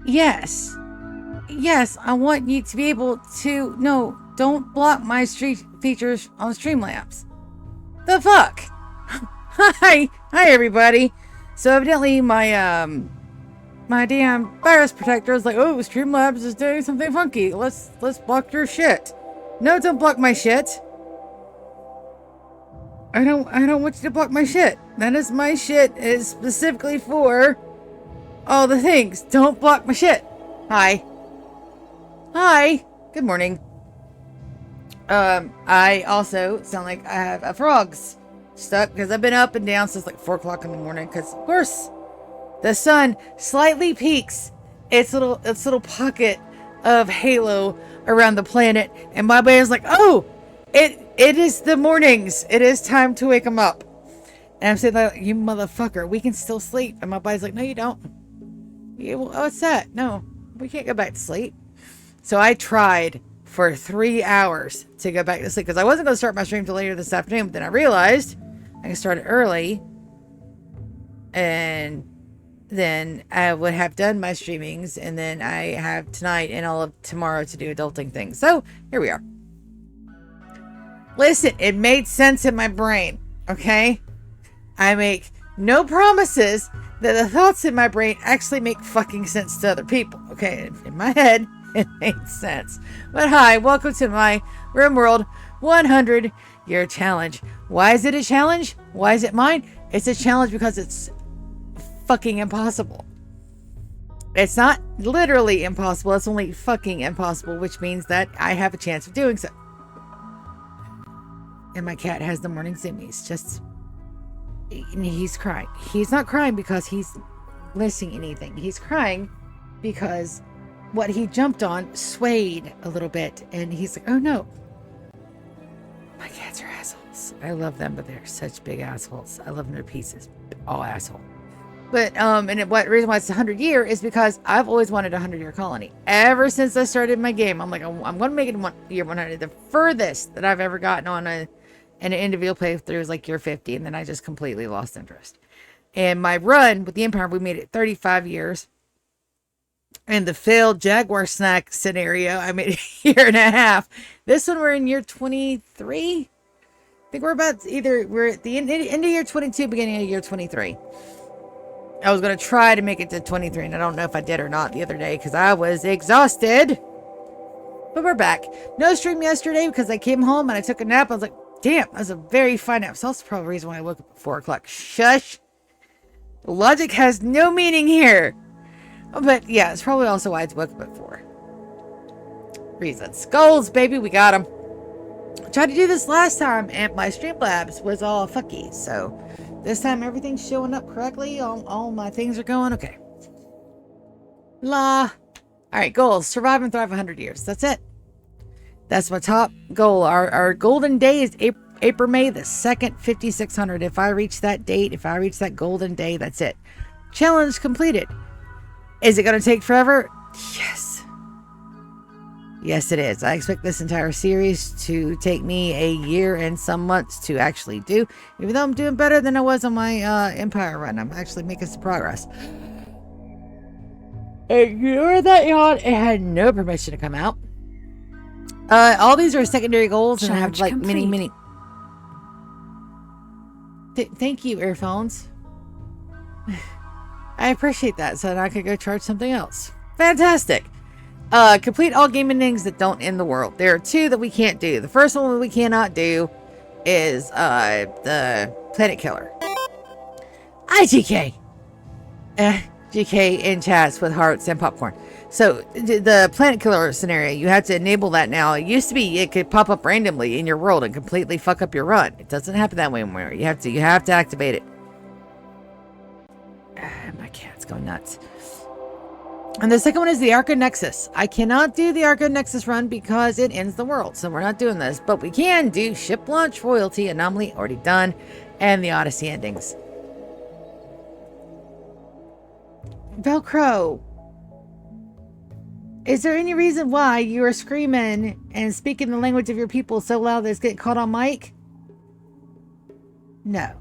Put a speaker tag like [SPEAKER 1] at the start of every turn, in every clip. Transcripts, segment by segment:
[SPEAKER 1] Yes. Yes, I want you to be able to... No, don't block my street features on Streamlabs. The fuck? Hi! Hi, everybody. So evidently my damn virus protector is like, oh, Streamlabs is doing something funky. Let's block your shit. No, don't block my shit. I don't want you to block my shit. That is my shit. It is specifically for all the things. Don't block my shit. Hi. Hi. Good morning. I also sound like I have a frog's stuck because I've been up and down since like 4 o'clock in the morning because of course the sun slightly peaks its little pocket of halo around the planet, and my brain's like, oh, it is the mornings. It is time to wake them up. And I'm saying, like, you motherfucker, we can still sleep. And my body's like, no, you don't. Yeah, well, what's that? No, we can't go back to sleep. So I tried for 3 hours to go back to sleep because I wasn't going to start my stream till later this afternoon. But then I realized I can start it early, and then I would have done my streamings, and then I have tonight and all of tomorrow to do adulting things. So here we are. Listen, it made sense in my brain, okay? I make no promises that the thoughts in my brain actually make fucking sense to other people, okay? In my head, it made sense. But hi, welcome to my Rimworld 100-year challenge. Why is it a challenge? Why is it mine? It's a challenge because it's fucking impossible. It's not literally impossible, it's only fucking impossible, which means that I have a chance of doing so. And my cat has the morning zoomies. Just, he's crying. He's not crying because he's missing anything. He's crying because what he jumped on swayed a little bit, and he's like, oh no. My cats are assholes. I love them, but they're such big assholes. I love them to pieces. All asshole. But and what reason why it's 100-year is because I've always wanted a 100-year colony. Ever since I started my game, I'm like, I'm going to make it year 100. The furthest that I've ever gotten on an individual playthrough was like year 50, and then I just completely lost interest. And my run with the Empire, we made it 35 years. And the failed Jaguar snack scenario, I made a year and a half. This one, we're in year 23. I think we're at the end of year 22, beginning of year 23. I was going to try to make it to 23, and I don't know if I did or not the other day because I was exhausted. But we're back. No stream yesterday because I came home and I took a nap. I was like, damn, that was a very fine nap. So that's probably the reason why I woke up at 4 o'clock. Shush. Logic has no meaning here. But yeah, it's probably also why I woke up at 4. Reasons. Goals, baby, we got them. I tried to do this last time and my Streamlabs was all fucky. So this time everything's showing up correctly. All my things are going okay. All right, goals. Survive and thrive 100 years. That's it. That's my top goal. Our golden day is April, May the 2nd, 5600. If I reach that date, if I reach that golden day, that's it. Challenge completed. Is it going to take forever? Yes. Yes, it is. I expect this entire series to take me a year and some months to actually do. Even though I'm doing better than I was on my Empire run. I'm actually making some progress. Ignore that yawn. It had no permission to come out. All these are secondary goals, and I have like many. Thank you, earphones. I appreciate that, so that I could go charge something else. Fantastic. Complete all game endings that don't end the world. There are 2 that we can't do. The first one that we cannot do is the Planet Killer. IGK. GK in chats with hearts and popcorn. So the Planet Killer scenario, you have to enable that now. It used to be it could pop up randomly in your world and completely fuck up your run. It doesn't happen that way anymore. You have to activate it. My cat's going nuts. And the second one is the Arca Nexus. I cannot do the Arca Nexus run because it ends the world, so we're not doing this. But we can do Ship Launch, Royalty, Anomaly, already done, and the Odyssey endings. Velcro. Is there any reason why you are screaming and speaking the language of your people so loud that it's getting caught on mic? No.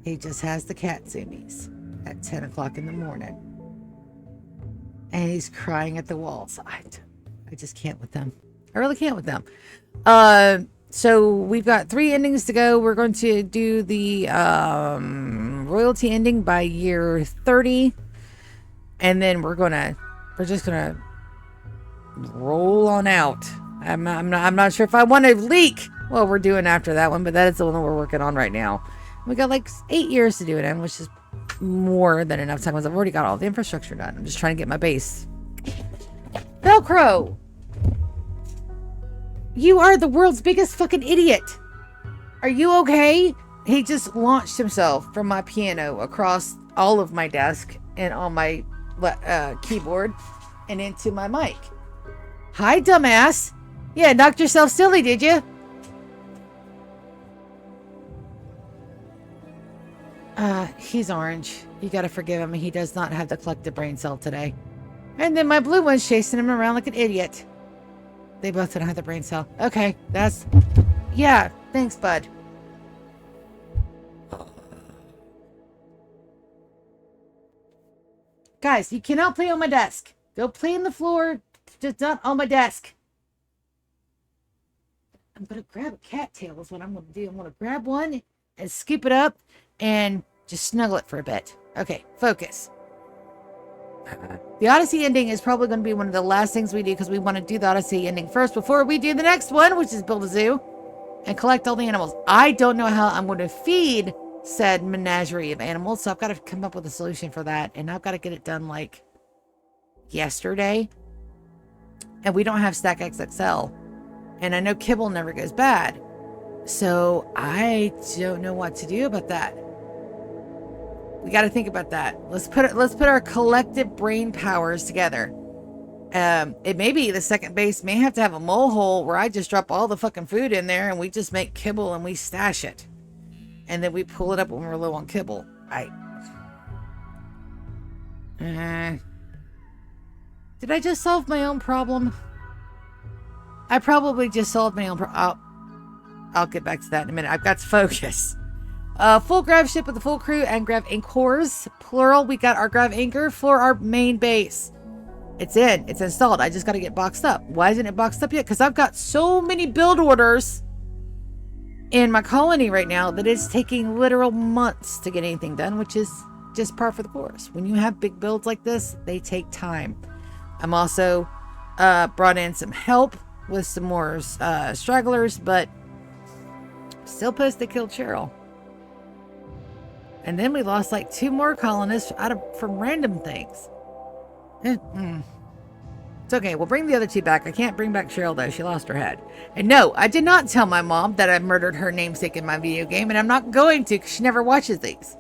[SPEAKER 1] He just has the cat zoomies at 10 o'clock in the morning. And he's crying at the walls. I just can't with them. I really can't with them. So we've got 3 endings to go. We're going to do the royalty ending by year 30. And then we're just gonna roll on out. I'm not sure if I want to leak what we're doing after that one, but that is the one that we're working on right now. We got like 8 years to do it in, which is more than enough time because I've already got all the infrastructure done. I'm just trying to get my base. Velcro! You are the world's biggest fucking idiot. Are you okay? He just launched himself from my piano across all of my desk and on my keyboard and into my mic. Hi, dumbass. Yeah, knocked yourself silly, did you? He's orange. You gotta forgive him. He does not have the collective brain cell today. And then my blue one's chasing him around like an idiot. They both don't have the brain cell. Okay, yeah, thanks, bud. Guys, you cannot play on my desk. Go play on the floor, just not on my desk. I'm gonna grab a cattail is what I'm gonna do. I'm gonna grab one and scoop it up and just snuggle it for a bit. Okay, focus. The Odyssey ending is probably going to be one of the last things we do because we want to do the Odyssey ending first before we do the next one, which is build a zoo and collect all the animals. I don't know how I'm going to feed said menagerie of animals, so I've got to come up with a solution for that, and I've got to get it done like yesterday. And we don't have Stack XXL, and I know kibble never goes bad, so I don't know what to do about that. We got to think about that. Let's put our collective brain powers together. It may be the second base may have to have a mole hole where I just drop all the fucking food in there and we just make kibble and we stash it. And then we pull it up when we're low on kibble. Did I just solve my own problem? I probably just solved my own problem. I'll get back to that in a minute. I've got to focus. Full grav ship with the full crew and grav anchors, plural. We got our grav anchor for our main base. It's installed. I just got to get boxed up. Why isn't it boxed up yet? Because I've got so many build orders in my colony right now that it's taking literal months to get anything done, which is just par for the course. When you have big builds like this, they take time. I'm also brought in some help with some more stragglers, but still pissed they killed Cheryl. And then we lost like 2 more colonists from random things. It's okay. We'll bring the other 2 back. I can't bring back Cheryl though. She lost her head. And no, I did not tell my mom that I murdered her namesake in my video game, and I'm not going to because she never watches these.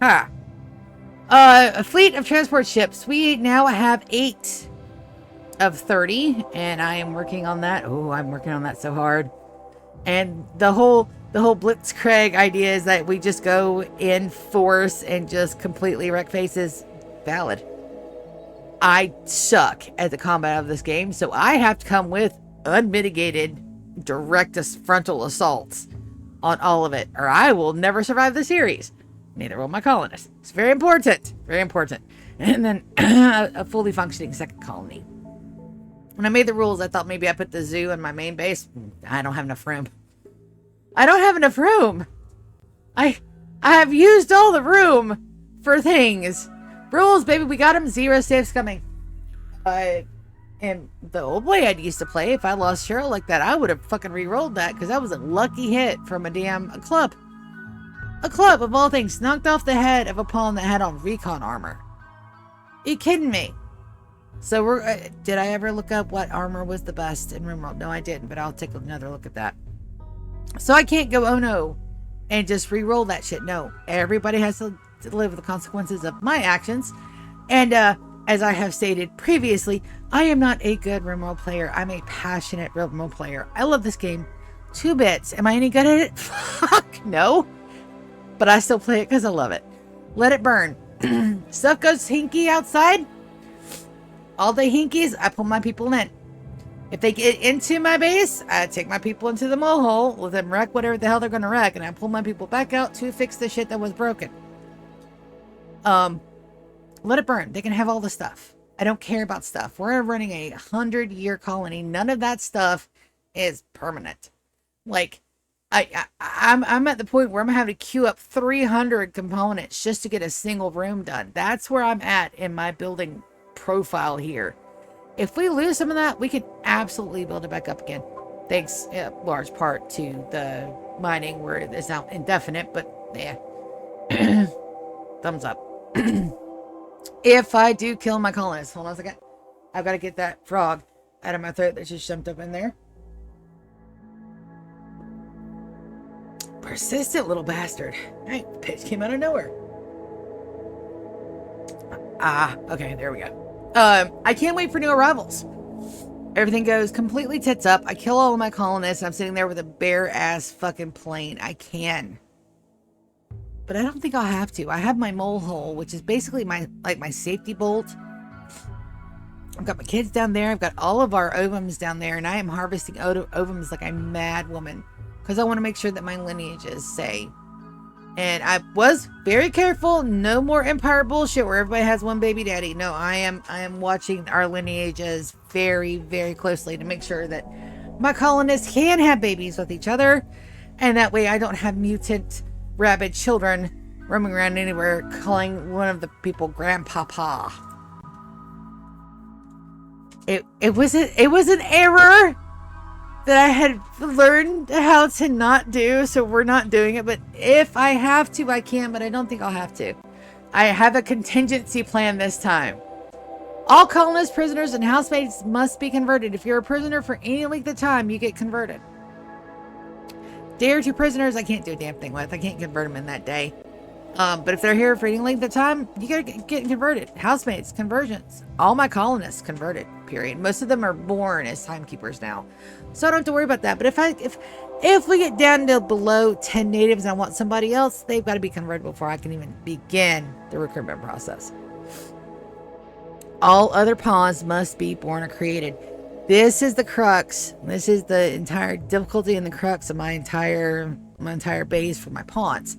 [SPEAKER 1] A fleet of transport ships. We now have 8 of 30, and I am working on that. Oh, I'm working on that so hard. And the whole Blitzkrieg idea is that we just go in force and just completely wreck faces. Valid. I suck at the combat of this game, so I have to come with unmitigated direct frontal assaults on all of it, or I will never survive the series. Neither will my colonists. It's very important. Very important. And then a fully functioning second colony. When I made the rules, I thought maybe I put the zoo in my main base. I don't have enough room. I don't have enough room. I have used all the room for things. Rules, baby, we got them. 0 saves coming. And the old way I used to play, if I lost Cheryl like that, I would have fucking re-rolled that because that was a lucky hit from a club. A club, of all things, knocked off the head of a pawn that had on recon armor. Are you kidding me? So did I ever look up what armor was the best in Rimworld? No, I didn't, but I'll take another look at that. So I can't go, oh no, and just re-roll that shit. No, everybody has to live with the consequences of my actions. And as I have stated previously, I am not a good Rimworld player. I'm a passionate Rimworld player. I love this game. 2 bits. Am I any good at it? Fuck no. But I still play it because I love it. Let it burn. Stuff goes hinky outside. All the hinkies, I pull my people in. If they get into my base, I take my people into the mole hole, let them wreck whatever the hell they're going to wreck, and I pull my people back out to fix the shit that was broken. Let it burn. They can have all the stuff. I don't care about stuff. We're running a 100-year colony. None of that stuff is permanent. Like, I'm at the point where I'm gonna have to queue up 300 components just to get a single room done. That's where I'm at in my building profile here. If we lose some of that, we can absolutely build it back up again. Thanks, large part to the mining where it's now indefinite, but yeah. Thumbs up. If I do kill my colonists, hold on a second. I've got to get that frog out of my throat that just jumped up in there. Persistent little bastard. Hey, pitch came out of nowhere. Okay, there we go. I can't wait for new arrivals. Everything goes completely tits up. I kill all of my colonists. I'm sitting there with a bare ass fucking plane. I can. But I don't think I'll have to. I have my mole hole, which is basically my safety bolt. I've got my kids down there. I've got all of our ovums down there, and I am harvesting ovums like a mad woman because I want to make sure that my lineage is safe. And I was very careful. No more empire bullshit where everybody has one baby daddy. No, I am watching our lineages very, very closely to make sure that my colonists can have babies with each other, and that way I don't have mutant rabid children roaming around anywhere calling one of the people grandpapa. It was an error that I had learned how to not do, so we're not doing it. But if I have to, I can, but I don't think I'll have to. I have a contingency plan this time. All colonists, prisoners, and housemates must be converted. If you're a prisoner for any length of time, you get converted. Day or two prisoners, I can't do a damn thing with. I can't convert them in that day. But if they're here for any length of time, you gotta get converted. Housemates, conversions. All my colonists converted, period. Most of them are born as timekeepers now. So I don't have to worry about that. But if we get down to below 10 natives and I want somebody else, they've got to be converted before I can even begin the recruitment process. All other pawns must be born or created. This is the crux. This is the entire difficulty and the crux of my entire base for my pawns.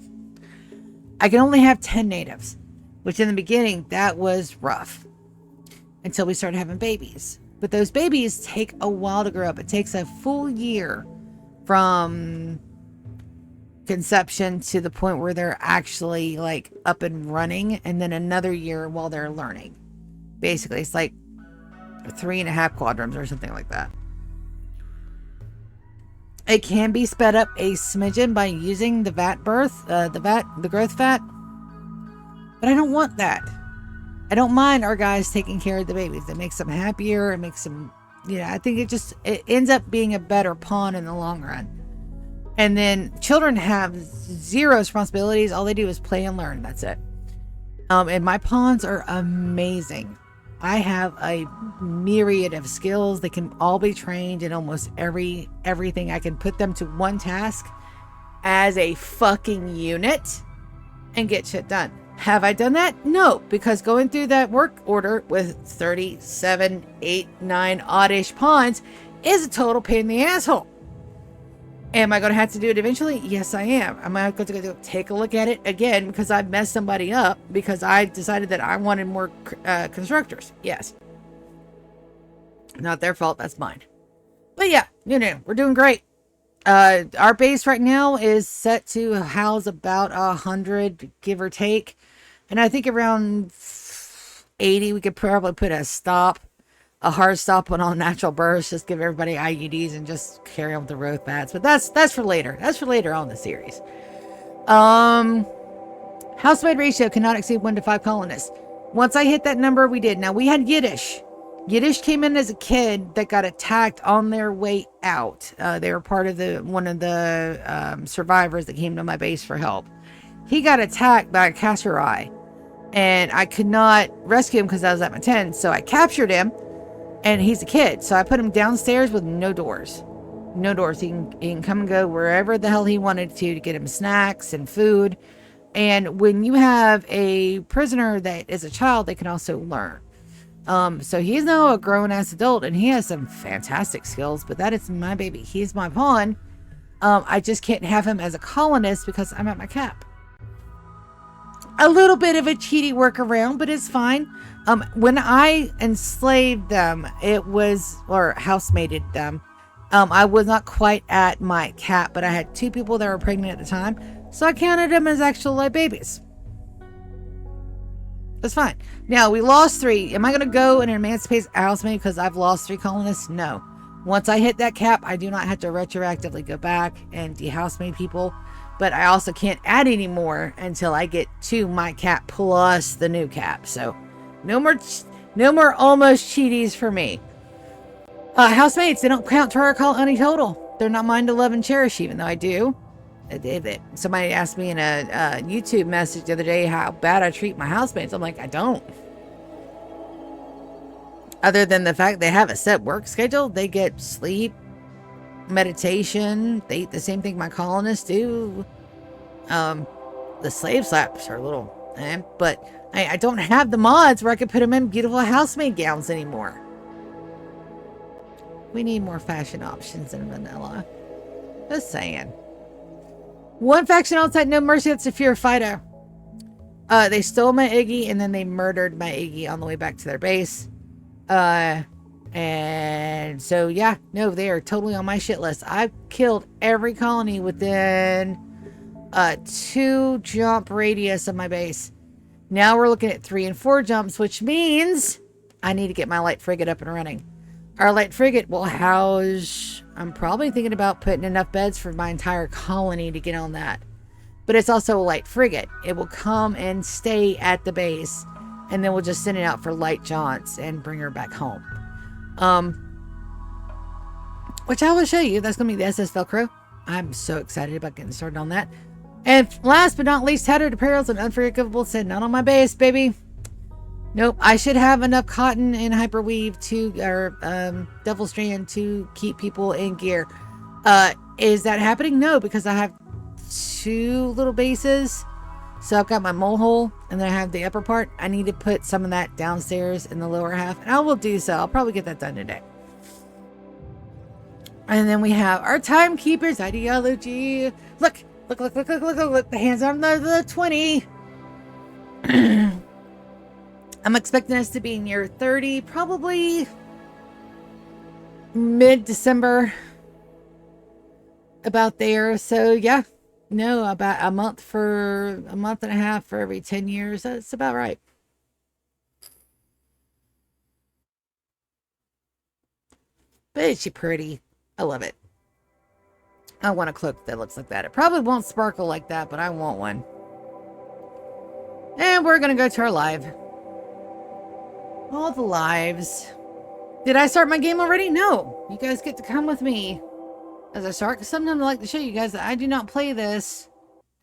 [SPEAKER 1] I can only have 10 natives, which in the beginning, that was rough until we started having babies. But those babies take a while to grow up. It takes a full year from conception to the point where they're actually like up and running, and then another year while they're learning. Basically, it's like 3.5 quadrums or something like that. It can be sped up a smidgen by using the the growth fat, but I don't want that. I don't mind our guys taking care of the babies. It makes them happier. It makes them, I think it ends up being a better pawn in the long run. And then children have zero responsibilities. All they do is play and learn. That's it. And my pawns are amazing. I have a myriad of skills. They can all be trained in almost everything. I can put them to one task as a fucking unit and get shit done. Have I done that? No, because going through that work order with 37, 8, 9 oddish pawns is a total pain in the asshole. Am I going to have to do it eventually? Yes, I am. I'm going to go take a look at it again because I messed somebody up because I decided that I wanted more constructors. Yes. Not their fault. That's mine. But yeah, we're doing great. Our base right now is set to house about 100, give or take. And I think around 80, we could probably put a hard stop on all natural births, just give everybody IUDs and just carry on with the growth bats. But that's for later. That's for later on in the series. Housemaid ratio cannot exceed 1 to 5 colonists. Once I hit that number, we did. Now we had Yiddish. Yiddish came in as a kid that got attacked on their way out. They were part of one of the survivors that came to my base for help. He got attacked by a Kasserai, and I could not rescue him because I was at my tent. So I captured him. And he's a kid, so I put him downstairs with no doors. No doors. He can come and go wherever the hell he wanted to get him snacks and food. And when you have a prisoner that is a child, they can also learn. So he's now a grown-ass adult, and he has some fantastic skills, but that is my baby. He's my pawn. I just can't have him as a colonist because I'm at my cap. a little bit of a cheaty workaround, but it's fine. When I enslaved them, or housemated them, I was not quite at my cap, but I had 2 people that were pregnant at the time, so I counted them as actual live babies. That's fine. Now, we lost 3. Am I going to go and emancipate housemaid because I've lost 3 colonists? No. Once I hit that cap, I do not have to retroactively go back and de-housemaid people, but I also can't add any more until I get to my cap plus the new cap. So, no more almost cheaties for me. Housemates, they don't count to our colony total. They're not mine to love and cherish, even though I do. Somebody asked me in a YouTube message the other day how bad I treat my housemates. I'm like, I don't. Other than the fact they have a set work schedule, they get sleep, meditation. They eat the same thing my colonists do. The slave slaps are a little, but I don't have the mods where I could put them in beautiful housemaid gowns anymore. We need more fashion options in vanilla. Just saying. One faction outside No Mercy, that's the Fear Fido. They stole my Iggy and then they murdered my Iggy on the way back to their base. And so yeah, no, they are totally on my shit list. I've killed every colony within 2 jump radius of my base. Now we're looking at 3 and 4 jumps, which means I need to get my light frigate up and running. Our light frigate will house, I'm probably thinking about putting enough beds for my entire colony to get on that. But it's also a light frigate. It will come and stay at the base, and then we'll just send it out for light jaunts and bring her back home. Which I will show you. That's going to be the SS Velcro. I'm so excited about getting started on that. And last but not least, Tattered Apparels and Unforgivable said, not on my base, baby. Nope, I should have enough cotton and hyperweave devil strand to keep people in gear. Is that happening? No, because I have 2 little bases. So I've got my mole hole and then I have the upper part. I need to put some of that downstairs in the lower half, and I will do so. I'll probably get that done today. And then we have our timekeeper's ideology. Look, the hands on the 20. I'm expecting us to be near 30, probably mid-December, about there. So yeah, no, about a month and a half for every 10 years. That's about right. But is she pretty? I love it. I want a cloak that looks like that. It probably won't sparkle like that, but I want one. And we're going to go to our live. All the lives. Did I start my game already? No. You guys get to come with me as I start. Because sometimes I like to show you guys that I do not play this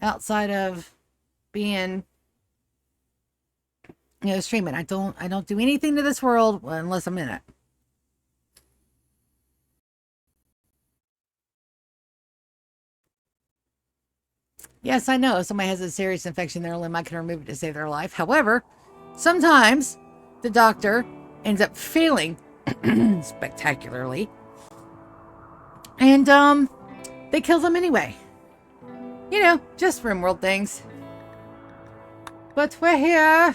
[SPEAKER 1] outside of being, streaming. I don't do anything to this world unless I'm in it. Yes, I know. If somebody has a serious infection in their limb, I can remove it to save their life. However, sometimes the doctor ends up failing spectacularly. And, they kill them anyway. Just Rimworld things. But we're here.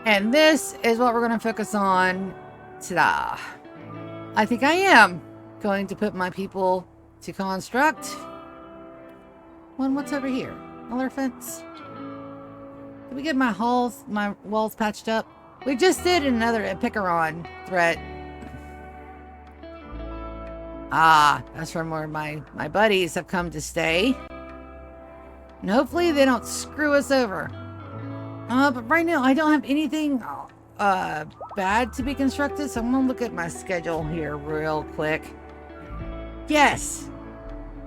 [SPEAKER 1] And this is what we're going to focus on. Ta-da. I think I am going to put my people to construct. What's over here? Another fence? Did we get my walls patched up? We just did another Epicaron threat. That's from where my buddies have come to stay. And hopefully they don't screw us over. But right now I don't have anything bad to be constructed, so I'm gonna look at my schedule here real quick. Yes,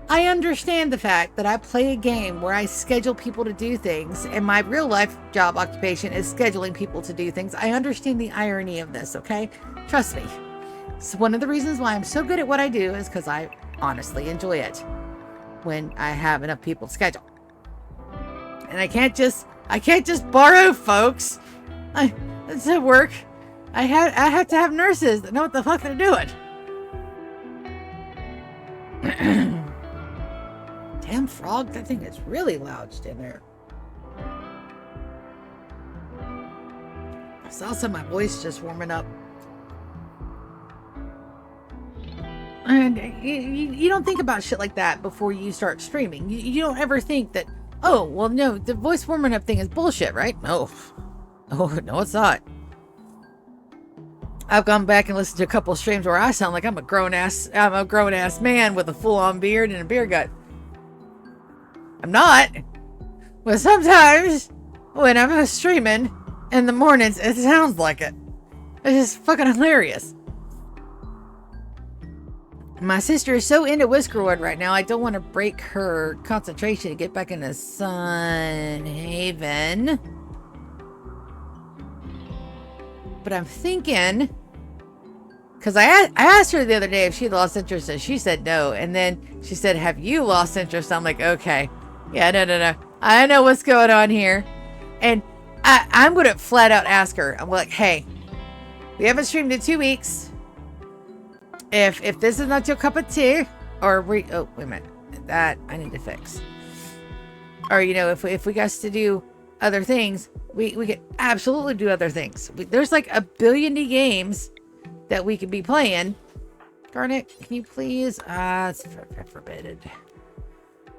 [SPEAKER 1] I understand the fact that I play a game where I schedule people to do things, and my real life job occupation is scheduling people to do things. I understand the irony of this, okay? Trust me. So one of the reasons why I'm so good at what I do is because I honestly enjoy it when I have enough people to schedule. And I can't just borrow folks. It's at work. I have to have nurses that know what the fuck they're doing. Damn frog, that thing is really loud in there. It's also my voice just warming up. And you don't think about shit like that before you start streaming. You don't ever think that, oh, well, no, the voice warming up thing is bullshit, right? No. Oh, no, it's not. I've gone back and listened to a couple of streams where I sound like I'm a grown ass man with a full-on beard and a beer gut. I'm not. But sometimes when I'm streaming in the mornings, it sounds like it. It's just fucking hilarious. My sister is so into Whiskerwood right now, I don't want to break her concentration to get back into Sunhaven. But I'm thinking, because I asked her the other day if she lost interest, and she said no. And then she said, have you lost interest? I'm like, okay. Yeah, no. I know what's going on here. And I'm going to flat out ask her. I'm like, hey, we haven't streamed in 2 weeks. If this is not your cup of tea, or oh, wait a minute, that I need to fix. Or, you know, if we got to do other things, we could absolutely do other things. There's like a billion games that we could be playing. Garnet, can you please, it's forbidden. Can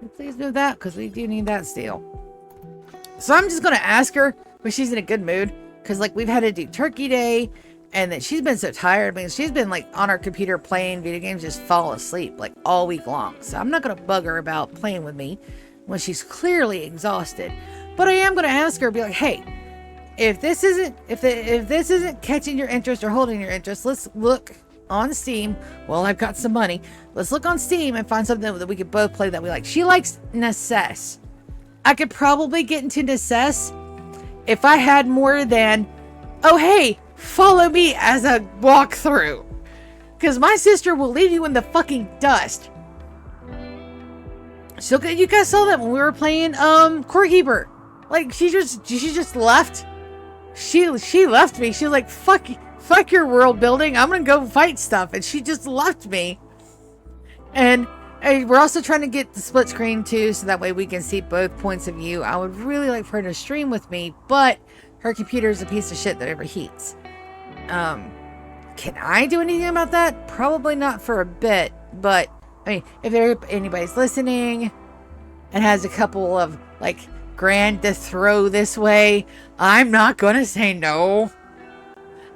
[SPEAKER 1] you please move that? Because we do need that steel. So I'm just going to ask her when she's in a good mood. Because, like, we've had to do Turkey Day. And that she's been so tired. I mean, she's been, like, on her computer playing video games, just fall asleep, like, all week long. So I'm not going to bug her about playing with me when she's clearly exhausted. But I am going to ask her, be like, hey, if this isn't catching your interest or holding your interest, let's look on Steam. Well, I've got some money. Let's look on Steam and find something that we could both play that we like. She likes Necess. I could probably get into Necess if I had more than, oh, hey, follow me as a walkthrough. Because my sister will leave you in the fucking dust. So you guys saw that when we were playing Core Keeper. Like, she just left. She left me. She was like, fuck your world building. I'm gonna go fight stuff. And she just left me. And we're also trying to get the split screen too, so that way we can see both points of view. I would really like for her to stream with me, but her computer is a piece of shit that overheats. Can I do anything about that? Probably not for a bit, but I mean, if anybody's listening and has a couple of like grand to throw this way, I'm not gonna say no.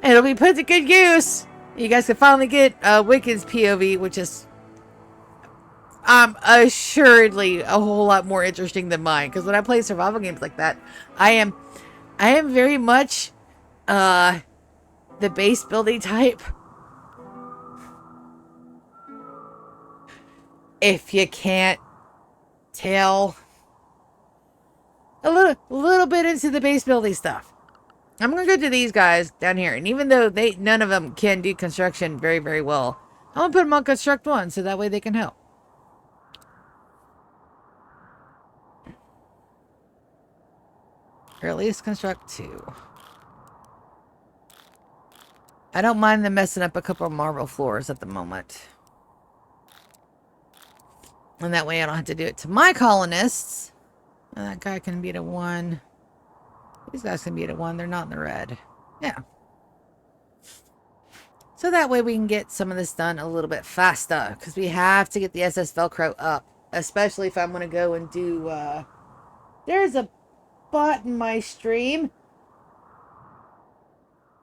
[SPEAKER 1] It'll be put to good use. You guys can finally get Wicked's POV, which is assuredly a whole lot more interesting than mine. Because when I play survival games like that, I am very much the base building type. If you can't tell, a little bit into the base building stuff. I'm gonna go to these guys down here, and even though none of them can do construction very, very well, I'm gonna put them on construct 1 so that way they can help. Or at least construct 2. I don't mind them messing up a couple of marble floors at the moment. And that way I don't have to do it to my colonists. And that guy can be at a 1. These guys can be at a 1. They're not in the red. Yeah. So that way we can get some of this done a little bit faster. Because we have to get the SS Velcro up. Especially if I'm going to go and do... There's a bot in my stream.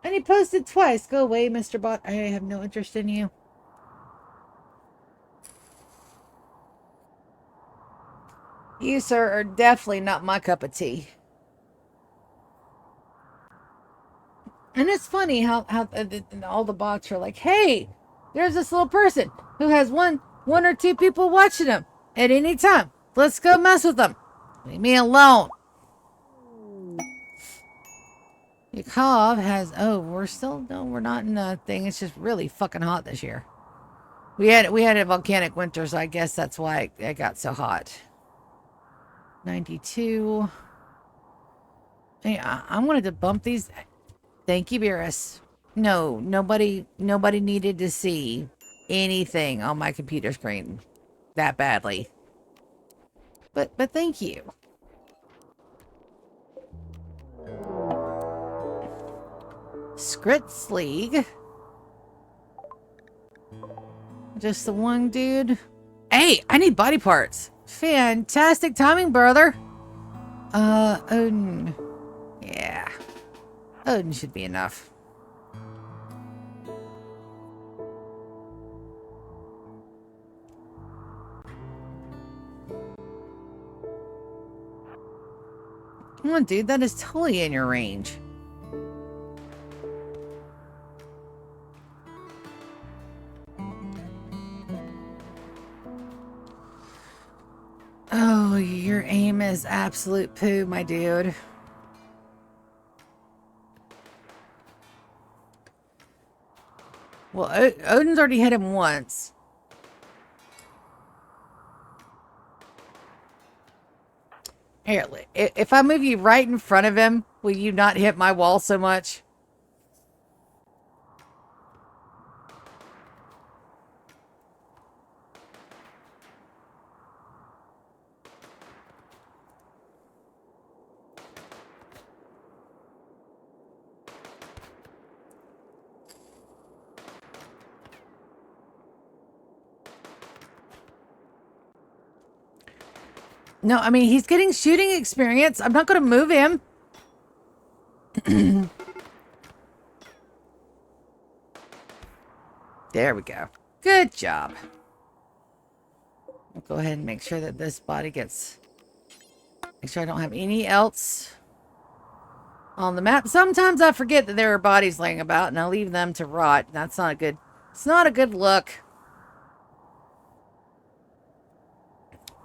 [SPEAKER 1] And he posted twice. Go away, Mr. Bot. I have no interest in you. You, sir, are definitely not my cup of tea. And it's funny how all the bots are like, hey, there's this little person who has one or two people watching him at any time. Let's go mess with them. Leave me alone. Yakov has, oh, we're not in a thing. It's just really fucking hot this year. We had a volcanic winter, so I guess that's why it got so hot. 92. Hey, I wanted to bump these. Thank you, Beerus. No, nobody needed to see anything on my computer screen that badly. But thank you. Scrits League. Just the one dude. Hey, I need body parts. Fantastic timing, brother. Odin. Yeah. Odin should be enough. Come on, dude. That is totally in your range. Oh, your aim is absolute poo, my dude. Well, Odin's already hit him once. Here, if I move you right in front of him, will you not hit my wall so much? No, I mean, he's getting shooting experience. I'm not going to move him. There we go. Good job. I'll go ahead and make sure that this body gets... Make sure I don't have any else on the map. Sometimes I forget that there are bodies laying about and I leave them to rot. That's not a good... It's not a good look.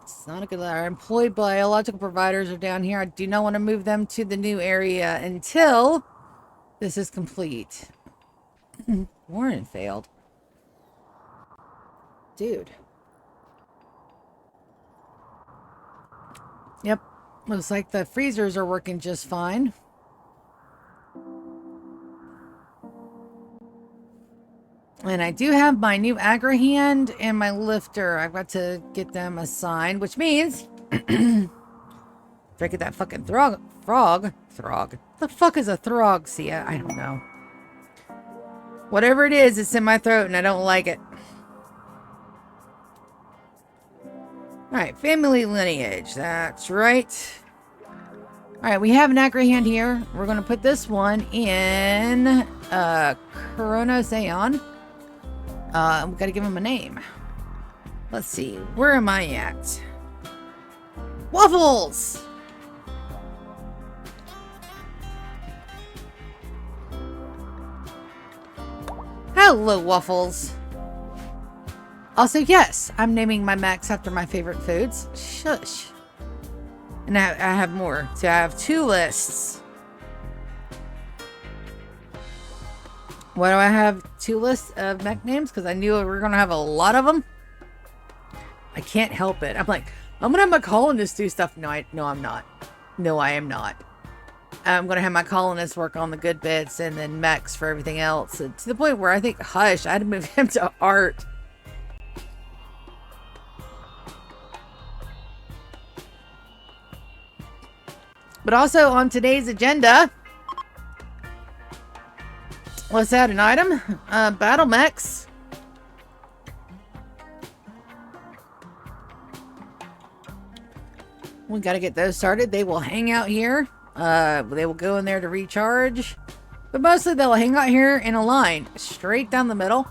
[SPEAKER 1] It's not a good look. Our employed biological providers are down here. I do not want to move them to the new area until this is complete. Warren failed. Dude. Yep. Looks like the freezers are working just fine. And I do have my new aggro hand and my lifter. I've got to get them assigned, which means... if I get that fucking frog. The fuck is a throg, Sia? I don't know. Whatever it is, it's in my throat and I don't like it. Alright, family lineage. That's right. Alright, we have an aggro hand here. We're going to put this one in Kronos Aeon. We've got to give him a name. Let's see. Where am I at? Waffles! Hello, Waffles. Also, yes, I'm naming my mechs after my favorite foods. Shush. And I have more. So I have 2 lists. Why do I have 2 lists of mech names? Because I knew we were going to have a lot of them. I can't help it. I'm like, I'm going to have my colonists do stuff. No, I'm not. No, I am not. I'm going to have my colonists work on the good bits and then mechs for everything else. And to the point where I think, hush, I had to move him to art. But also on today's agenda... Let's add an item. BattleMechs. We got to get those started. They will hang out here. They will go in there to recharge. But mostly they'll hang out here in a line. Straight down the middle.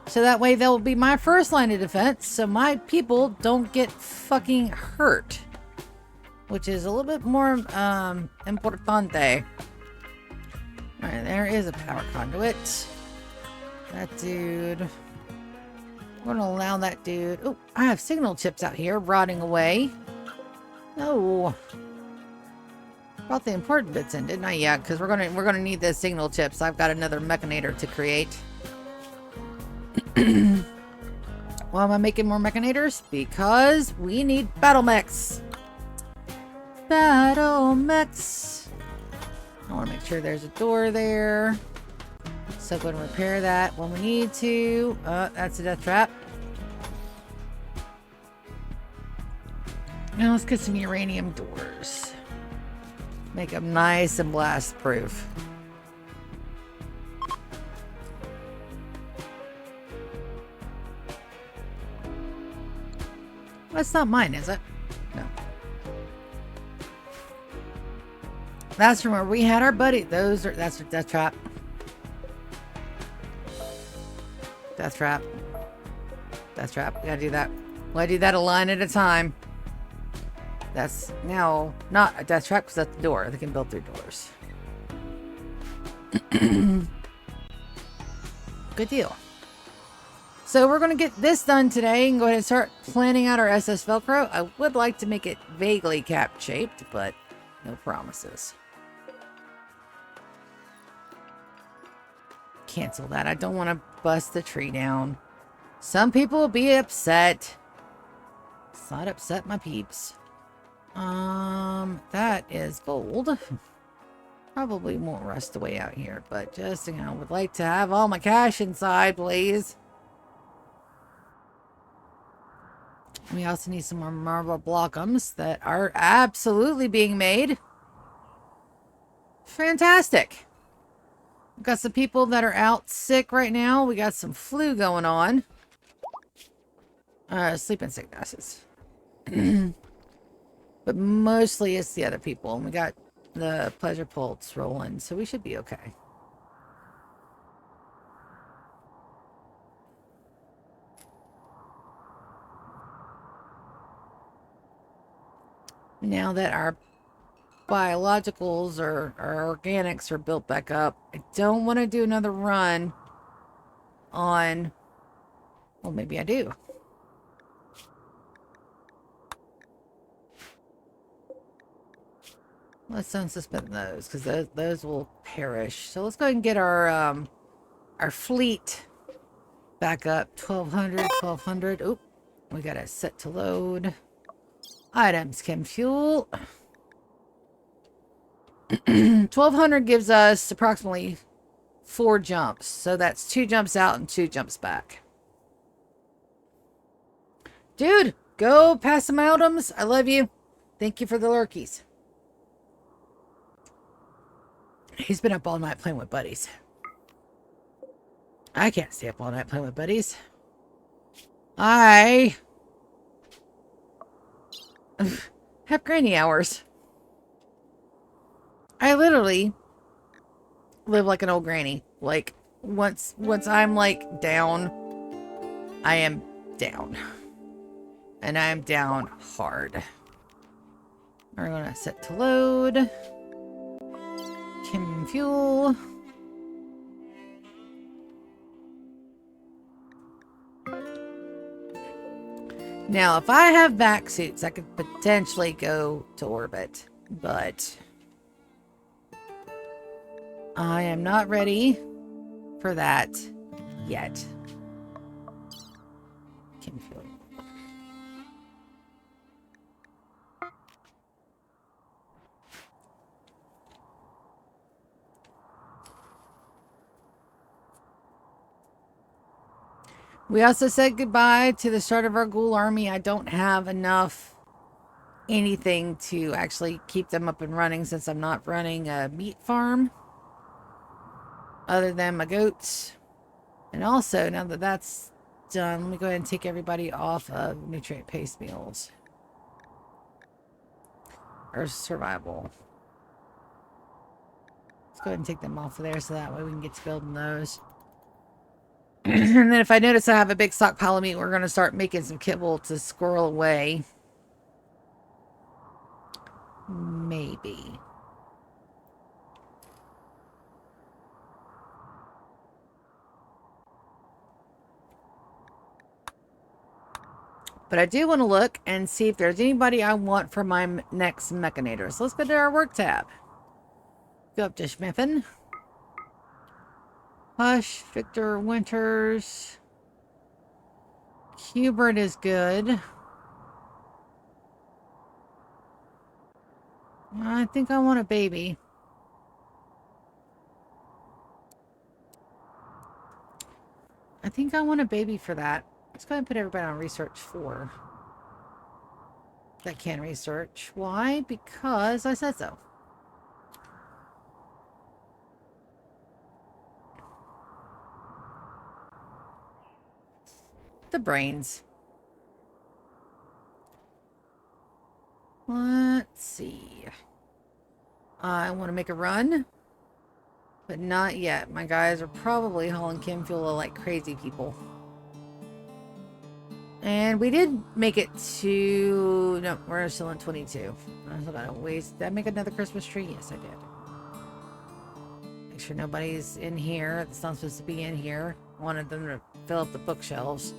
[SPEAKER 1] So that way they'll be my first line of defense. So my people don't get fucking hurt. Which is a little bit more importante. Alright, there is a power conduit. That dude. We're gonna allow that dude. Oh, I have signal chips out here rotting away. No. Brought the important bits in, didn't I? Yeah, because we're gonna need the signal chips. I've got another mechanator to create. Why am I making more mechanators? Because we need BattleMechs. BattleMechs. I want to make sure there's a door there. So go and repair that when we need to. That's a death trap. Now let's get some uranium doors. Make them nice and blast proof. That's not mine, is it? No. That's from where we had our buddy. That's Death Trap. Death Trap. Death Trap. We gotta do that. We gotta do that a line at a time. That's now not a Death Trap because that's the door. They can build through doors. Good deal. So we're going to get this done today and go ahead and start planning out our SS Velcro. I would like to make it vaguely cap shaped, but no promises. Cancel that. I don't want to bust the tree down. Some people will be upset. It's not upset, my peeps. That is gold. Probably won't rust away out here, but just, you know, would like to have all my cash inside, please. We also need some more marble blockums that are absolutely being made. Fantastic. We've got some people that are out sick right now. We got some flu going on. Sleeping sicknesses. But mostly it's the other people. And we got the pleasure pulse rolling, so we should be okay. Now that our biologicals or our organics are built back up, I don't want to do another run on... Well, maybe I do. Let's unsuspend those, because those will perish. So let's go ahead and get our fleet back up. 1200, 1200. Oop, we got to set to load. Items, chem fuel. 1200 gives us approximately 4 jumps. So that's 2 jumps out and 2 jumps back. Dude, go pass some items. I love you. Thank you for the lurkies. He's been up all night playing with buddies. I can't stay up all night playing with buddies. I have granny hours. I literally live like an old granny. Like, once I'm, like, down, I am down. And I am down hard. We're gonna set to load. Chem fuel. Now, if I have vac suits, I could potentially go to orbit, but I am not ready for that yet. Chem fuel. We also said goodbye to the start of our ghoul army. I don't have enough anything to actually keep them up and running since I'm not running a meat farm other than my goats. And also, now that that's done, let me go ahead and take everybody off of nutrient paste meals. Or survival. Let's go ahead and take them off of there so that way we can get to building those. And then if I notice I have a big stockpile of meat, we're going to start making some kibble to squirrel away. Maybe. But I do want to look and see if there's anybody I want for my next mechanator. So let's go to our work tab. Go up to Schmiffen. Hush, Victor Winters. Hubert is good. I think I want a baby. I think I want a baby for that. Let's go ahead and put everybody on research 4. That can research. Why? Because I said so. The brains. I want to make a run, but not yet. My guys are probably hauling chem fuel like crazy people. And we did make it to... No, we're still in 22. I still gotta waste... Did I make another Christmas tree? Yes, I did. Make sure nobody's in here. It's not supposed to be in here. Wanted them to fill up the bookshelves.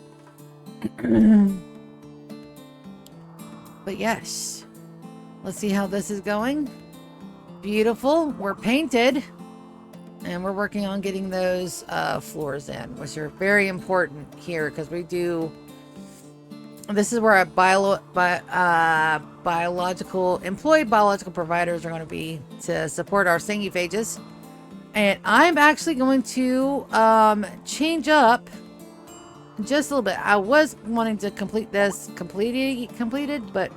[SPEAKER 1] But yes. Let's see how this is going. Beautiful. We're painted. And we're working on getting those floors in, which are very important here because we do... This is where our employee biological providers are going to be to support our singiphages. And I'm actually going to change up just a little bit. I was wanting to complete this completed, but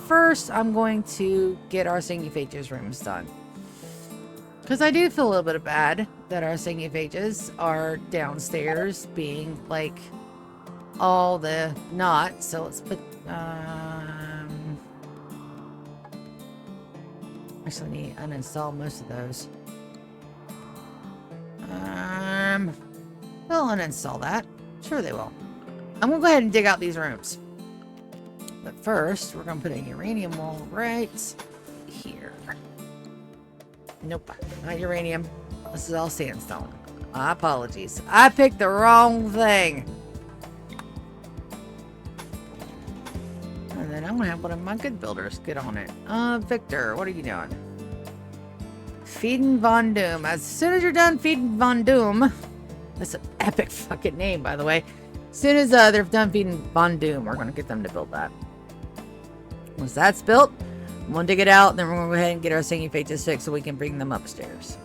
[SPEAKER 1] first I'm going to get our singiphages rooms done. Because I do feel a little bit bad that our singiphages are downstairs being like all the knots. So let's put actually need to uninstall most of those. They'll uninstall that. Sure they will. I'm gonna go ahead and dig out these rooms. But first, we're gonna put a uranium wall right here. Nope, not uranium. This is all sandstone. My apologies. I picked the wrong thing. And then I'm gonna have one of my good builders get on it. Victor, what are you doing? Feeding Von Doom. As soon as you're done feeding Von Doom, that's an epic fucking name, by the way. As soon as they're done feeding Von Doom, we're gonna get them to build that. Once that's built, I'm gonna dig it out, then we're gonna go ahead and get our singiphages fixed so we can bring them upstairs.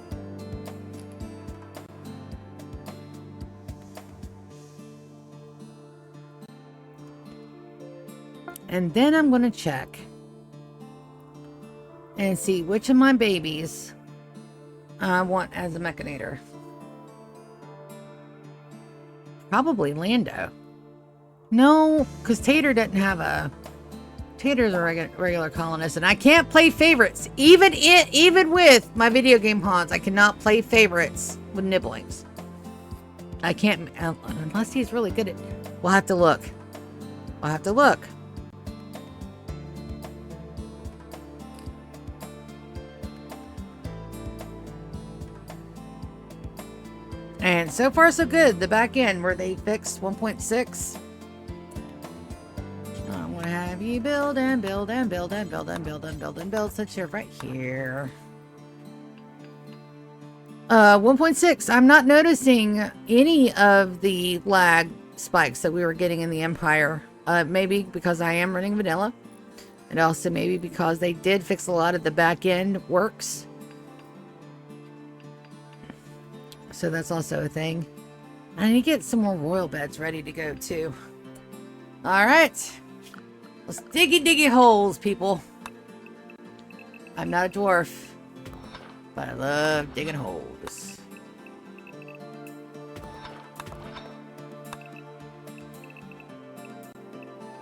[SPEAKER 1] And then I'm gonna check and see which of my babies I want as a mechanator. Probably Lando. No, because Tater doesn't have a... Tater's a regular colonist, and I can't play favorites. Even with my video game Hans, I cannot play favorites with nibblings. I can't, unless he's really good at... We'll have to look. We'll have to look. And so far so good. The back end where they fixed 1.6. I'm gonna have you build and build and build and build and build and build and build. Since you're right here. 1.6. I'm not noticing any of the lag spikes that we were getting in the Empire. Maybe because I am running vanilla. And also maybe because they did fix a lot of the back end works. So that's also a thing. I need to get some more royal beds ready to go too. Alright. Let's diggy holes, people. I'm not a dwarf. But I love digging holes.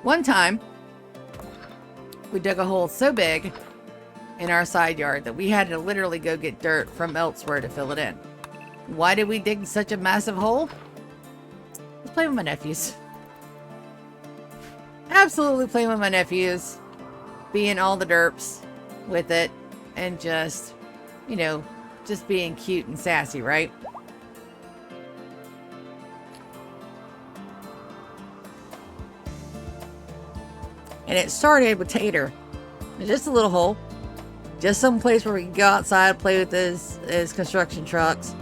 [SPEAKER 1] One time, we dug a hole so big in our side yard that we had to literally go get dirt from elsewhere to fill it in. Why did we dig such a massive hole? Let's play with my nephews. Absolutely playing with my nephews. Being all the derps with it. And just, you know, just being cute and sassy, right? And it started with Tater. Just a little hole. Just some place where we can go outside, play with his construction trucks.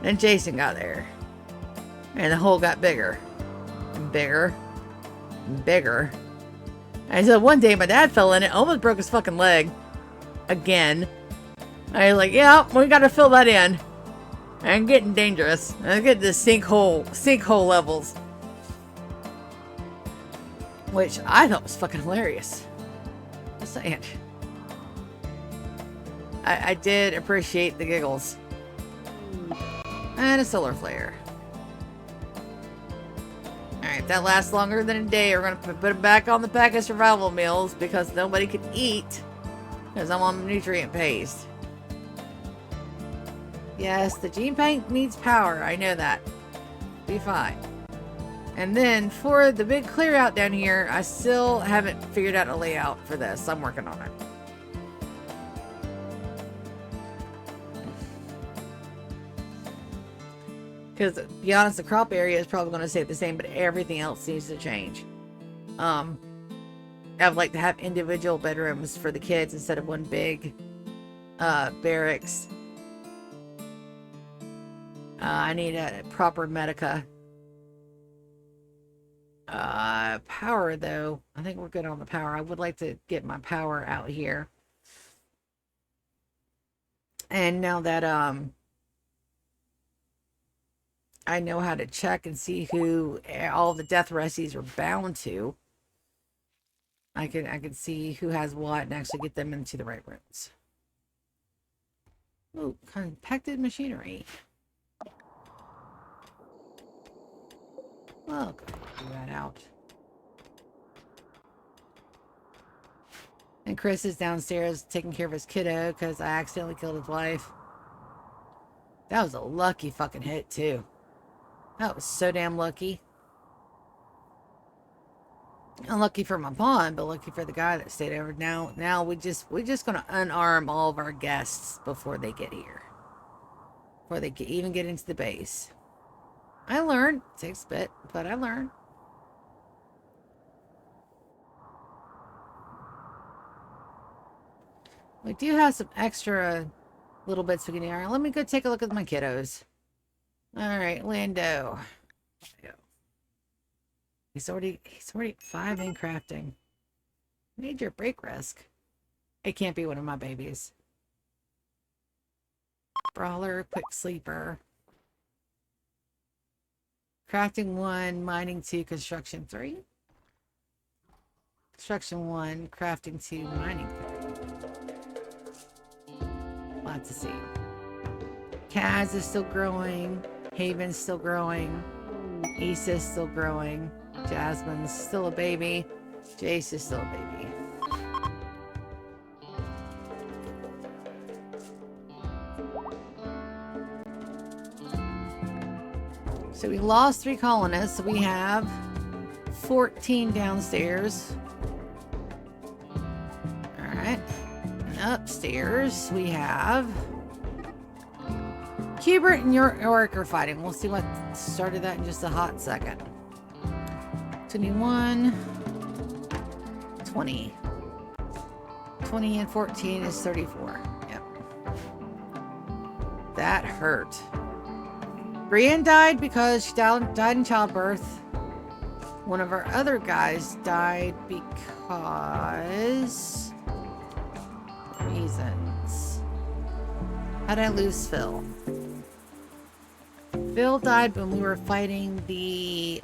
[SPEAKER 1] Then Jason got there. And the hole got bigger. And bigger. And bigger. And so one day my dad fell in it, almost broke his fucking leg. Again. And I was like, yeah, we gotta fill that in. And I'm getting dangerous. I'm getting to sinkhole levels. Which I thought was fucking hilarious. Just saying. I did appreciate the giggles. And a solar flare. Alright, if that lasts longer than a day, we're going to put it back on the pack of survival meals because nobody could eat. Because I'm on nutrient paste. Yes, the gene paint needs power. I know that. Be fine. And then for the big clear out down here, I still haven't figured out a layout for this. I'm working on it. Because, to be honest, the crop area is probably going to stay the same, but everything else needs to change. I'd like to have individual bedrooms for the kids instead of one big barracks. I need a proper medica. Power, though. I think we're good on the power. I would like to get my power out here. And now that, I know how to check and see who all the death rescues are bound to. I can see who has what and actually get them into the right rooms. Ooh, compacted machinery. Well, go that out. And Chris is downstairs taking care of his kiddo because I accidentally killed his wife. That was a lucky fucking hit, too. That was so damn lucky. Unlucky for my pawn, but lucky for the guy that stayed over. Now we're just gonna unarm all of our guests before they get here. Before they even get into the base. I learned. It takes a bit, but I learned. We do have some extra little bits we can do. All right, let me go take a look at my kiddos. All right, Lando. He's already 5 in crafting. Major break risk. It can't be one of my babies. Brawler, quick sleeper. Crafting 1, mining 2, construction 3. Construction 1, crafting 2, mining 3. Lots to see. Kaz is still growing. Haven's still growing. Issa's still growing. Jasmine's still a baby. Jace is still a baby. So we lost 3 colonists. So we have 14 downstairs. Alright. And upstairs we have Hubert and Yorick are fighting. We'll see what started that in just a hot second. 21, 20. 20 and 14 is 34. Yep. That hurt. Brienne died because she died in childbirth. One of our other guys died because... reasons. How did I lose Phil? Phil died when we were fighting the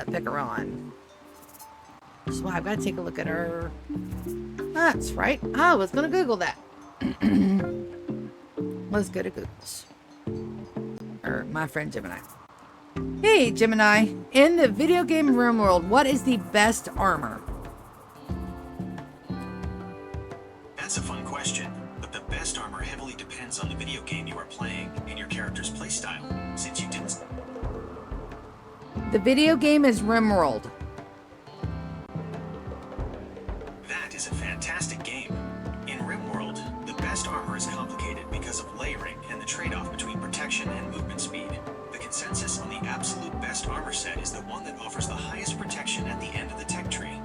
[SPEAKER 1] Picaron. So I've got to take a look at her. That's right. I was going to Google that. Let's go to Google's. Or my friend Gemini. Hey, Gemini. In the video game Rimworld, what is the best armor?
[SPEAKER 2] That's a fun question, but the best armor heavily depends on the video game you are playing and your character's playstyle, since you didn't...
[SPEAKER 1] The video game is Rimworld.
[SPEAKER 2] That is a fantastic game. In Rimworld, the best armor is complicated because of layering and the trade-off between protection and movement speed. The consensus on the absolute best armor set is the one that offers the highest protection at the end of the tech tree.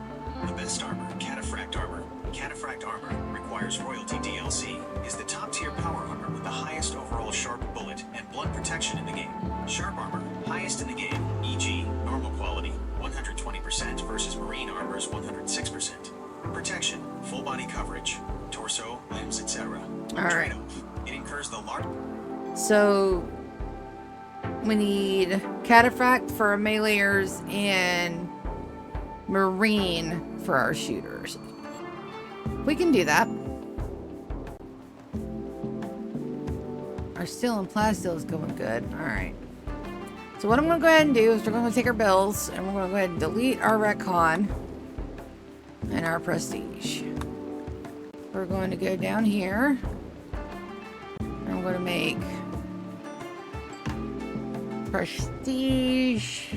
[SPEAKER 2] The best armor, Cataphract armor. Cataphract armor requires royalty DLC, is the top-tier power armor with the highest overall sharp bullet and blunt protection in the game. Sharp armor, highest in the game, e.g. normal quality, 120% versus marine armor's 106%. Protection, full body coverage, torso, limbs, etc.
[SPEAKER 1] Alright.
[SPEAKER 2] It incurs the large...
[SPEAKER 1] So, we need Cataphract for our meleeers and Marine for our shooters. We can do that. Our steel and plasteel is going good. Alright. So what I'm going to go ahead and do is we're going to take our bills and we're going to go ahead and delete our retcon and our prestige. We're going to go down here and we're going to make Prestige.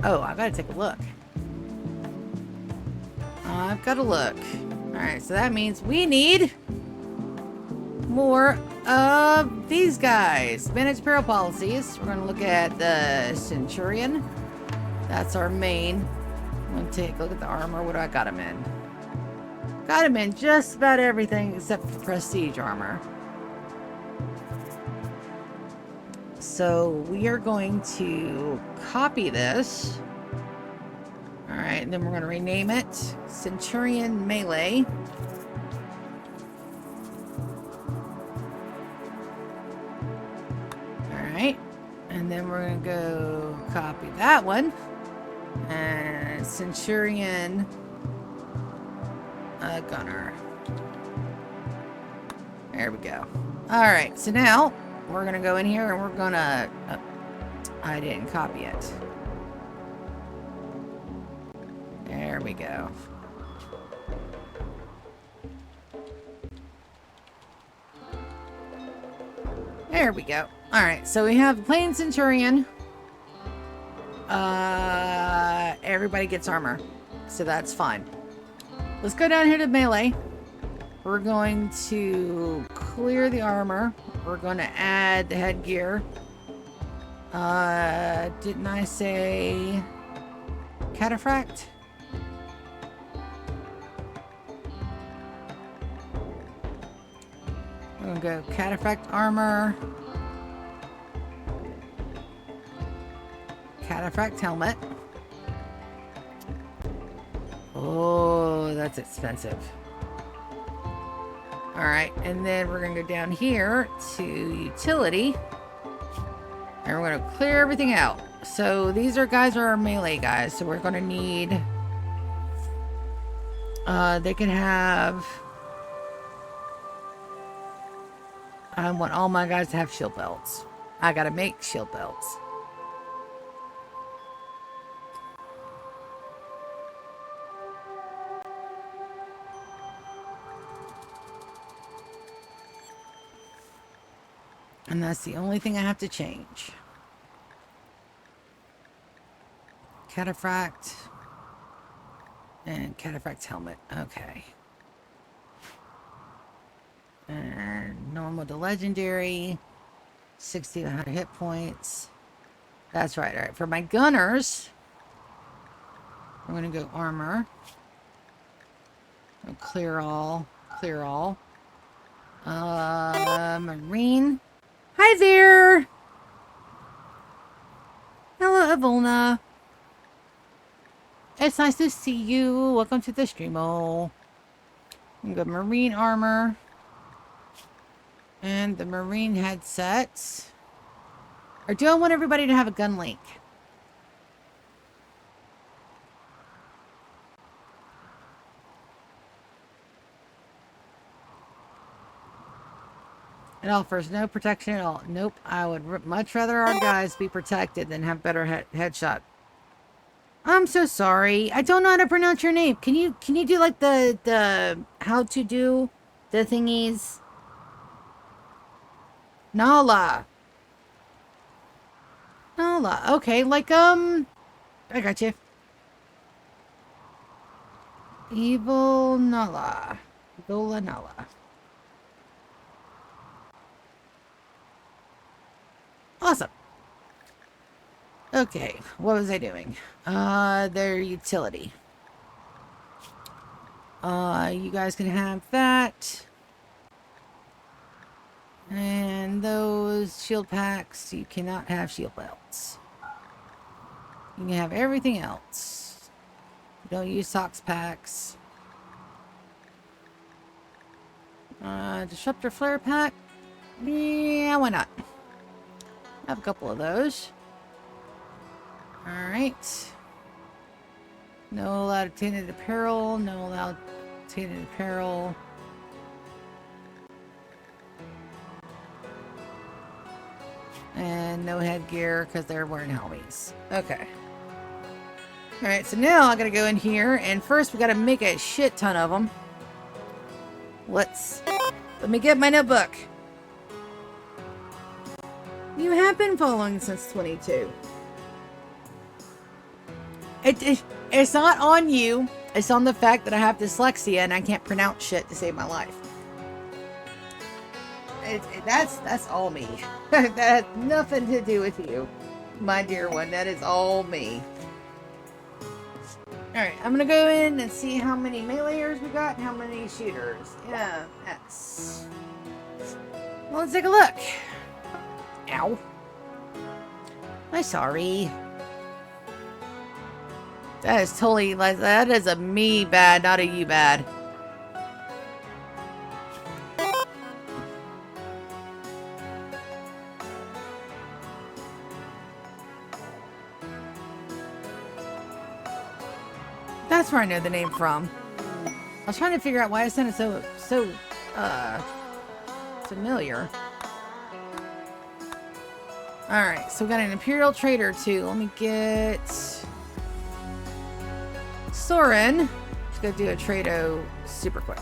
[SPEAKER 1] Oh, I gotta take a look. I've got to look. Alright, so that means we need more of these guys. Manage peril policies. We're going to look at the Centurion. That's our main. I'm going to take a look at the armor. What do I got him in? Got him in just about everything except for prestige armor. So we are going to copy this. Alright, and then we're going to rename it Centurion Melee. Alright, and then we're going to go copy that one. And Centurion Gunner. There we go. Alright, so now we're going to go in here and we're going to... I didn't copy it. There we go. There we go. Alright, so we have Plain Centurion. Everybody gets armor. So that's fine. Let's go down here to melee. We're going to clear the armor. We're going to add the headgear. Didn't I say cataphract? We're going to go cataphract armor. Cataphract helmet. Oh, that's expensive. Alright, and then we're going to go down here to utility. And we're going to clear everything out. So these guys are our melee guys. So we're going to need... they can have... I want all my guys to have shield belts. I got to make shield belts. And that's the only thing I have to change. Cataphract. And cataphract helmet. Okay. And normal to legendary. 60 to 100 hit points. That's right. Alright. For my gunners, I'm going to go armor. Clear all. Clear all. Marine. Hi there! Hello, Avona. It's nice to see you. Welcome to the streamo. I'm going to marine armor. And the marine headsets. Or do I want everybody to have a gun link? It offers no protection at all. Nope. I would much rather our guys be protected than have better headshot. I'm so sorry. I don't know how to pronounce your name. Can you do like the how to do the thingies? Nala. Nala. Okay, like I got you. Evil Nala. Gola Nala. Awesome. Okay, what was I doing? Their utility. You guys can have that. And those shield packs, you cannot have shield belts. You can have everything else. Don't use socks packs. Disruptor flare pack. Yeah, why not? I have a couple of those. Alright. No allowed tainted apparel. No allowed tainted apparel. And no headgear because they're wearing helmets. Okay. Alright, so now I gotta go in here. And first we gotta make a shit ton of them. Let me get my notebook. You have been following since 22. It's not on you. It's on the fact that I have dyslexia and I can't pronounce shit to save my life. That's all me. That has nothing to do with you, my dear one. That is all me. Alright, I'm gonna go in and see how many meleeers we got and how many shooters. Yeah, yes. Well, let's take a look. Ow. I'm sorry. That is totally, that is a me bad, not a you bad. That's where I know the name from. I was trying to figure out why I sounded so familiar. Alright, so we got an Imperial Trader too. Let me get Soren. Let's go do a trado super quick.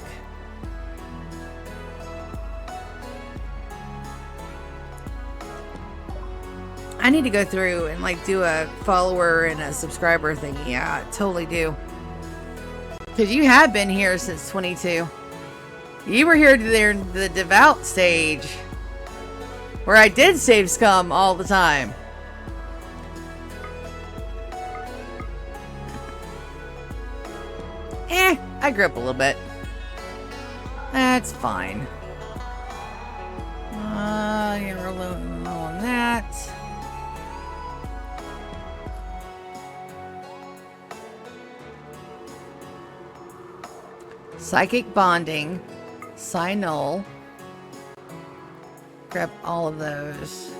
[SPEAKER 1] I need to go through and like do a follower and a subscriber thing. Yeah, I totally do. Because you have been here since 22. You were here during the devout stage. Where I did save scum all the time. I grew up a little bit. That's fine. You're a little low on that. Psychic bonding. Psi-null. Grab all of those.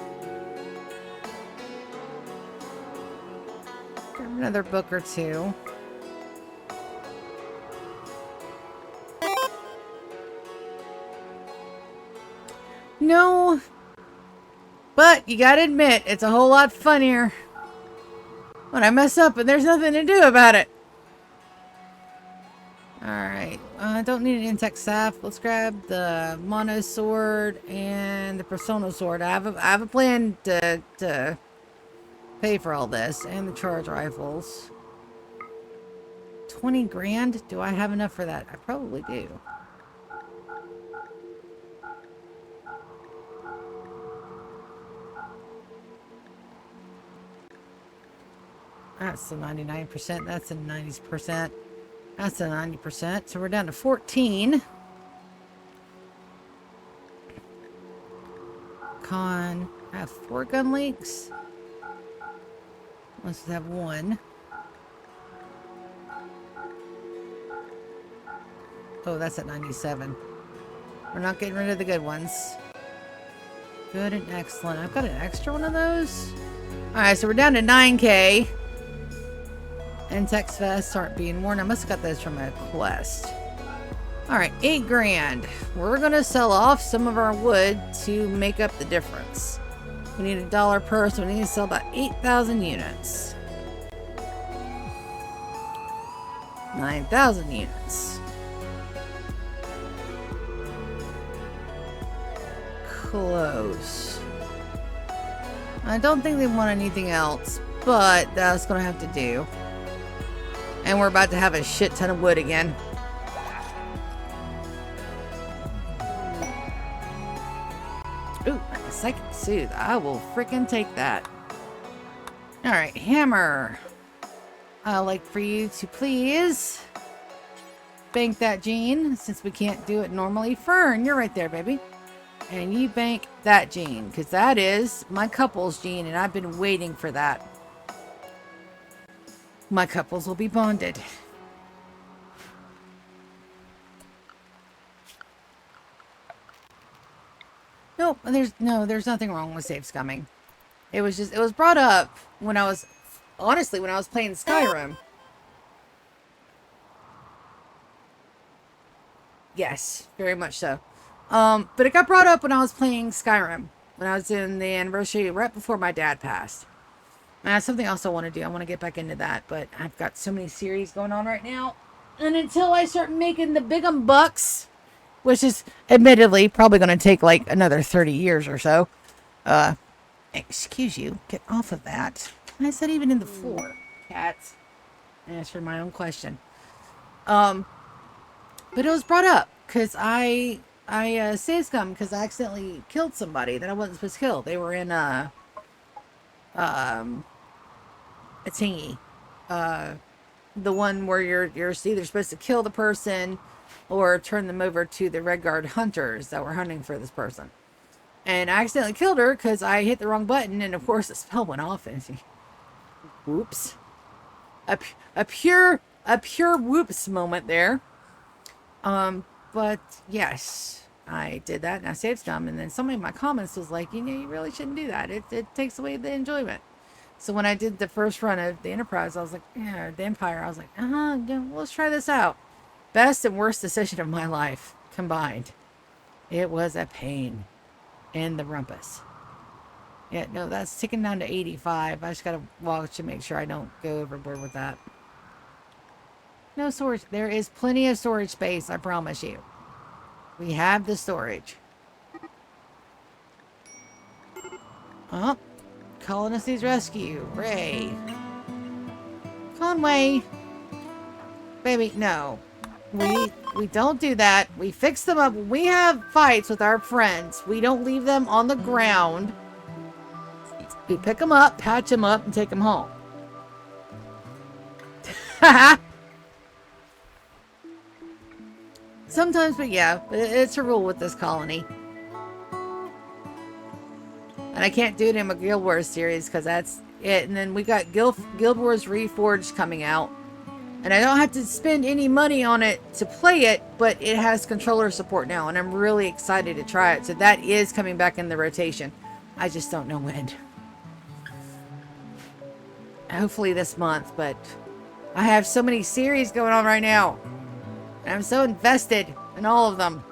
[SPEAKER 1] Grab another book or two. No. But you gotta admit, it's a whole lot funnier when I mess up and there's nothing to do about it. Alright. I don't need an Intech Staff. Let's grab the Mono Sword and the Persona Sword. I have a plan to pay for all this. And the Charge Rifles. 20 grand? Do I have enough for that? I probably do. That's the 99%. That's the 90%. That's a 90%. So we're down to 14. I have 4 gun leaks. Let's have 1. Oh, that's at 97. We're not getting rid of the good ones. Good and excellent. I've got an extra one of those. Alright, so we're down to 9K. And text vests aren't being worn. I must have got those from a quest. Alright, 8 grand. We're gonna sell off some of our wood to make up the difference. We need $1 per, so we need to sell about 8,000 units. 9,000 units. Close. I don't think they want anything else, but that's gonna have to do. And we're about to have a shit ton of wood again. Ooh, Psychic Soothe. I will frickin' take that. Alright, Hammer. I'd like for you to please bank that gene, since we can't do it normally. Fern, you're right there, baby. And you bank that gene, because that is my couples gene, and I've been waiting for that. My couples will be bonded. Nope, there's nothing wrong with save scumming. It was brought up when I was, honestly, when I was playing Skyrim. Yes, very much so. But it got brought up when I was playing Skyrim. When I was in the anniversary right before my dad passed. And that's something else I want to do. I want to get back into that. But I've got so many series going on right now. And until I start making the big bucks, which is admittedly probably going to take like another 30 years or so. Excuse you. Get off of that. I said even in the floor. Cats. Answer my own question. But it was brought up because I saved scum because I accidentally killed somebody that I wasn't supposed to kill. They were in a thingy. The one where you're either supposed to kill the person or turn them over to the Red Guard hunters that were hunting for this person. And I accidentally killed her because I hit the wrong button, and of course the spell went off. And she, whoops, a pure whoops moment there. But yes, I did that, and I saved scum. And then somebody in my comments was like, you really shouldn't do that. It takes away the enjoyment. So when I did the first run of the Enterprise, I was like, yeah, the Empire, I was like, yeah, let's try this out. Best and worst decision of my life combined. It was a pain in the rumpus. Yeah, no, that's ticking down to 85. I just gotta watch to make sure I don't go overboard with that. No storage. There is plenty of storage space, I promise you. We have the storage. Oh. Colonist needs rescue. Ray. Conway. Baby, no. We don't do that. We fix them up. When we have fights with our friends, we don't leave them on the ground. We pick them up, patch them up, and take them home. Sometimes, but yeah, it's a rule with this colony. And I can't do it in my Guild Wars series because that's it. And then we got Guild Wars Reforged coming out. And I don't have to spend any money on it to play it, but it has controller support now. And I'm really excited to try it. So that is coming back in the rotation. I just don't know when. Hopefully this month, but I have so many series going on right now. And I'm so invested in all of them.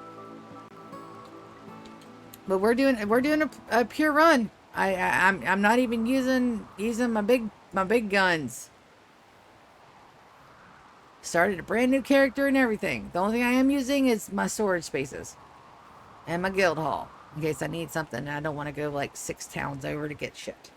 [SPEAKER 1] But we're doing a pure run. I'm not even using my big guns. Started a brand new character and everything. The only thing I am using is my storage spaces and my guild hall in case I need something and I don't want to go like 6 towns over to get shit.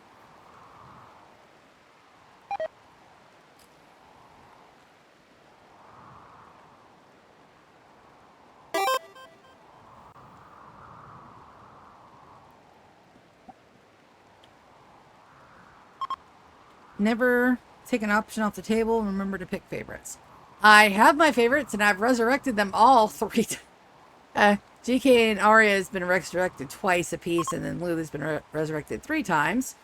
[SPEAKER 1] Never take an option off the table. Remember to pick favorites. I have my favorites, and I've resurrected them all 3 times. GK and Arya has been resurrected twice apiece, and then Lulu's been resurrected 3 times.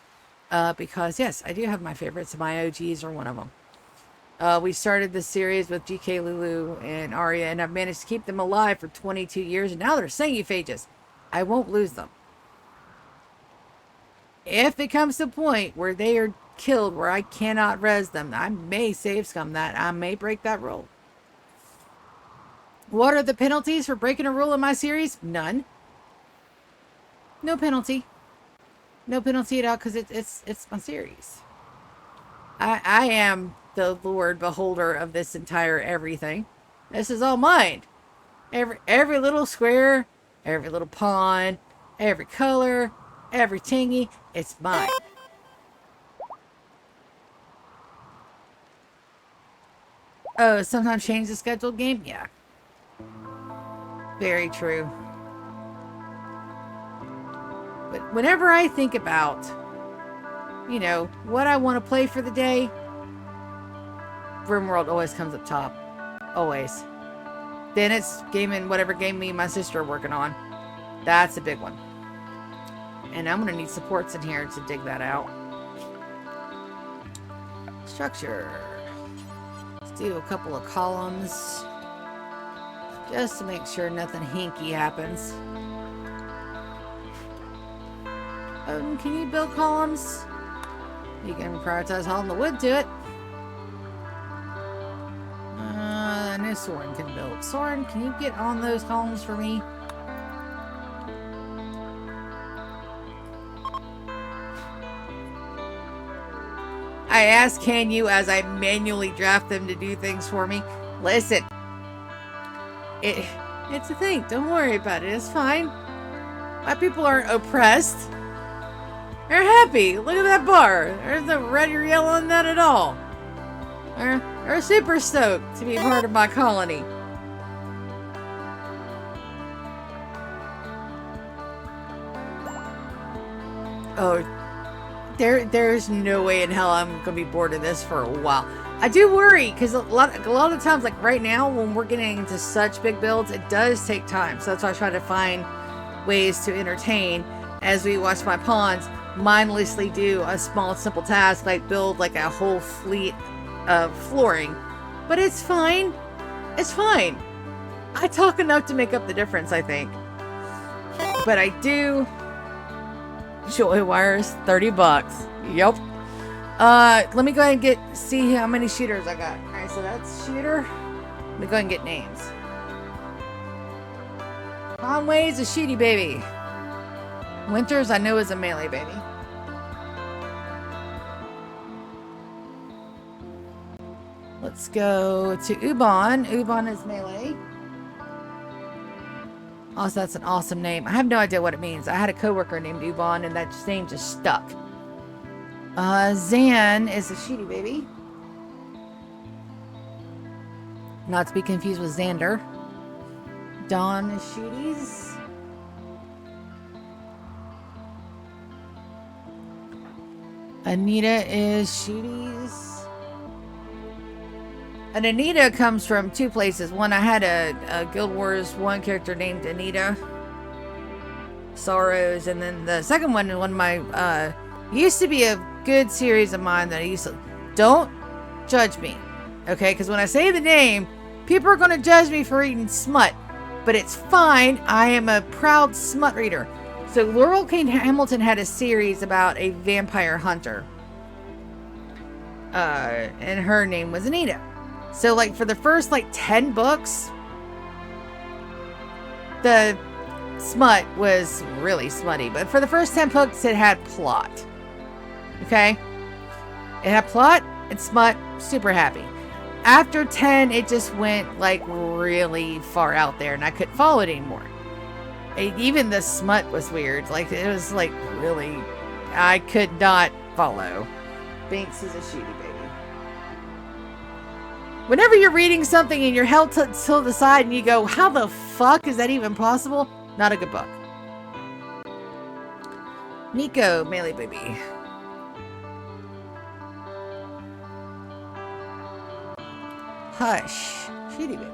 [SPEAKER 1] Because, yes, I do have my favorites. My OGs are one of them. We started this series with GK, Lulu, and Arya, and I've managed to keep them alive for 22 years, and now they're Sanguphages. I won't lose them. If it comes to a point where they are killed where I cannot res them, I may save scum that. I may break that rule. What are the penalties for breaking a rule in my series? None. No penalty. No penalty at all because it's my series. I am the Lord Beholder of this entire everything. This is all mine. Every little square, every little pond, every color, every tingy, it's mine. Oh, sometimes change the scheduled game? Yeah. Very true. But whenever I think about, you know, what I want to play for the day, Rimworld always comes up top. Always. Then it's gaming whatever game me and my sister are working on. That's a big one. And I'm going to need supports in here to dig that out. Structure. Do a couple of columns just to make sure nothing hinky happens. Can you build columns? You can prioritize hauling the wood to it. I know Soren can build. Soren, can you get on those columns for me? I ask, can you, as I manually draft them to do things for me. Listen, it's a thing. Don't worry about it. It's fine. My people aren't oppressed. They're happy. Look at that bar. There's no red or yellow on that at all. They're super stoked to be part of my colony. Oh, there's no way in hell I'm gonna be bored of this for a while. I do worry because a lot of times, like right now, when we're getting into such big builds, it does take time. So that's why I try to find ways to entertain as we watch my pawns mindlessly do a small, simple task like build like a whole fleet of flooring. But it's fine. It's fine. I talk enough to make up the difference, I think. But I do. Joy wires, $30. Yep. Let me go ahead and see how many shooters I got. Alright, so that's shooter. Let me go ahead and get names. Conway's a shooty baby. Winters I know is a melee baby. Let's go to Ubon. Ubon is melee. Also, that's an awesome name. I have no idea what it means. I had a coworker named Ubon, and that name just stuck. Zan is a shooty baby. Not to be confused with Xander. Dawn is shooties. Anita is shooties. And Anita comes from two places. One, I had a Guild Wars 1 character named Anita Sorrows. And then the second one of my, used to be a good series of mine that I used to... Don't judge me, okay? Because when I say the name, people are going to judge me for reading smut. But it's fine. I am a proud smut reader. So Laurel Kane Hamilton had a series about a vampire hunter. And her name was Anita. So, like, for the first, 10 books, the smut was really smutty. But for the first 10 books, it had plot. Okay? It had plot and smut. Super happy. After 10, it just went, really far out there, and I couldn't follow it anymore. Even the smut was weird. It was, really... I could not follow. Binks is a shooty baby. Whenever you're reading something and you're held to the side and you go, how the fuck is that even possible? Not a good book. Nico, melee baby. Hush, shitty baby.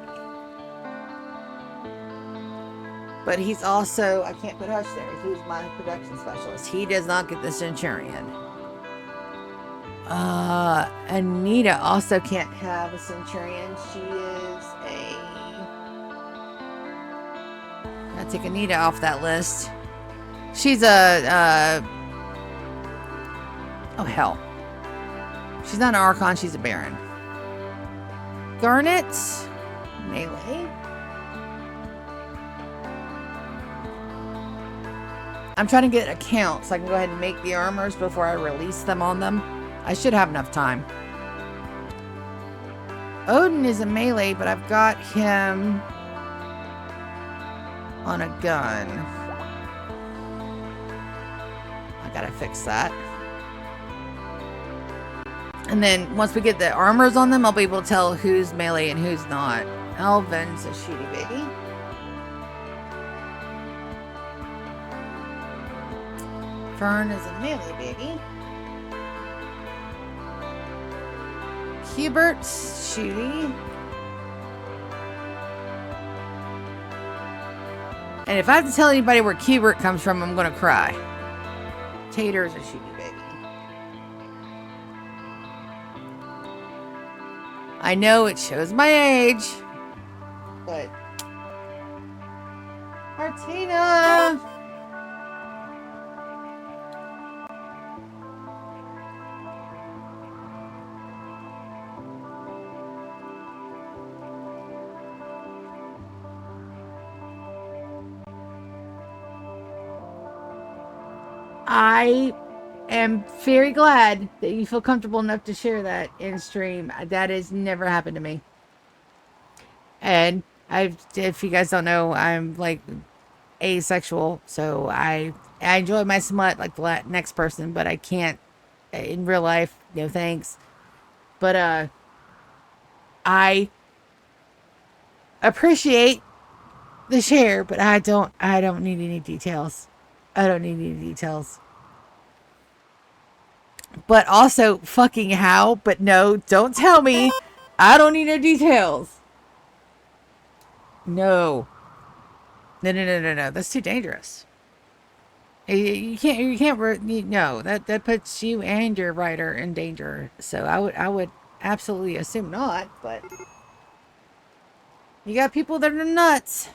[SPEAKER 1] But he's also, I can't put Hush there. He's my production specialist. He does not get the Centurion. Anita also can't have a Centurion. She is a... I'll take Anita off that list. She's a, oh hell. She's not an Archon, she's a Baron. Garnet, melee. I'm trying to get a count so I can go ahead and make the armors before I release them on them. I should have enough time. Odin is a melee, but I've got him on a gun. I gotta fix that. And then once we get the armors on them, I'll be able to tell who's melee and who's not. Elvin's a shooty baby. Fern is a melee baby. Hubert's shooty. And if I have to tell anybody where Hubert comes from, I'm gonna cry. Tater's a shooty baby. I know it shows my age, but Martina. I am very glad that you feel comfortable enough to share that in stream. That has never happened to me. And if you guys don't know, I'm asexual, so I I enjoy my smut like the next person, but I can't in real life. No thanks. But I appreciate the share, but I don't need any details. I don't need any details. But also fucking how? But no, don't tell me. I don't need no details. No. No. That's too dangerous. You can't, no, that puts you and your writer in danger. So I would absolutely assume not, but you got people that are nuts.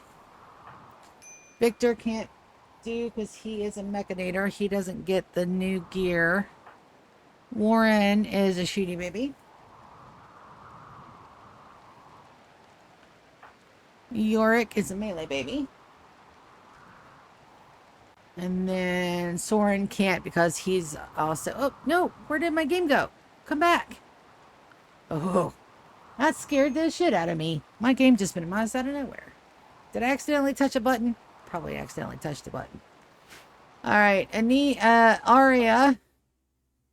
[SPEAKER 1] Victor can't do because he is a mechanator. He doesn't get the new gear. Warren is a shooty baby. Yorick is a melee baby. And then Soren can't because he's also... Oh, no. Where did my game go? Come back. Oh, that scared the shit out of me. My game just minimized out of nowhere. Did I accidentally touch a button? Probably accidentally touched a button. All right. Aria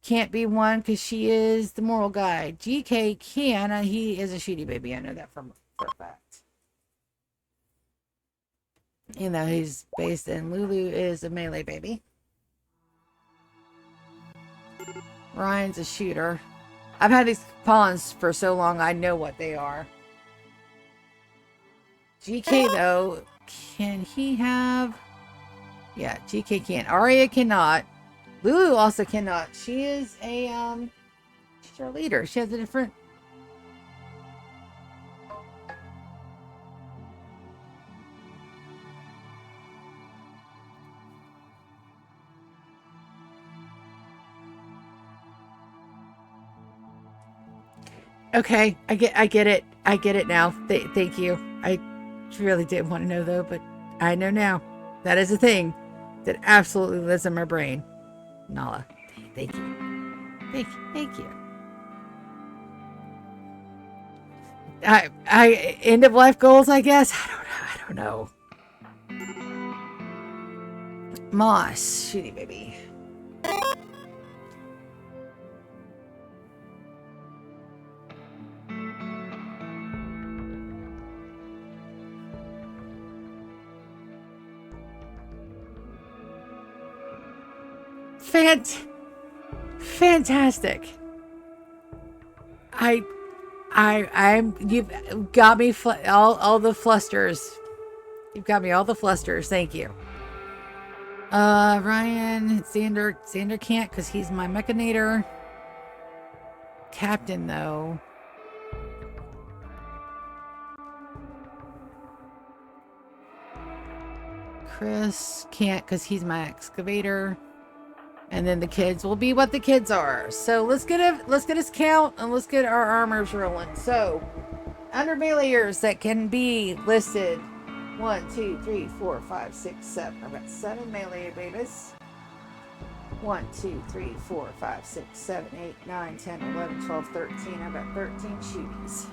[SPEAKER 1] can't be one because she is the moral guide. GK can. He is a shooty baby. I know that for a fact. You know, he's based in Lulu is a melee baby. Ryan's a shooter. I've had these pawns for so long, I know what they are. GK, though, can he have... Yeah, GK can. Aria cannot. Lulu also cannot. She is a, she's our leader. She has a different... Okay, I get it. I get it now. Thank you. I really didn't want to know though, but I know now. That is a thing that absolutely lives in my brain. Nala, thank you. Thank you. I end of life goals, I guess. I don't know. Moss, shitty baby. Fantastic. You've got me all the flusters. You've got me all the flusters. Thank you. Ryan, Xander can't because he's my mechanator. Captain, though. Chris can't because he's my excavator. And then the kids will be what the kids are. So let's get us count and let's get our armors rolling. So under meleeers that can be listed 1, 2, 3, 4, 5, 6, 7. I've got 7 melee babies. 1, 2, 3, 4, 5, 6, 7, 8, 9, 10, 11, 12, 13. I've got 13 shooties.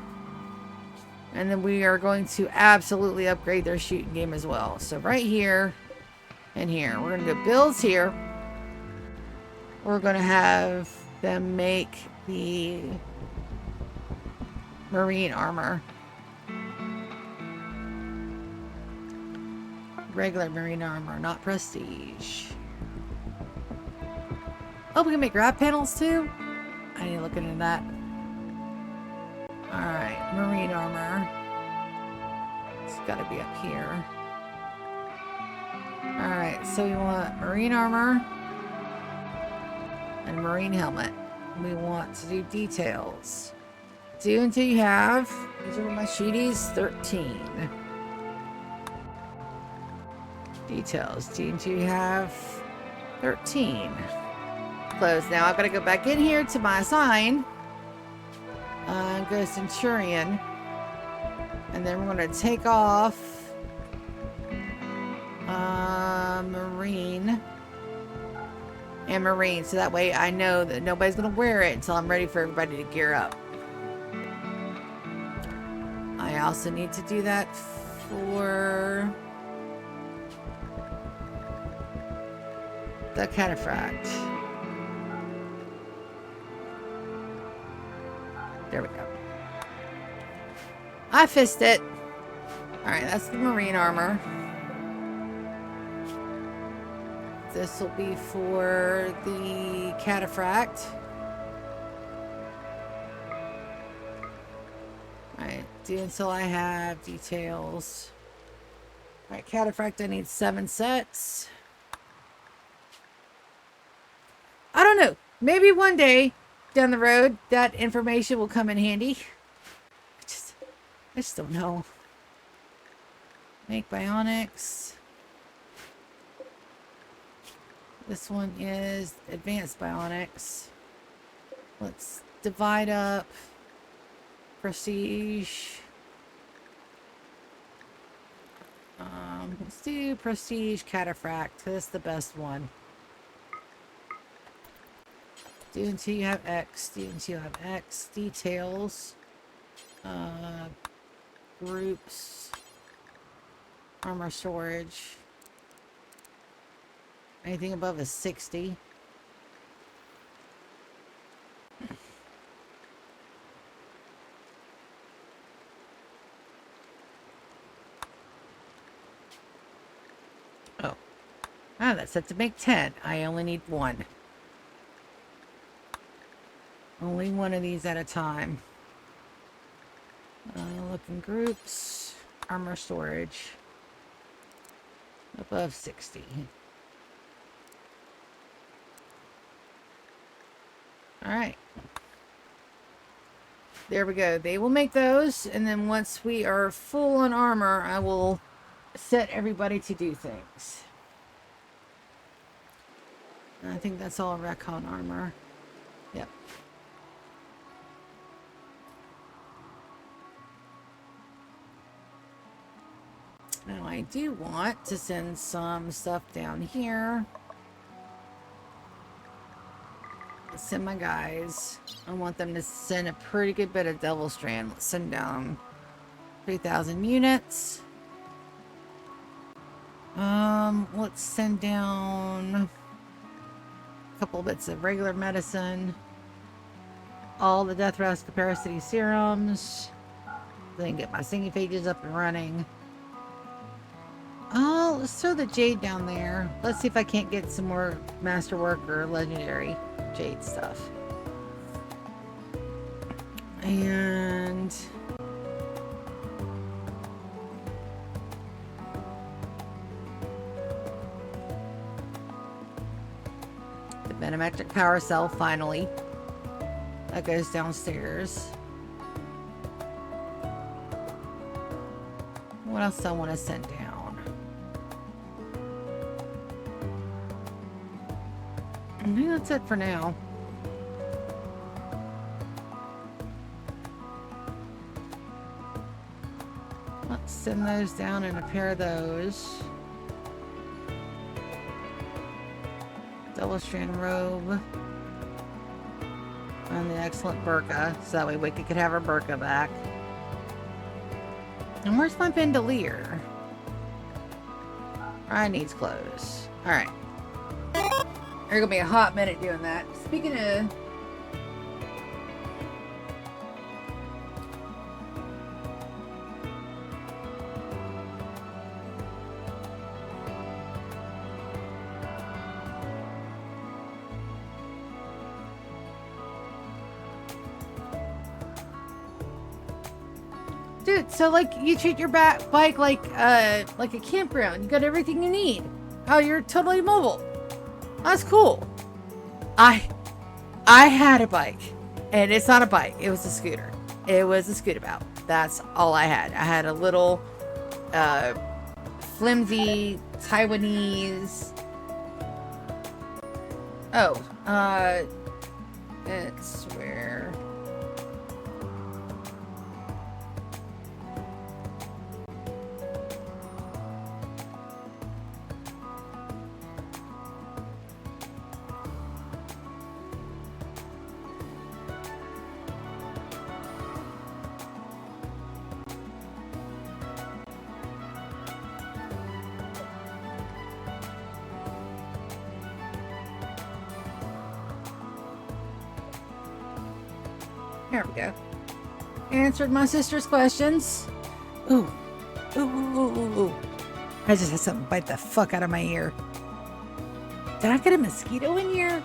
[SPEAKER 1] And then we are going to absolutely upgrade their shooting game as well. So right here and here. We're going to go builds here. We're going to have them make the marine armor. Regular marine armor, not prestige. Oh, we can make grab panels too? I need to look into that. Alright, marine armor. It's got to be up here. Alright, so we want marine armor. And marine helmet. We want to do details. Do until you have, these are my sheeties, 13. Details, do until you have 13. Close. Now I've got to go back in here to my assign. Go Centurion. And then we're going to take off Marine. And Marine, so that way I know that nobody's gonna wear it until I'm ready for everybody to gear up. I also need to do that for the cataphract. There we go. I fist it. Alright, that's the marine armor. This will be for the cataphract. Alright, do until I have details. Alright, cataphract, I need 7 sets. I don't know. Maybe one day down the road that information will come in handy. I just don't know. Make bionics. This one is advanced bionics. Let's divide up prestige. Let's do prestige cataphract. That's the best one. Do until you have X. Do until you have X. Details. Groups. Armor storage. Anything above a 60. Oh. Ah, that's set to make 10. I only need 1. Only one of these at a time. Look in groups. Armor storage. Above 60. Alright. There we go. They will make those, and then once we are full on armor, I will set everybody to do things. And I think that's all recon armor. Yep. Now I do want to send some stuff down here. Let's send my guys. I want them to send a pretty good bit of Devil Strand. Let's send down 3,000 units. Let's send down a couple bits of regular medicine. All the Death Rest Capacity serums. Then get my singing pages up and running. Oh, let's throw the Jade down there. Let's see if I can't get some more Masterwork or Legendary Jade stuff. And the Venometric Power Cell, finally. That goes downstairs. What else do I want to send down? I think that's it for now. Let's send those down and a pair of those. Double strand robe. And the excellent burqa, so that way Wiki could have her burqa back. And where's my bandolier? I needs clothes. Alright. There's gonna be a hot minute doing that. Speaking of... Dude, so like you treat your bike like a campground. You got everything you need. Oh, you're totally mobile. That's cool. I had a bike, and it's not a bike. It was a scooter. It was a scootabout. That's all I had. I had a little flimsy Taiwanese. Oh, it's where. There we go. Answered my sister's questions. Ooh. Ooh, ooh, ooh, ooh, ooh. I just had something bite the fuck out of my ear. Did I get a mosquito in here?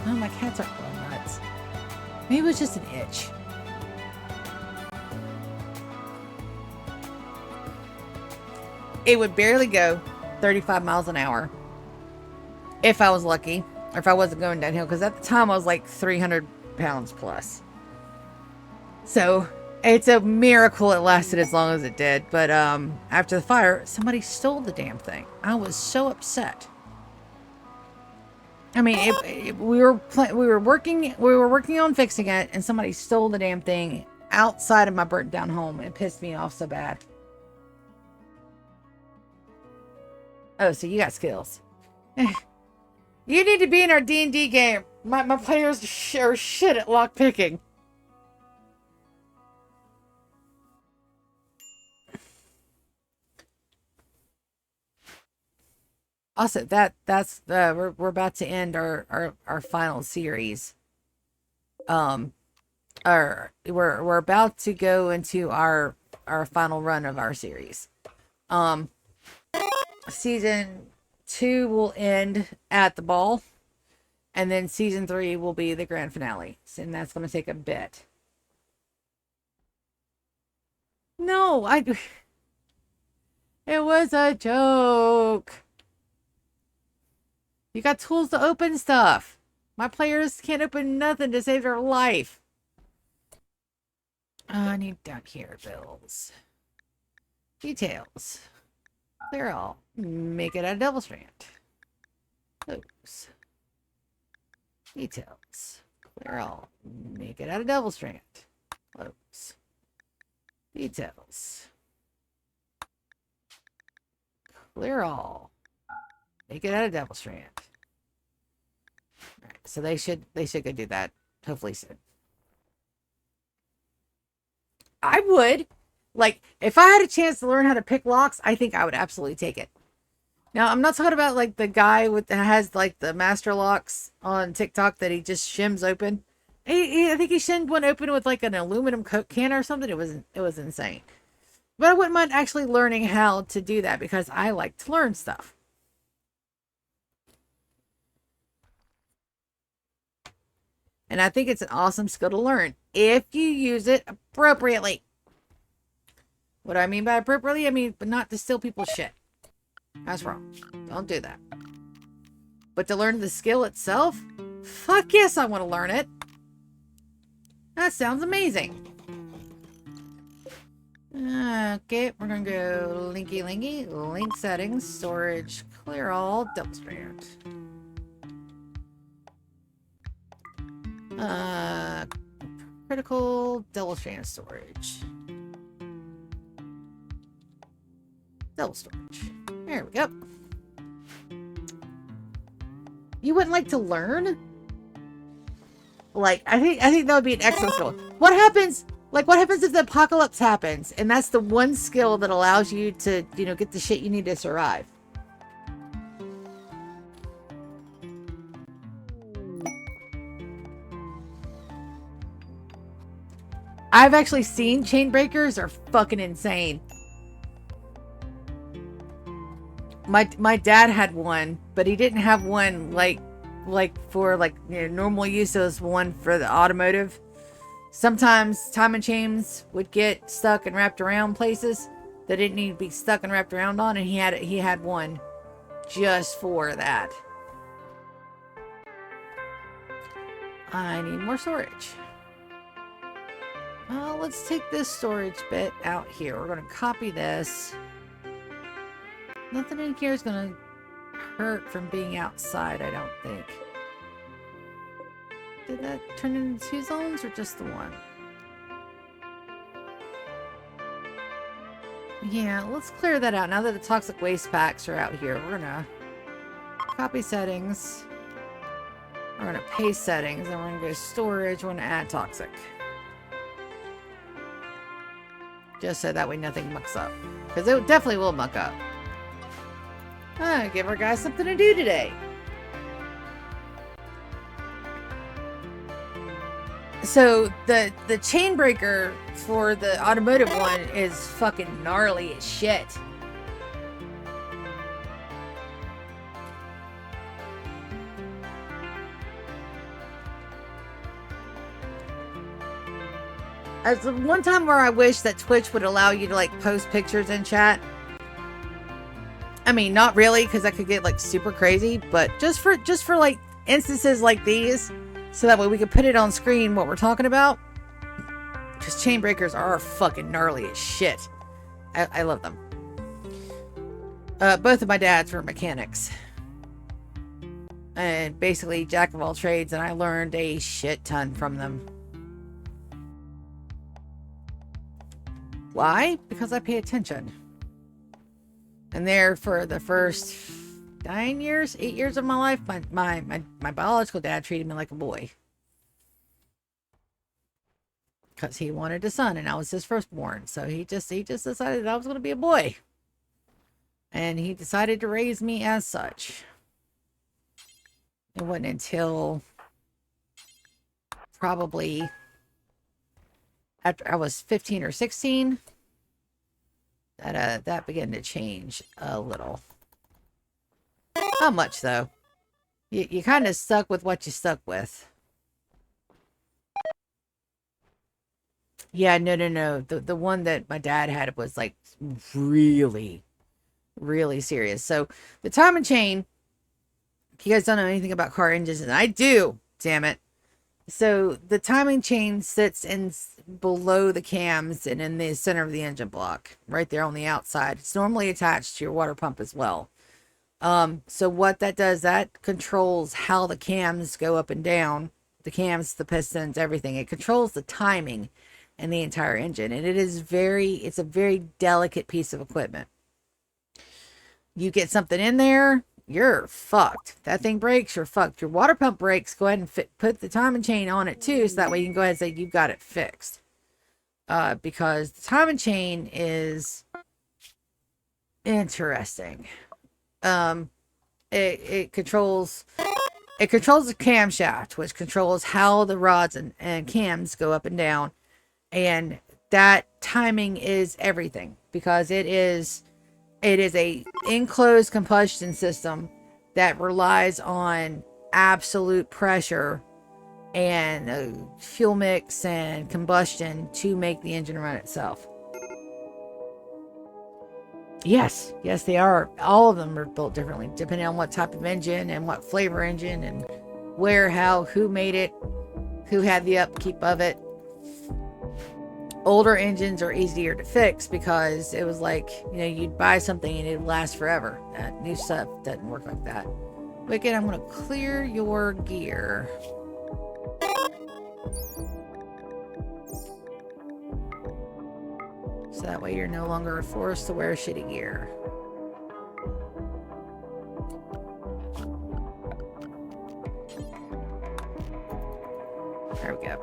[SPEAKER 1] No, my cats aren't going nuts. Maybe it was just an itch. It would barely go 35 miles an hour. If I was lucky. Or if I wasn't going downhill. Because at the time I was like 300 pounds plus. So it's a miracle it lasted as long as it did. But after the fire, somebody stole the damn thing. I was so upset. I mean, we were working on fixing it, and somebody stole the damn thing outside of my burnt down home. It pissed me off so bad. Oh, so you got skills. You need to be in our D&D game. My players are shit at lock picking. Also, that's we're about to end our final series. We're about to go into our final run of our series. Season 2 will end at the ball, and then season 3 will be the grand finale, and that's going to take a bit. No, it was a joke. You got tools to open stuff. My players can't open nothing to save their life. I need down here bills. Details. Clear all. Make it out of double strand. Close. Details. Clear all. Make it out of double strand. Close. Details. Clear all. Make it out of double strand. All right, so they should go do that hopefully soon. I would. Like, if I had a chance to learn how to pick locks, I think I would absolutely take it. Now, I'm not talking about like the guy that has like the master locks on TikTok that he just shims open. I think he shimmed one open with like an aluminum Coke can or something. It was insane. But I wouldn't mind actually learning how to do that because I like to learn stuff. And I think it's an awesome skill to learn if you use it appropriately. What do I mean by appropriately? I mean, but not to steal people's shit. That's wrong. Don't do that. But to learn the skill itself? Fuck yes, I want to learn it. That sounds amazing. Okay, we're going to go linky, link settings, storage, clear all, double strand. Critical, double strand storage. Double storage. There we go. You wouldn't like to learn? Like, I think that would be an excellent skill. What happens? Like, what happens if the apocalypse happens, and that's the one skill that allows you to, get the shit you need to survive? I've actually seen chain breakers are fucking insane. My dad had one, but he didn't have one like for normal use. It was one for the automotive. Sometimes timing chains would get stuck and wrapped around places that didn't need to be stuck and wrapped around on, and he had one just for that. I need more storage. Let's take this storage bit out here. We're going to copy this. Nothing in here is going to hurt from being outside, I don't think. Did that turn into 2 zones or just the one? Yeah, let's clear that out. Now that the toxic waste packs are out here, we're going to copy settings. We're going to paste settings, and we're going to go storage. We're going to add toxic. Just so that way nothing mucks up. Because it definitely will muck up. Give our guys something to do today. So the chain breaker for the automotive one is fucking gnarly as shit. As one time where I wish that Twitch would allow you to like post pictures in chat. I mean, not really, because that could get like super crazy, but just for like instances like these, so that way we could put it on screen what we're talking about. Because chain breakers are fucking gnarly as shit. I love them. Both of my dads were mechanics. And basically jack of all trades, and I learned a shit ton from them. Why? Because I pay attention. And there for the first 8 years of my life, my biological dad treated me like a boy. Because he wanted a son and I was his firstborn. So he just decided I was going to be a boy. And he decided to raise me as such. It wasn't until probably after I was 15 or 16 that began to change a little. Not much though. You kind of stuck with what you stuck with. Yeah, no. The one that my dad had was like really, really serious. So the time and chain, if you guys don't know anything about car engines, and I do, damn it. So the timing chain sits in below the cams and in the center of the engine block, right there on the outside. It's normally attached to your water pump as well. So what that does, that controls how the cams go up and down, the cams, the pistons, everything. It controls the timing in the entire engine, and it's a very delicate piece of equipment. You get something in there, you're fucked. That thing breaks, you're fucked. Your water pump breaks, go ahead and put the timing chain on it too, so that way you can go ahead and say you've got it fixed. Because the timing chain is interesting. It controls the camshaft, which controls how the rods and cams go up and down, and that timing is everything, because it is a enclosed combustion system that relies on absolute pressure and fuel mix and combustion to make the engine run itself. Yes, they are. All of them are built differently, depending on what type of engine and what flavor engine and where, how, who made it, who had the upkeep of it. Older engines are easier to fix because it was like, you'd buy something and it'd last forever. New stuff doesn't work like that. Wicked, I'm going to clear your gear. So that way you're no longer forced to wear shitty gear. There we go.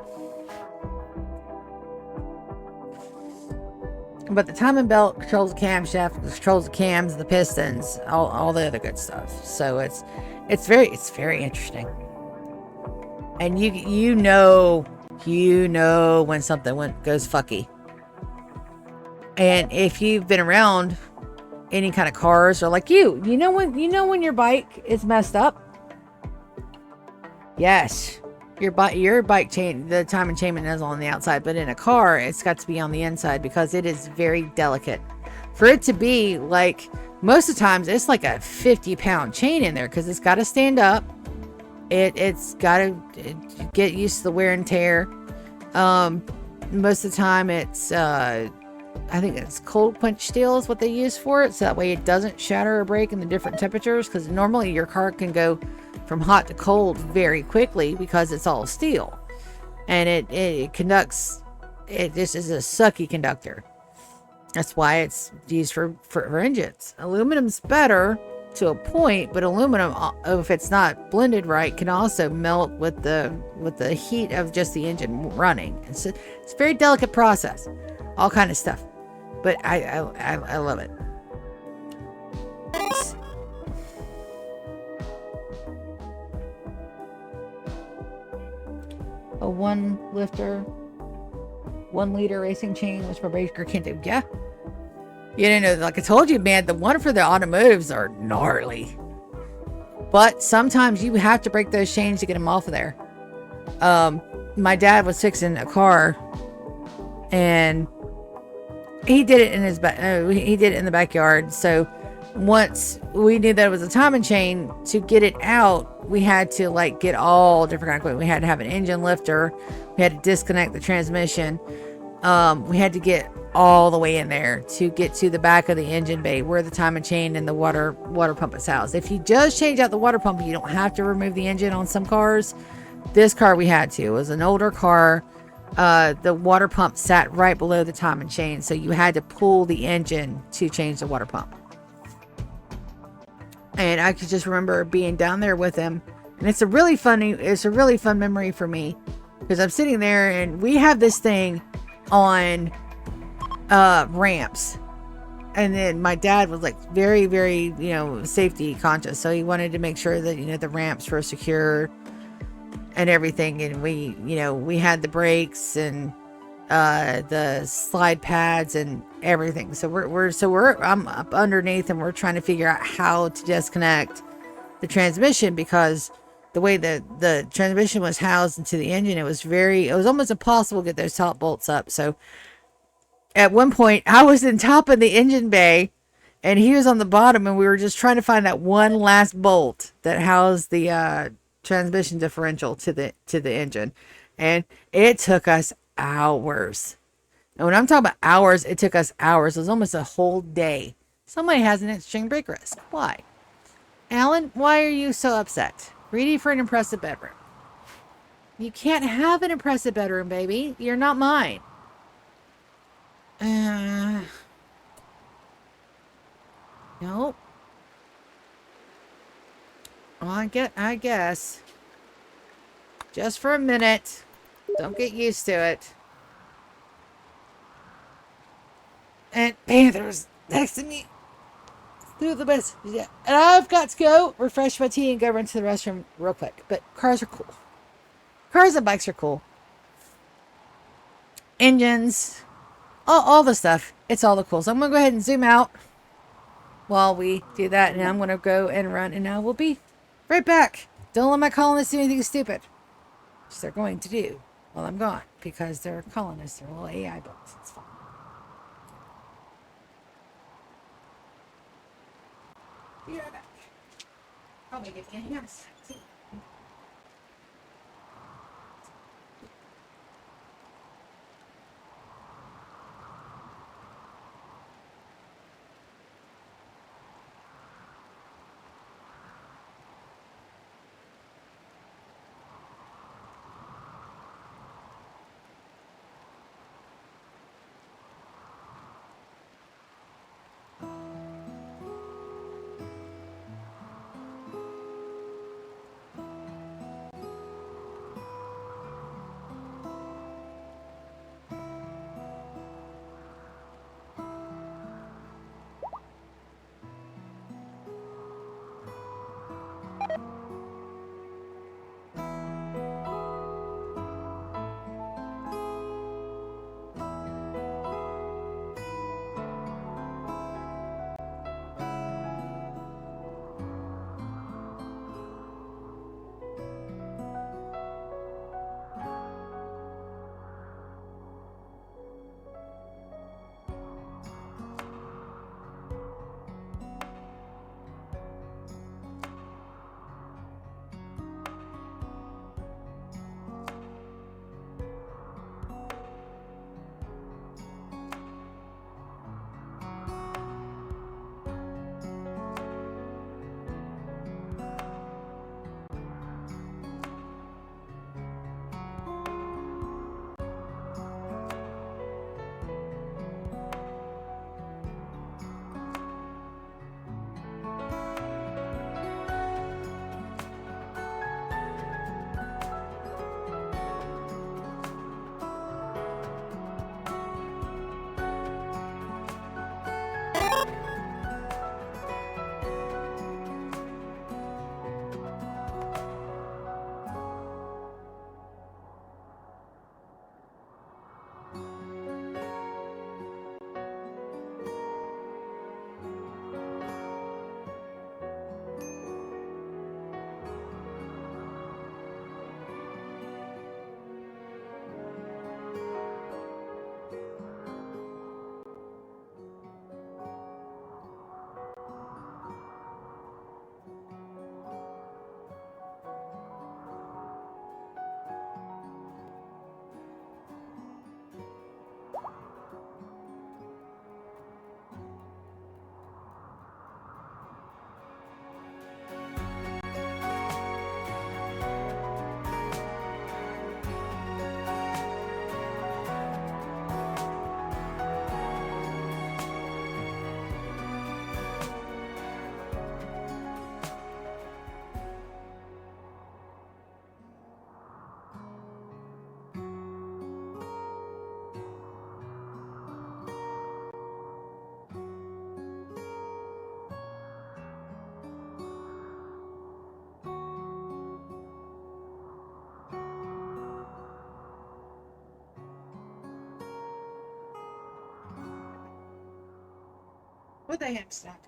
[SPEAKER 1] But the timing belt controls the camshaft, controls the cams, the pistons, all the other good stuff. So it's very interesting. And you know when something goes fucky. And if you've been around any kind of cars, or like you know when your bike is messed up. Yes. Your bike chain, the timing chain is on the outside, but in a car, it's got to be on the inside because it is very delicate. For it to be like, most of the times, it's like a 50-pound chain in there because it's got to stand up. It's got to get used to the wear and tear. Most of the time, it's I think it's cold quench steel is what they use for it, so that way it doesn't shatter or break in the different temperatures. Because normally your car can go from hot to cold very quickly because it's all steel, and it conducts. This is a sucky conductor. That's why it's used for engines. Aluminum's better to a point, but aluminum, if it's not blended right, can also melt with the heat of just the engine running. It's a very delicate process, all kind of stuff. But I love it. a 1 liter racing chain, which my breaker can't do. Yeah. You didn't know, like I told you, man, the one for the automotives are gnarly. But sometimes you have to break those chains to get them off of there. My dad was fixing a car, and he did it in his he did it in the backyard. So once we knew that it was a timing chain, to get it out, we had to like get all different kind of equipment. We had to have an engine lifter. We had to disconnect the transmission. We had to get all the way in there to get to the back of the engine bay where the timing chain and the water pump is housed. If you just change out the water pump, you don't have to remove the engine on some cars. This car we had to. It was an older car. The water pump sat right below the timing chain, so you had to pull the engine to change the water pump. And I could just remember being down there with him, and it's a really fun memory for me, because I'm sitting there and we have this thing on ramps, and then my dad was like very, very, safety conscious, so he wanted to make sure that the ramps were secure and everything. And we had the brakes and the slide pads and everything. So I'm up underneath, and we're trying to figure out how to disconnect the transmission, because the way that the transmission was housed into the engine, it was almost impossible to get those top bolts up. So at one point I was in top of the engine bay and he was on the bottom, and we were just trying to find that one last bolt that housed the transmission differential to the engine. And it took us hours. And when I'm talking about hours, it took us hours. It was almost a whole day. Somebody has an extreme brake risk. Why? Alan, why are you so upset? Greedy for an impressive bedroom. You can't have an impressive bedroom, baby. You're not mine. Nope. Well, I guess. Just for a minute. Don't get used to it. And Panther's next to me. Do the best. Yeah. And I've got to go refresh my tea and go run to the restroom real quick. But cars are cool. Cars and bikes are cool. Engines. All the stuff. It's all the cool. So I'm going to go ahead and zoom out while we do that. And I'm going to go and run. And I will be right back. Don't let my colonists do anything stupid, which they're going to do while I'm gone, because they're colonists. They're little AI bugs. It's fine. Be right back. Probably give me a hand. With a ham snack.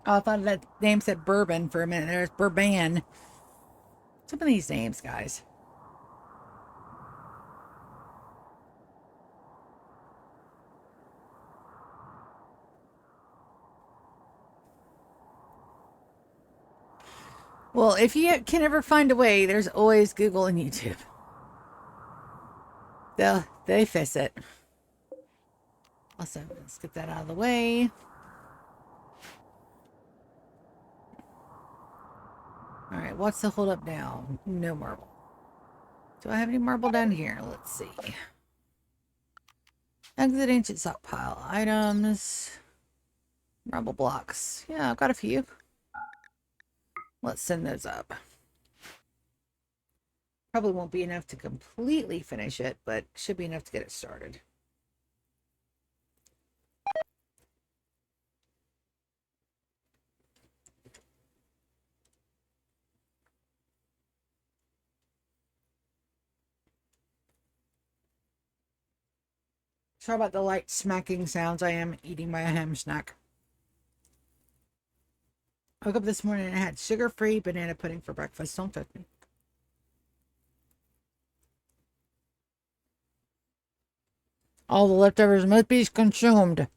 [SPEAKER 1] Oh, I thought that name said bourbon for a minute. There's bourbon. Some of these names, guys. Well, if you can ever find a way, there's always Google and YouTube. They fix it. Also, let's get that out of the way. Alright, what's the hold up now? No marble. Do I have any marble down here? Let's see. Exit ancient stockpile. Items. Marble blocks. Yeah, I've got a few. Let's send those up. Probably won't be enough to completely finish it, but should be enough to get it started. Sorry about the light smacking sounds. I am eating my ham snack. I woke up this morning and I had sugar-free banana pudding for breakfast. Don't touch me. All the leftovers must be consumed.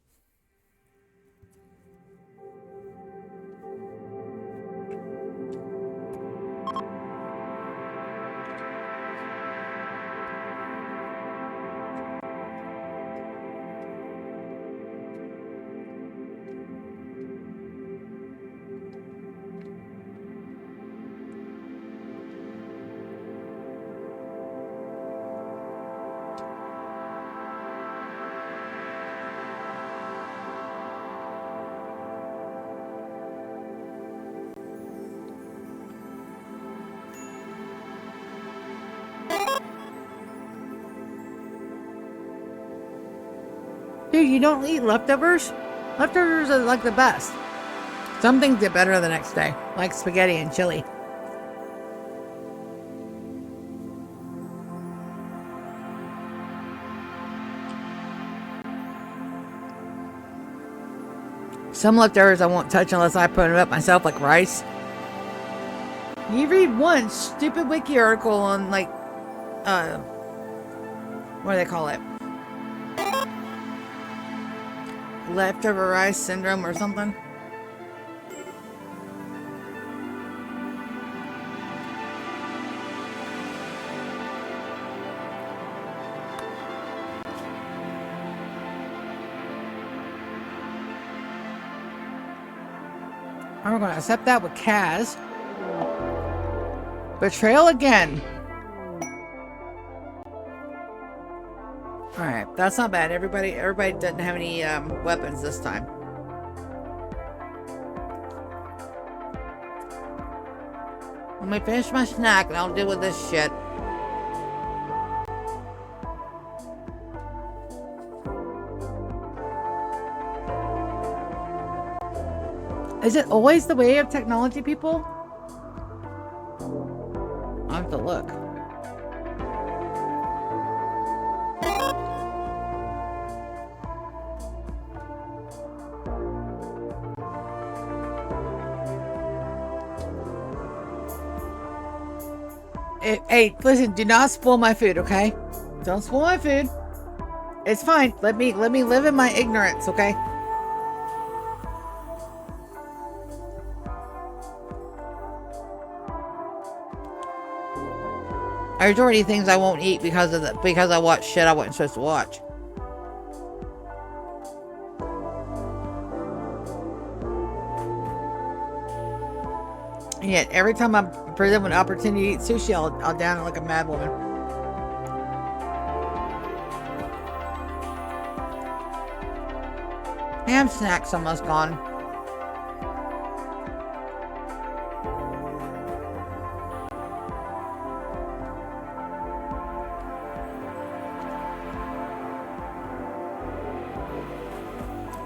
[SPEAKER 1] Dude, you don't eat leftovers? Leftovers are like the best. Some things get better the next day, like spaghetti and chili. Some leftovers I won't touch unless I put them up myself, like rice. You read one stupid wiki article on, like, what do they call it? Leftover rice syndrome or something. And we're going to accept that with Kaz. Betrayal again. Alright, that's not bad. Everybody doesn't have any weapons this time. Let me finish my snack and I'll deal with this shit. Is it always the way of technology, people? I'll have to look. Hey, listen, do not spoil my food, okay? Don't spoil my food. It's fine. Let me live in my ignorance, okay? There's already things I won't eat because I watch shit I wasn't supposed to watch. And yet, every time I'm presented with an opportunity to eat sushi, I'll down it like a mad woman. Ham snack's almost gone.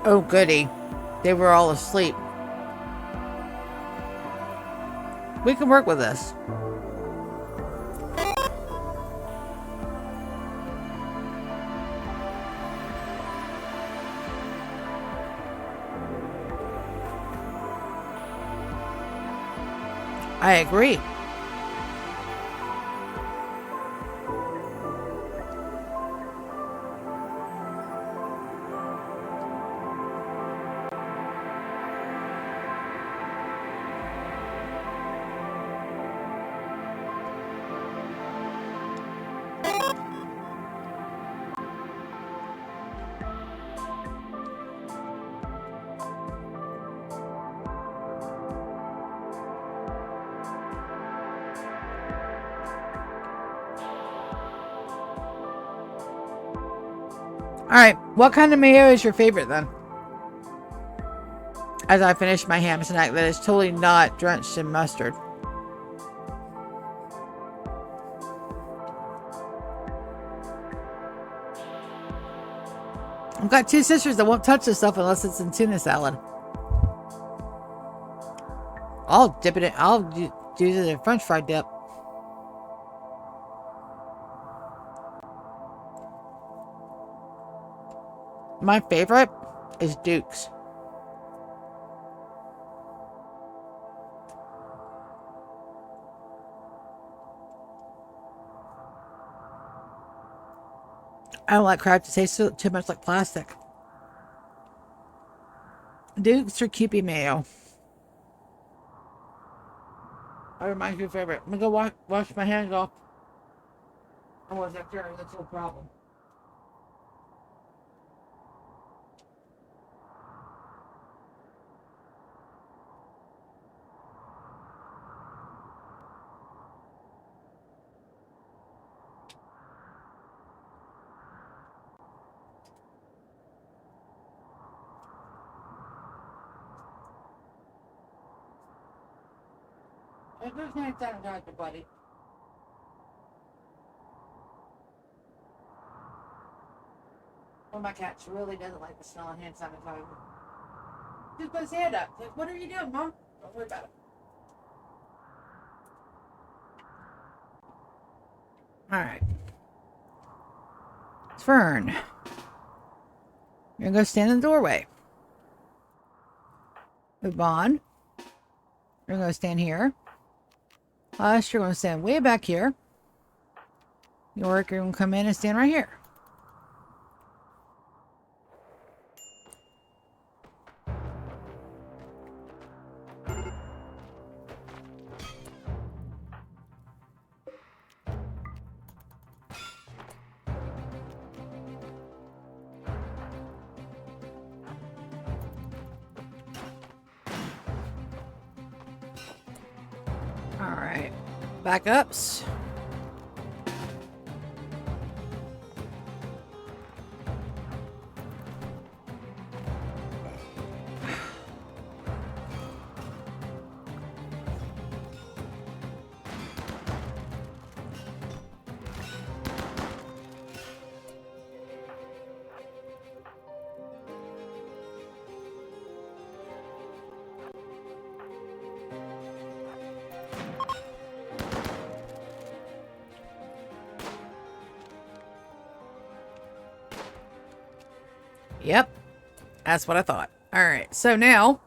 [SPEAKER 1] Oh, goody. They were all asleep. We can work with this. I agree. Alright, what kind of mayo is your favorite then? As I finish my ham snack that is totally not drenched in mustard. I've got two sisters that won't touch this stuff unless it's in tuna salad. I'll dip it in, I'll use it in French fry dip. My favorite is Duke's. I don't like crab to taste too much like plastic. Duke's or Kewpie mayo. That reminds me of your favorite. I'm gonna go wash my hands off. I was after that's no problem. There's no sanitizer, buddy. Well, my cat really doesn't like the smell of hand sanitizer. Just put his hand up. Like, what are you doing, Mom? Don't worry about it. Alright. Fern. You're gonna go stand in the doorway. Yvonne. You're gonna stand here. Hush, you're gonna stand way back here. York, you're gonna come in and stand right here. Alright. Backups. Yep. That's what I thought. Alright, so now...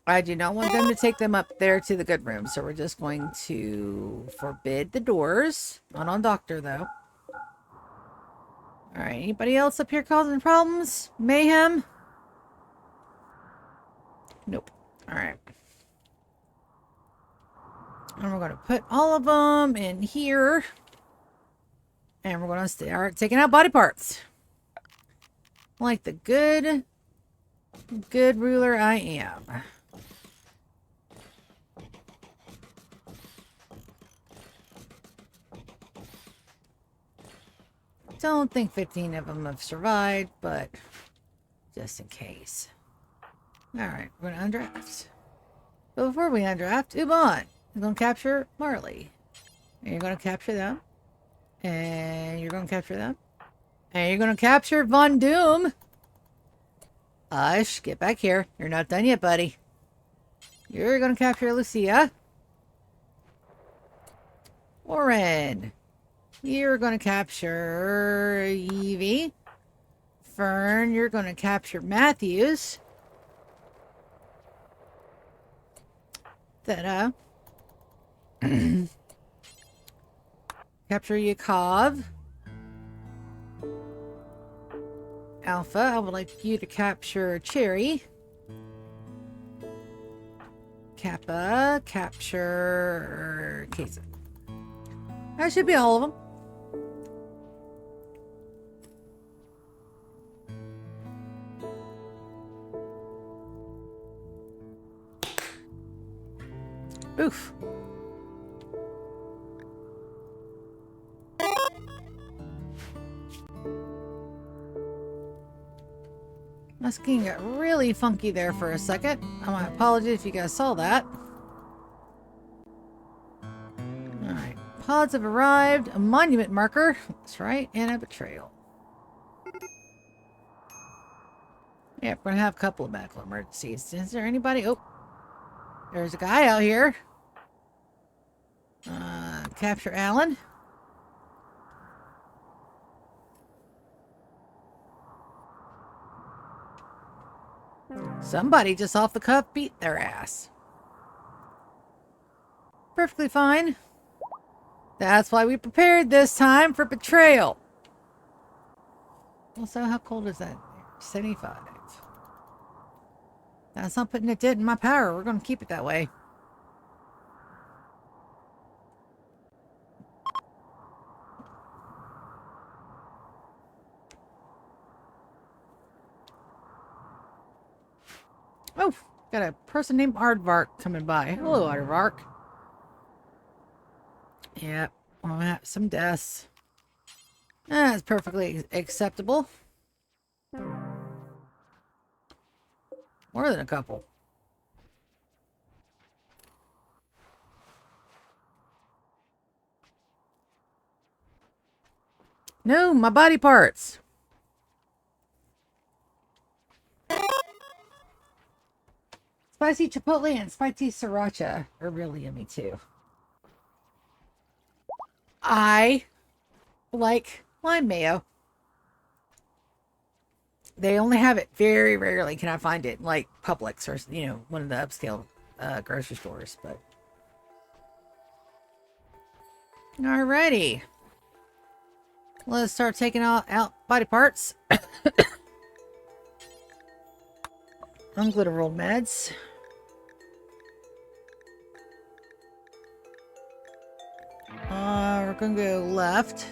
[SPEAKER 1] I do not want them to take them up there to the good room, so we're just going to forbid the doors. Not on Doctor, though. Alright, anybody else up here causing problems? Mayhem? Nope. Alright. And we're going to put all of them in here. And we're going to start taking out body parts. Like the good ruler I am. Don't think 15 of them have survived, but just in case. Alright, we're going to undraft. But before we undraft, Ubon, you're going to capture Marley. And you're going to capture them. And you're going to capture them. And you're going to capture Von Doom. Hush, get back here. You're not done yet, buddy. You're gonna capture Lucia. Warren. You're gonna capture Evie. Fern, you're gonna capture Matthews. Ta-da. Capture Yakov. Alpha, I would like you to capture Cherry. Kappa, capture Kazin. That should be all of them. Oof. My skin got really funky there for a second. My apologies if you guys saw that. Alright. Pods have arrived. A monument marker. That's right. And a betrayal. Yeah, we're going to have a couple of medical emergencies. Is there anybody? Oh. There's a guy out here. Capture Alan. Somebody just off the cuff beat their ass. Perfectly fine. That's why we prepared this time for betrayal. Also, how cold is that? 75. That's not putting a dent in my power. We're going to keep it that way. Oh, got a person named Aardvark coming by. Hello, Aardvark. Yep, we'll have some deaths. That's perfectly acceptable. More than a couple. No, my body parts. Spicy chipotle and spicy sriracha are really yummy too. I like lime mayo. They only have it very rarely. Can I find it like Publix or, you know, one of the upscale grocery stores? But alrighty, let's start taking out body parts. Unglyterol meds. We're gonna go left.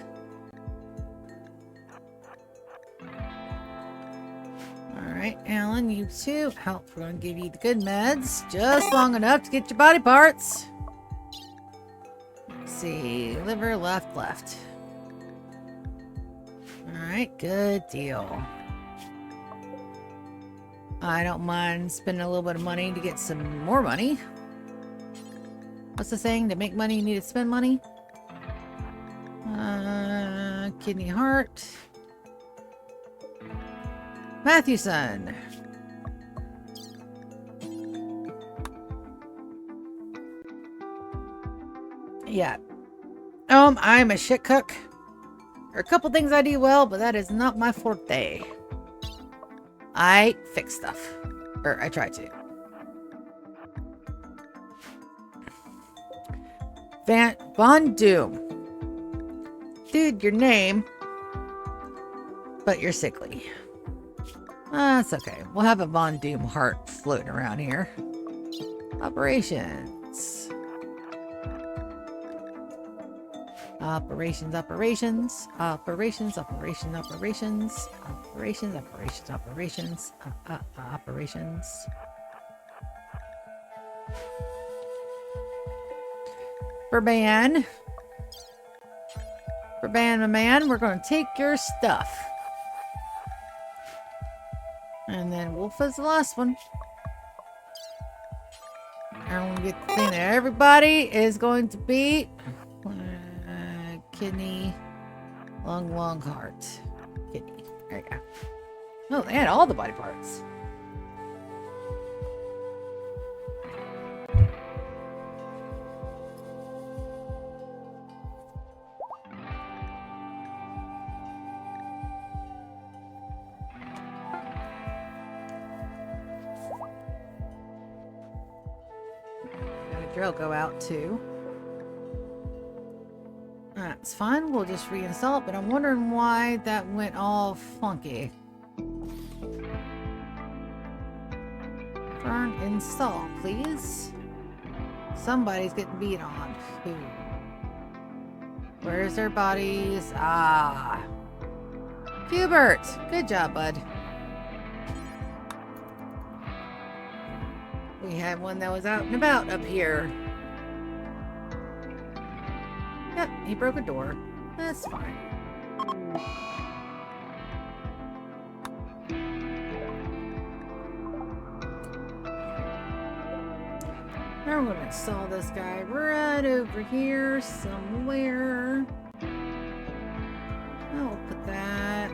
[SPEAKER 1] Alright, Alan, you too. Help, we're gonna give you the good meds. Just long enough to get your body parts. Let's see. Liver, left. Alright, good deal. I don't mind spending a little bit of money to get some more money. What's the saying? To make money, you need to spend money. Kidney, heart. Matthewson. Yeah. I'm a shit cook. There are a couple things I do well, but that is not my forte. I fix stuff. Or I try to. Von Doom. Dude, your name. But you're sickly. That's okay. We'll have a Von Doom heart floating around here. Operations. Operations. Operations. Burban, my man, we're going to take your stuff. And then Wolf is the last one. And we'll get the thing there. Everybody is going to be kidney, long heart. Kidney. There you go. Oh, they had all the body parts. drill go out too. That's fine. We'll just reinstall it, but I'm wondering why that went all funky. Burn install, please. Somebody's getting beat on. Who? Where's their bodies? Ah. Hubert! Good job, bud. We had one that was out and about up here. Yep, he broke a door. That's fine. Now we're gonna install this guy right over here somewhere. I'll put that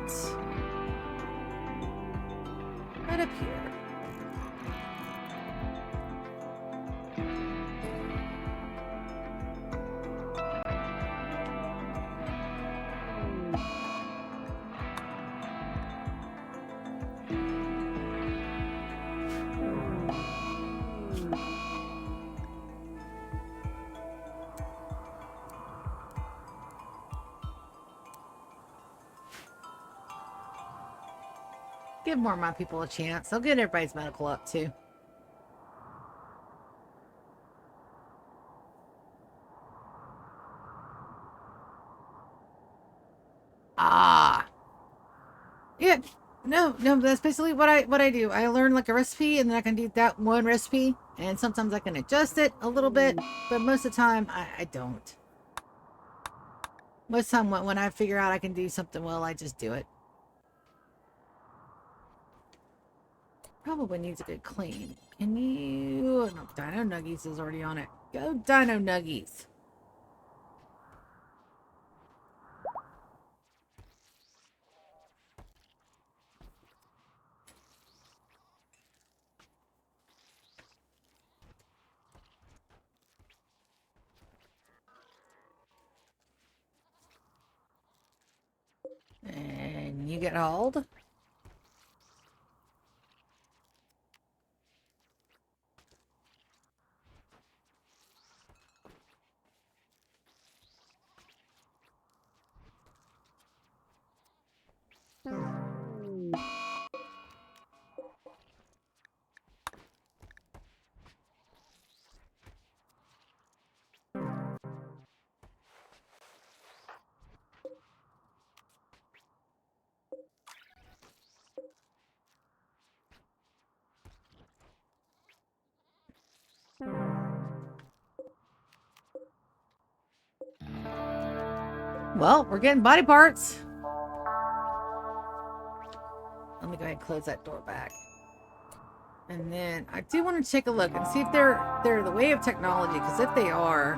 [SPEAKER 1] right up here. Give more of my people a chance. I'll get everybody's medical up too. Ah. Yeah. No, that's basically what I do. I learn like a recipe and then I can do that one recipe and sometimes I can adjust it a little bit, but most of the time I don't. Most of the time when I figure out I can do something well, I just do it. Probably needs a good clean. Can you... No, Dino Nuggies is already on it. Go Dino Nuggies. And you get hauled. Well, we're getting body parts. Let me go ahead and close that door back. And then I do want to take a look and see if they're the Way of Technology, because if they are,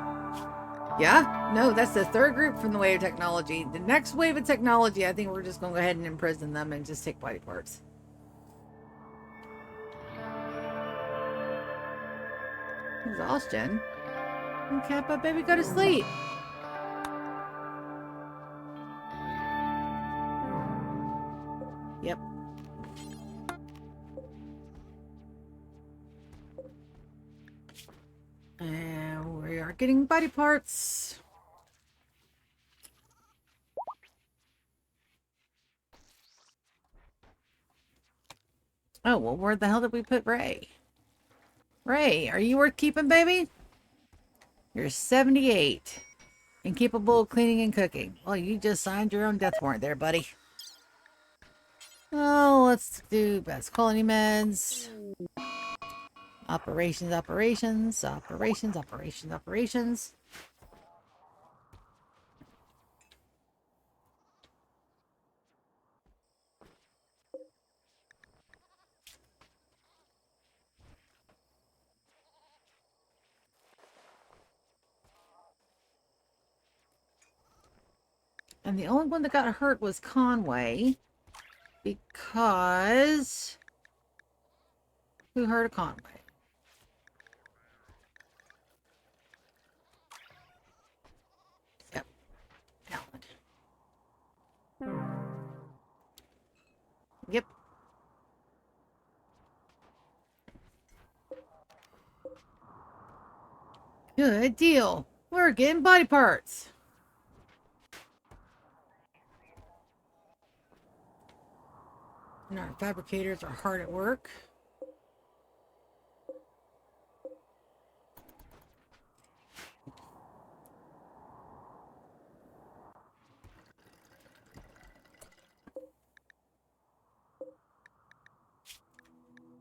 [SPEAKER 1] yeah, no, that's the third group from the Way of Technology. The next Wave of Technology, I think we're just going to go ahead and imprison them and just take body parts. Exhaustion. And Kappa, baby, go to sleep. Yep. And we are getting body parts. Oh, well, where the hell did we put Ray? Ray, are you worth keeping, baby? You're 78 and capable of cleaning and cooking. Well, you just signed your own death warrant there, buddy. Oh, let's do best quality meds. Operations. And the only one that got hurt was Conway. Because... who hurt a Conway? Yep. Alan. Yep. Good deal. We're getting body parts. And our fabricators are hard at work.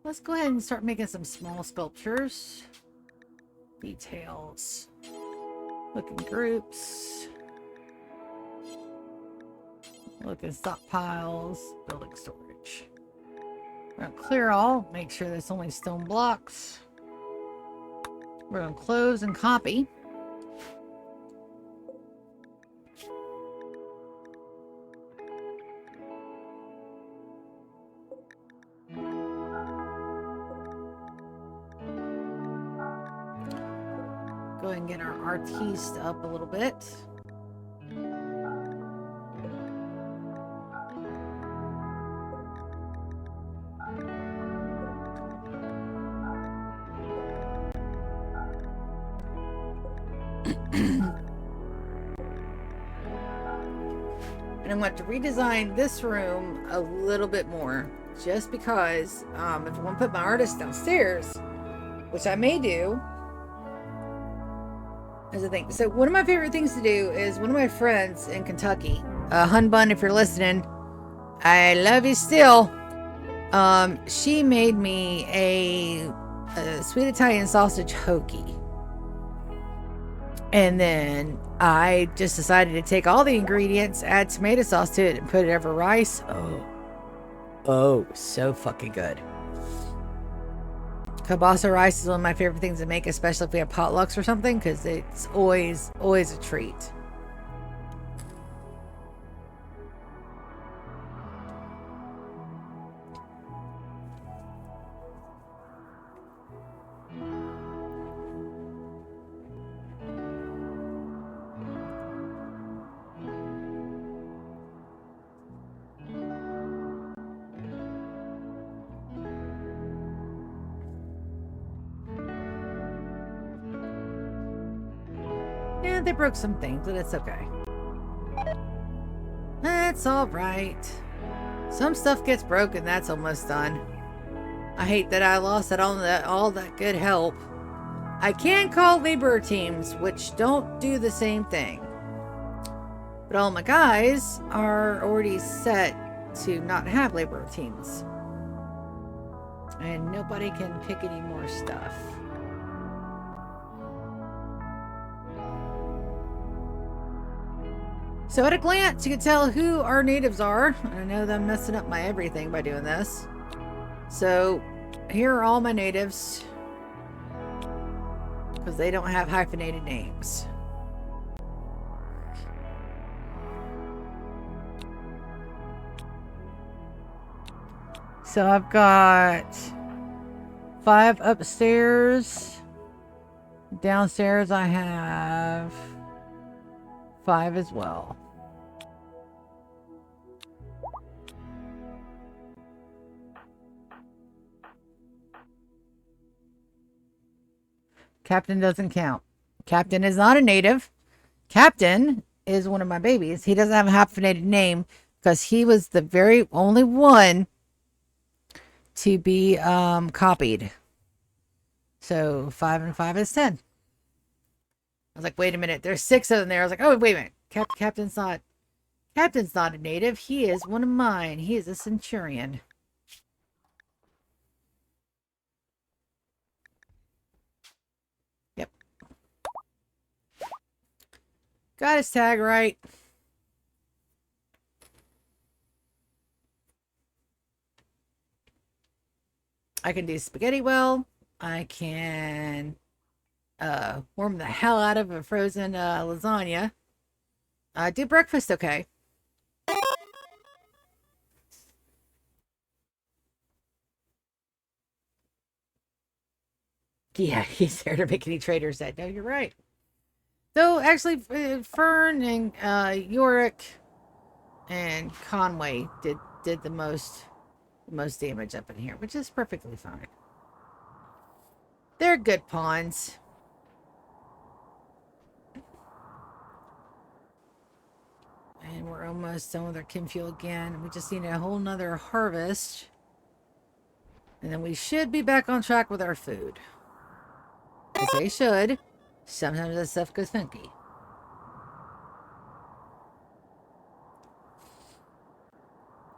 [SPEAKER 1] Let's go ahead and start making some small sculptures. Details. Look in groups. Look in stockpiles. Building storage. We're going to clear all. Make sure there's only stone blocks. We're going to close and copy. Go ahead and get our artiste up a little bit. And I'm going to redesign this room a little bit more. Just because if I want to put my artist downstairs, which I may do, as a thing. So one of my favorite things to do is one of my friends in Kentucky, Hun Bun, if you're listening, I love you still. She made me a sweet Italian sausage hoagie. And then I just decided to take all the ingredients, add tomato sauce to it, and put it over rice. Oh, so fucking good. Kielbasa rice is one of my favorite things to make, especially if we have potlucks or something, because it's always a treat. Yeah, they broke some things, but it's okay. That's alright. Some stuff gets broken, that's almost done. I hate that I lost all that good help. I can call labor teams, which don't do the same thing. But all my guys are already set to not have labor teams. And nobody can pick any more stuff. So at a glance, you can tell who our natives are. I know that I'm messing up my everything by doing this. So here are all my natives. Because they don't have hyphenated names. So I've got 5 upstairs. Downstairs I have 5 as well. Captain doesn't count. Captain is not a native. Captain is one of my babies. He doesn't have a hyphenated name because he was the very only one to be copied. So 5 and 5 is 10. I was like, wait a minute. There's 6 of them there. I was like, oh, wait a minute. Captain's not a native. He is one of mine. He is a centurion. Yep. Got his tag right. I can do spaghetti well. I can warm the hell out of a frozen lasagna. Do breakfast okay. Yeah, he's there to make any traders that. No, you're right. Though, actually, Fern and Yorick and Conway did the most damage up in here, which is perfectly fine. They're good pawns. And we're almost done with our chem fuel again. We just need a whole nother harvest. And then we should be back on track with our food. Because they should. Sometimes that stuff goes funky.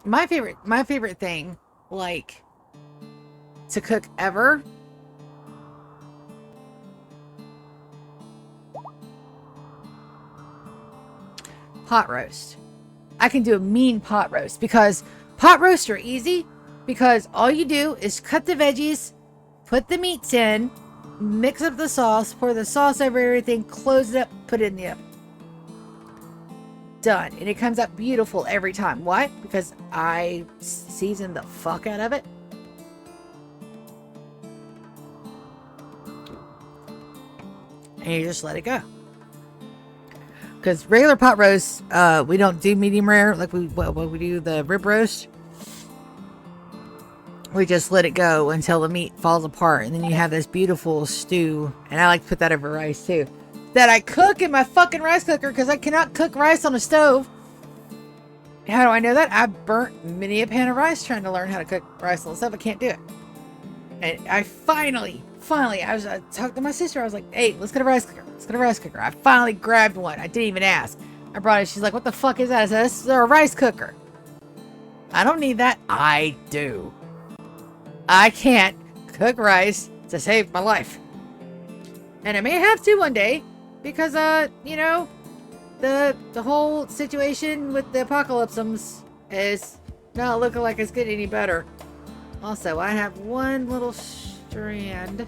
[SPEAKER 1] My favorite thing, like, to cook ever. Pot roast. I can do a mean pot roast because pot roasts are easy because all you do is cut the veggies, put the meats in, mix up the sauce, pour the sauce over everything, close it up, put it in the oven. Done. And it comes out beautiful every time. Why? Because I season the fuck out of it. And you just let it go. Because regular pot roast, we don't do medium rare like we do the rib roast. We just let it go until the meat falls apart. And then you have this beautiful stew. And I like to put that over rice too. That I cook in my fucking rice cooker because I cannot cook rice on a stove. How do I know that? I burnt many a pan of rice trying to learn how to cook rice on the stove. I can't do it. And I finally, I talked to my sister. I was like, hey, let's get a rice cooker. Let's get a rice cooker. I finally grabbed one. I didn't even ask. I brought it. She's like, what the fuck is that? I said, this is a rice cooker. I don't need that. I do. I can't cook rice to save my life. And I may have to one day. Because, you know, the whole situation with the apocalypsums is not looking like it's getting any better. Also, I have one little strand.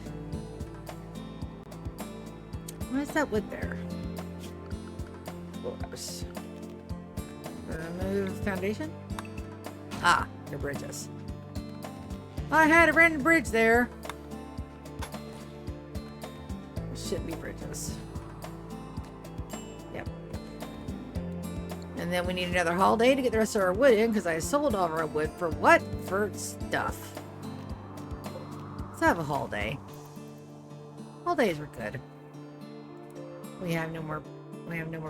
[SPEAKER 1] Why is that wood there? Gross. Remove foundation? Ah, the bridges. I had a random bridge there. Shouldn't be bridges. Yep. And then we need another holiday to get the rest of our wood in because I sold all of our wood for what? For stuff. Let's have a holiday. Holidays were good. We have no more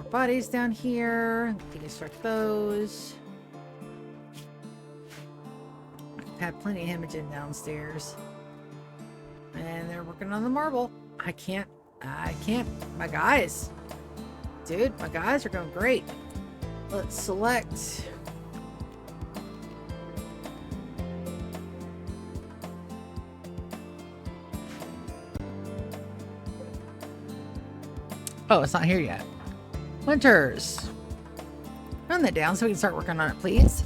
[SPEAKER 1] bodies down here. Deconstruct those. I've had plenty of hemorrhaging downstairs. And they're working on the marble. I can't. My guys. Dude, my guys are going great. Let's select. Oh, it's not here yet. Winters. Run that down so we can start working on it, please.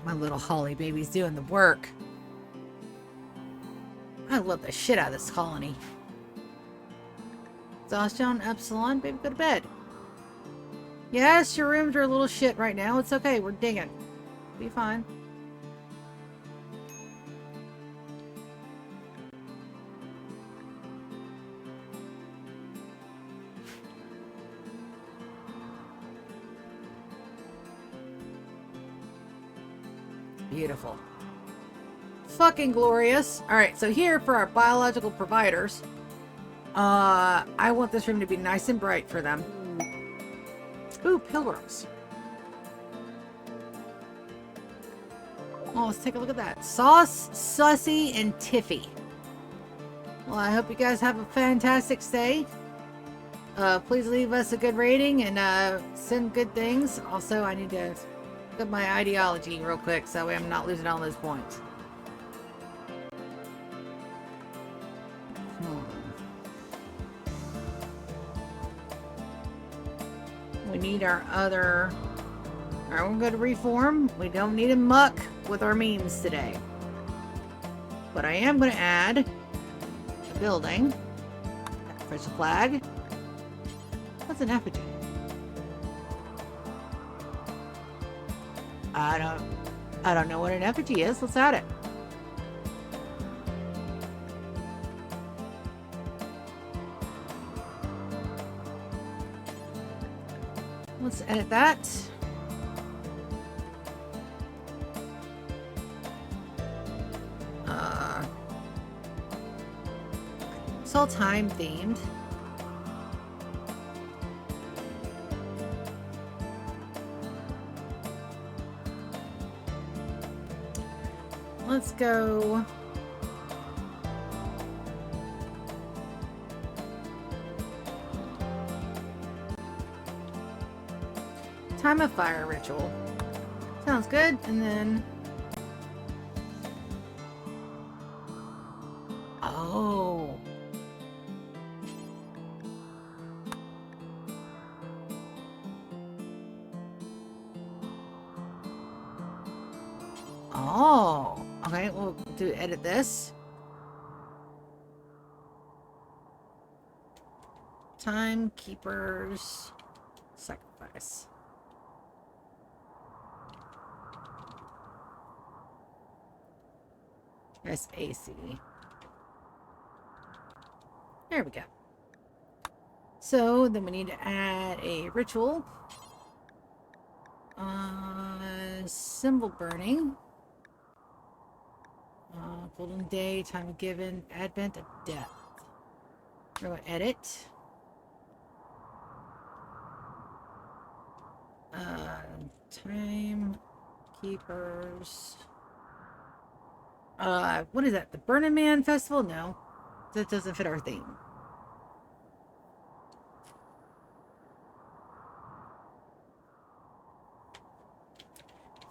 [SPEAKER 1] My little Holly baby's doing the work. I love the shit out of this colony. Exhaustion, Epsilon, baby, go to bed. Yes, your rooms are a little shit right now. It's okay, we're digging. Be fine. Beautiful. Fucking glorious. Alright, so here for our biological providers, I want this room to be nice and bright for them. Ooh, pilgrims. Oh, let's take a look at that. Sauce, Sussy, and Tiffy. Well, I hope you guys have a fantastic stay. Please leave us a good rating and send good things. Also, I need to look at my ideology real quick so that way I'm not losing all those points. We need our other... Alright, we're going to reform. We don't need a muck with our memes today. But I am going to add a building. Fresh flag. What's an effigy? I don't know what an effigy is. Let's add it. Let's edit that. all time themed. Let's go. Time of fire ritual. Sounds good. And then. Oh. Oh. Okay, we'll edit this. Timekeeper's sacrifice. SAC. There we go. So then we need to add a ritual. Symbol burning. Golden day, time given, advent of death. We're going to edit. Timekeepers. What is that? The Burning Man Festival? No. That doesn't fit our theme.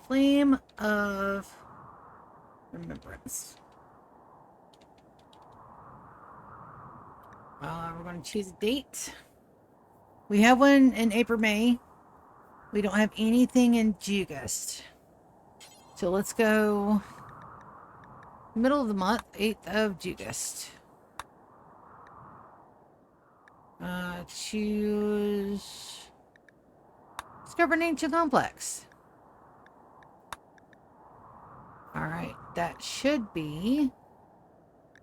[SPEAKER 1] Flame of Remembrance. We're going to choose a date. We have one in April, May. We don't have anything in August. So let's go middle of the month, 8th of August. Choose Discover an Ancient Complex. Alright, that should be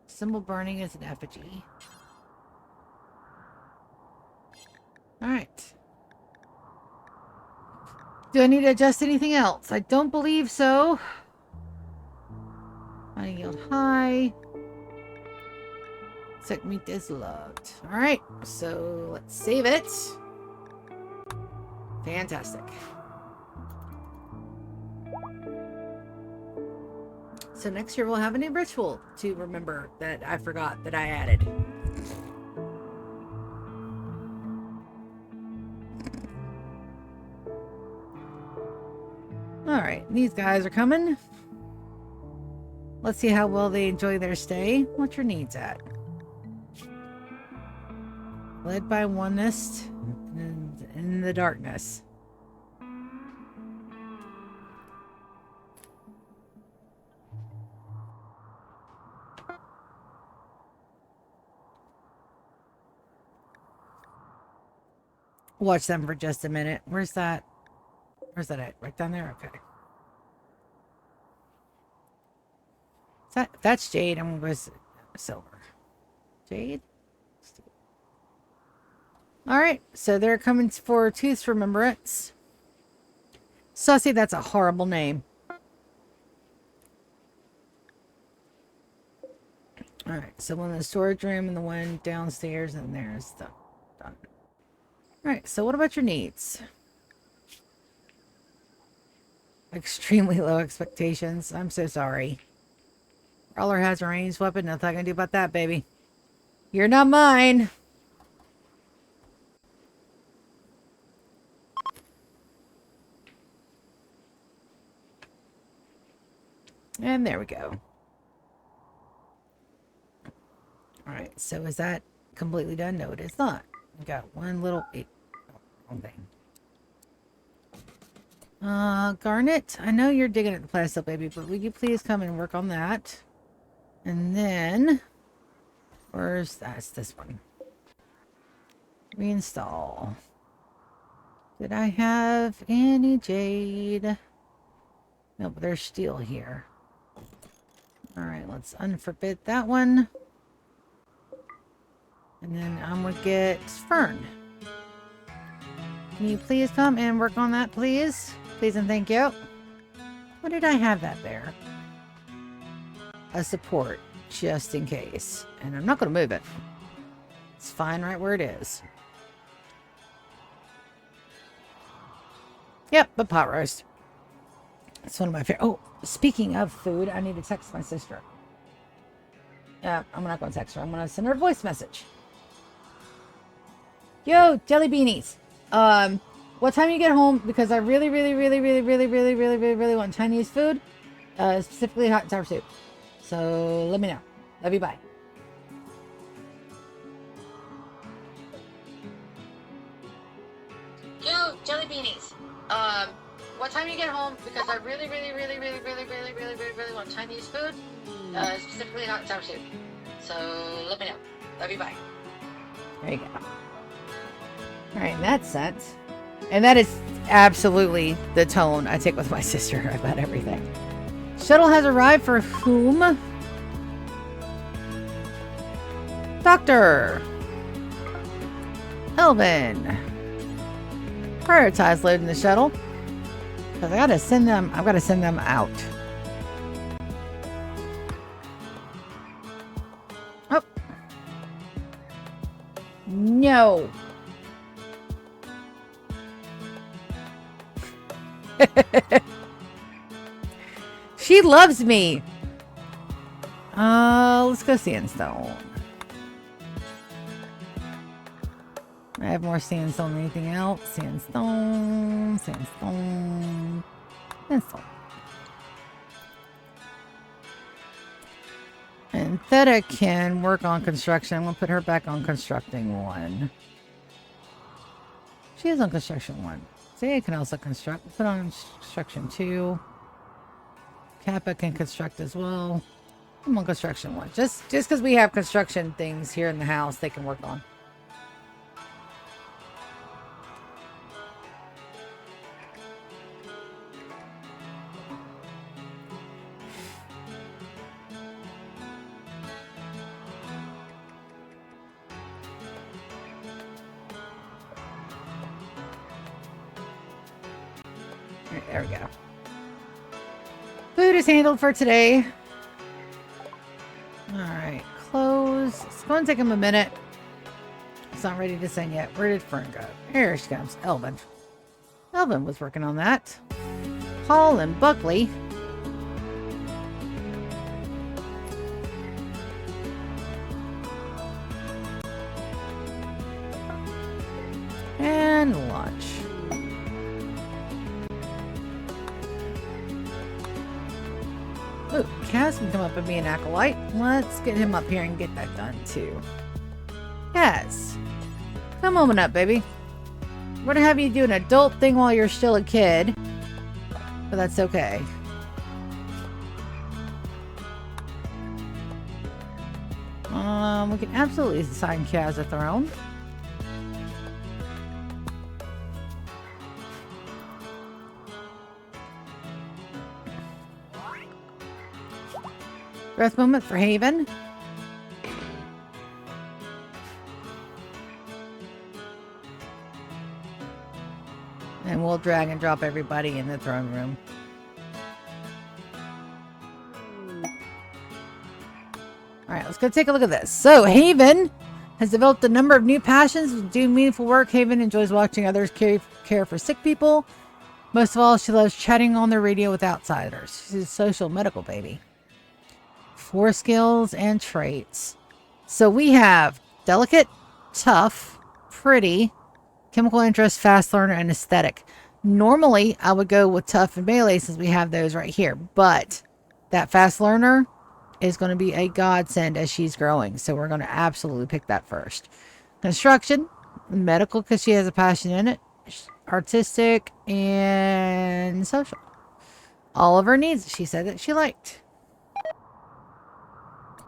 [SPEAKER 1] symbol burning as an effigy. Alright. Do I need to adjust anything else? I don't believe so. Money yield high. Sick meat is loved. Alright, so let's save it. Fantastic. So next year we'll have a new ritual to remember that I forgot that I added. Alright, these guys are coming. Let's see how well they enjoy their stay. What's your needs at? Led by oneness and in the darkness. Watch them for just a minute. Where's that? Where's that at? Right down there? Okay. That's jade and was silver. Jade? Alright, so they're coming for Tooth's Remembrance. Sussy, that's a horrible name. Alright, so one in the storage room and the one downstairs, and there's the done. Alright, so what about your needs? Extremely low expectations. I'm so sorry. Brawler has a ranged weapon. Nothing I can do about that, baby. You're not mine. And there we go. Alright, so is that completely done? No, it is not. We got one little wrong thing. Garnet, I know you're digging at the plastic, baby, but would you please come and work on that? And then, where's that's this one? Reinstall. Did I have any jade? No, but there's steel here. Alright, let's unforbid that one. And then I'm gonna get Fern. Can you please come and work on that, please? Please and thank you. What did I have that there? A support, just in case. And I'm not gonna move it. It's fine right where it is. Yep, but pot roast. It's one of my favorite. Oh, speaking of food, I need to text my sister. Yeah, I'm not going to text her. I'm going to send her a voice message. Yo, jelly beanies. What time you get home? Because I really want Chinese food. Specifically hot and sour soup. So let me know. Love you, bye. Yo, jelly beanies. What time you get home? Because I really want Chinese food. Specifically hot and sour soup. So let me know. Love you, bye. There you go. Alright, in that sense. And that is absolutely the tone I take with my sister about everything. Shuttle has arrived for whom? Doctor Elvin. Prioritize loading the shuttle. Because I've got to send them out. Oh. No. She loves me. Let's go sandstone. I have more sandstone than anything else. Sandstone. And Theta can work on construction. I'm going to put her back on constructing 1. She is on construction 1. Zaya can also construct. Put on construction 2. Kappa can construct as well. I'm on construction 1. Just because we have construction things here in the house they can work on. There we go. Food is handled for today. Alright, close. It's going to take him a minute. It's not ready to sing yet. Where did Fern go? Here she comes. Elvin. Elvin was working on that. Paul and Buckley. And lunch. Ooh, Kaz can come up and be an acolyte. Let's get him up here and get that done too. Kaz, come on up, baby. We're gonna have you do an adult thing while you're still a kid, but that's okay. We can absolutely assign Kaz a throne. Breath moment for Haven. And we'll drag and drop everybody in the throne room. Alright, let's go take a look at this. So, Haven has developed a number of new passions. Doing meaningful work, Haven enjoys watching others care for sick people. Most of all, she loves chatting on the radio with outsiders. She's a social medical baby. 4 skills and traits. So we have delicate, tough, pretty, chemical interest, fast learner, and aesthetic. Normally, I would go with tough and melee since we have those right here. But that fast learner is going to be a godsend as she's growing. So we're going to absolutely pick that first. Construction, medical because she has a passion in it, artistic, and social. All of her needs, she said that she liked.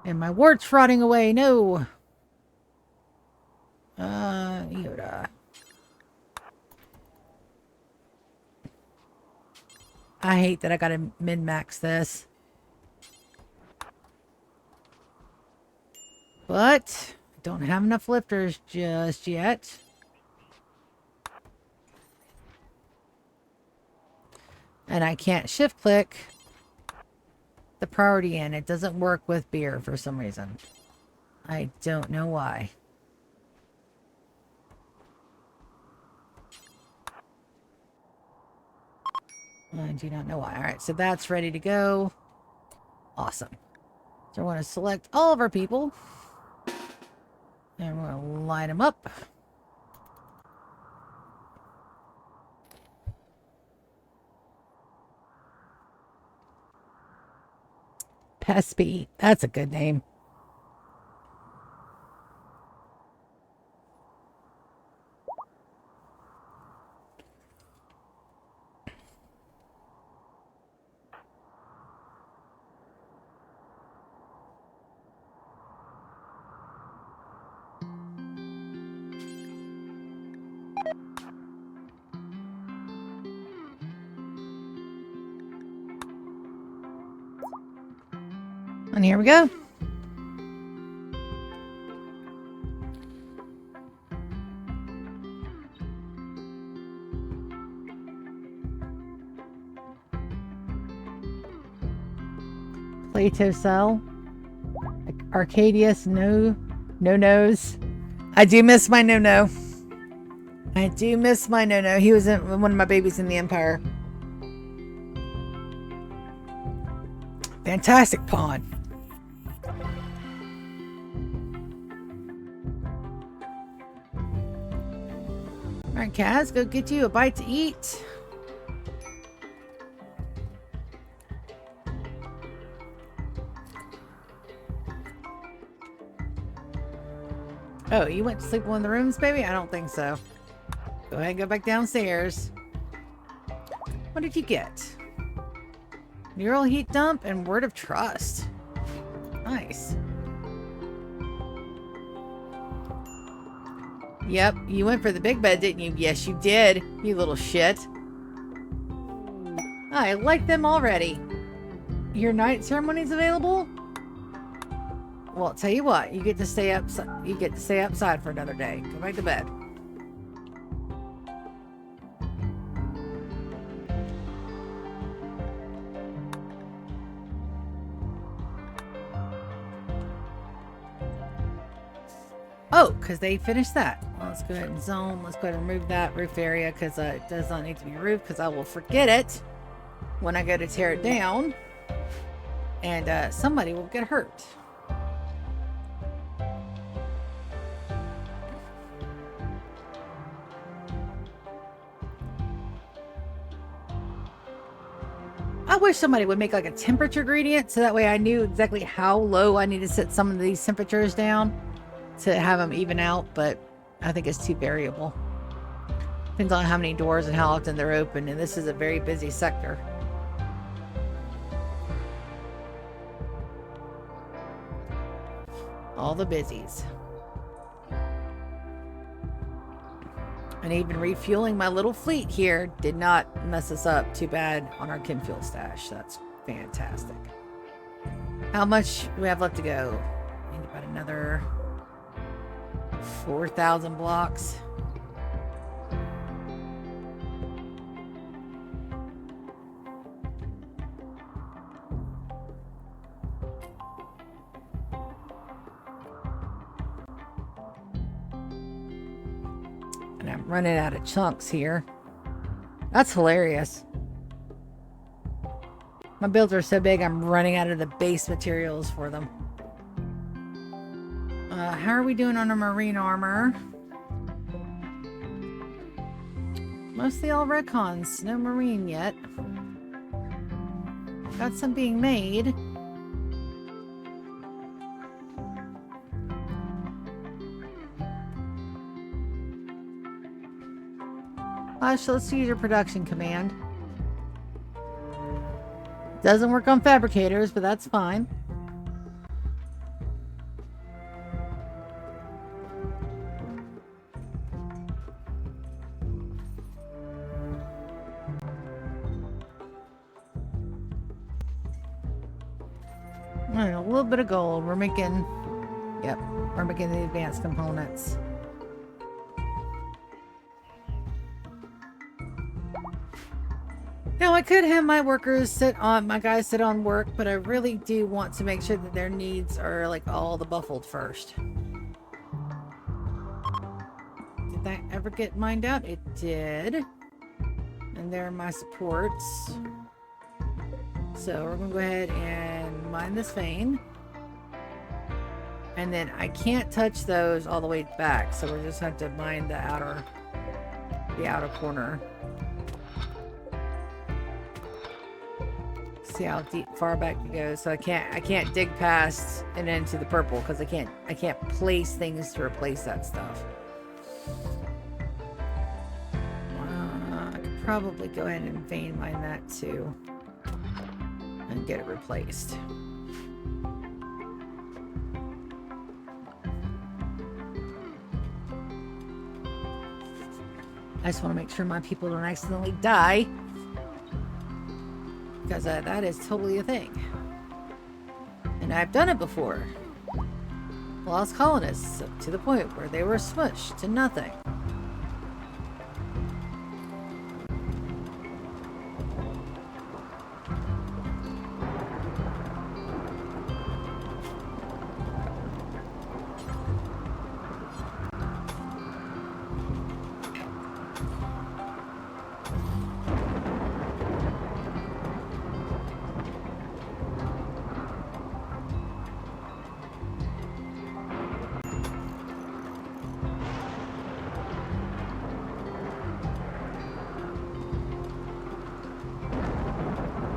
[SPEAKER 1] And my wart's rotting away. No. Yoda. I hate that I gotta min-max this. But I don't have enough lifters just yet. And I can't shift click the priority in. It doesn't work with beer for some reason. I don't know why. I do not know why. All right, so that's ready to go. Awesome. So I want to select all of our people. And we're going to line them up. Pespy. That's a good name. And here we go. Plato Cell. Arcadius, no-nos. I do miss my no-no. I do miss my no-no. He was one of my babies in the Empire. Fantastic pawn. Alright, Kaz, go get you a bite to eat. Oh, you went to sleep in one of the rooms, baby? I don't think so. Go ahead and go back downstairs. What did you get? Neural heat dump and word of trust. Nice. Yep, you went for the big bed, didn't you? Yes, you did, you little shit. I like them already. Your night ceremony's available? Well, I'll tell you what, you get to stay outside. You get to stay outside for another day. Go back to bed. Oh, because they finished that. Well, let's go ahead and zone. Let's go ahead and remove that roof area because it does not need to be roofed because I will forget it when I go to tear it down. And somebody will get hurt. I wish somebody would make like a temperature gradient so that way I knew exactly how low I need to set some of these temperatures down to have them even out, but I think it's too variable. Depends on how many doors and how often they're open, and this is a very busy sector. All the busies. And even refueling my little fleet here did not mess us up too bad on our chem fuel stash. That's fantastic. How much do we have left to go? Need about another 4,000 blocks. And I'm running out of chunks here. That's hilarious. My builds are so big, I'm running out of the base materials for them. How are we doing on our marine armor? Mostly all retcons. No marine yet. Got some being made. So let's use your production command. Doesn't work on fabricators, but that's fine. Alright, a little bit of gold. We're making... Yep, we're making the advanced components. Now, I could have my workers my guys sit on work, but I really do want to make sure that their needs are like all the buffled first. Did that ever get mined out? It did. And there are my supports. So we're gonna go ahead and mine this vein. And then I can't touch those all the way back, so we're just have to mine the outer corner. See how deep far back it goes. So I can't dig past and into the purple because I can't place things to replace that stuff. I could probably go ahead and vein mine that too and get it replaced. I just want to make sure my people don't accidentally die, because that is totally a thing. And I've done it before. Lost colonists to the point where they were smushed to nothing.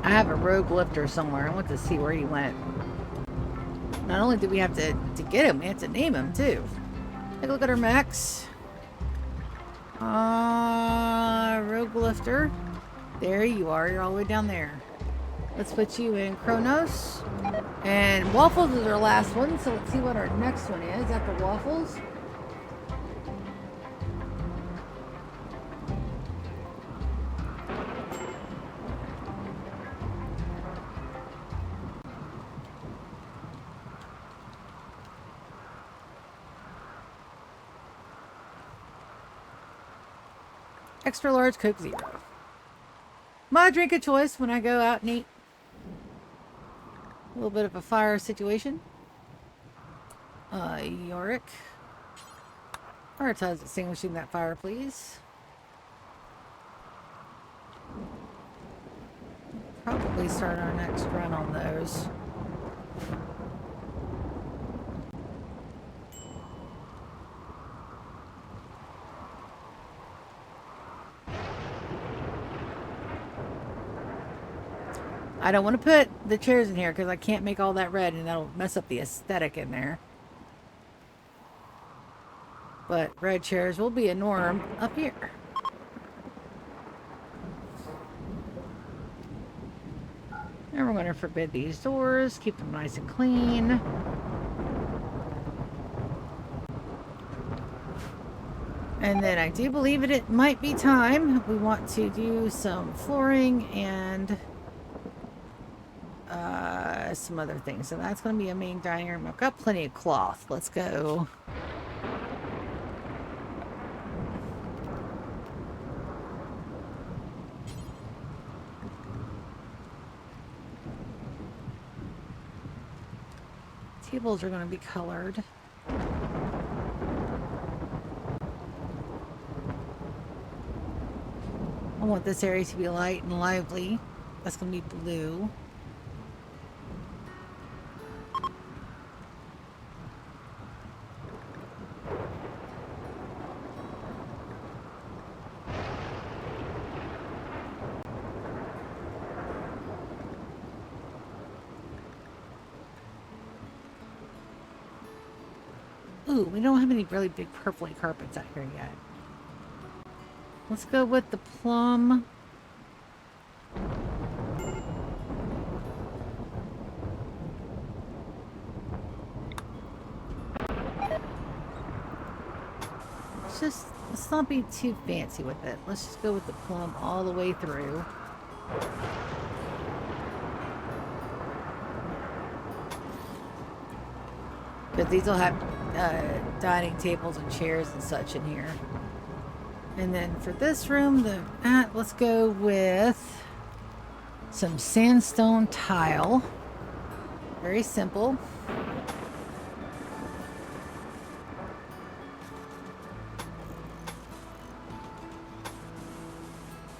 [SPEAKER 1] I have a rogue lifter somewhere. I want to see where he went. Not only do we have to get him, we have to name him too. Take a look at our mechs. Rogue lifter. There you are. You're all the way down there. Let's put you in Kronos. And Waffles is our last one, so let's see what our next one is after Waffles. Extra large Coke Zero. My drink of choice when I go out and eat. A little bit of a fire situation. Yorick. Prioritize extinguishing that fire, please. Probably start our next run on those. I don't want to put the chairs in here because I can't make all that red and that'll mess up the aesthetic in there. But red chairs will be a norm up here. And we're going to forbid these doors, keep them nice and clean. And then I do believe it might be time. We want to do some flooring and some other things. So that's going to be a main dining room. I've got plenty of cloth. Let's go. Tables are going to be colored. I want this area to be light and lively. That's going to be blue. Ooh, we don't have any really big purpley carpets out here yet. Let's go with the plum. Let's not be too fancy with it. Let's just go with the plum all the way through. But these will have dining tables and chairs and such in here. And then for this room, let's go with some sandstone tile. Very simple.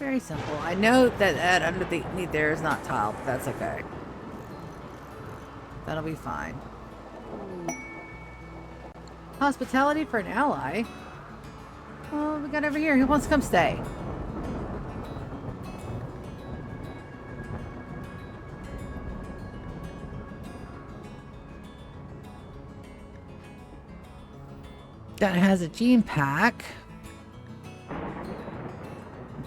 [SPEAKER 1] Very simple. I know that underneath there is not tile, but that's okay. That'll be fine. Hospitality for an ally? Well, we got over here. Who wants to come stay? That has a gene pack.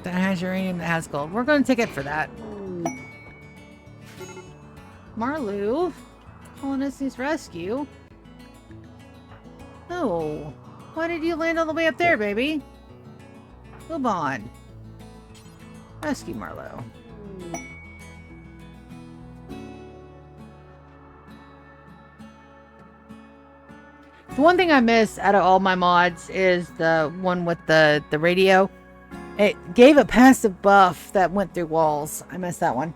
[SPEAKER 1] That has uranium, that has gold. We're going to take it for that. Marlu. Colonists rescue. Oh. Why did you land all the way up there, baby? Move on. Rescue Marlo. The one thing I miss out of all my mods is the one with the radio. It gave a passive buff that went through walls. I missed that one.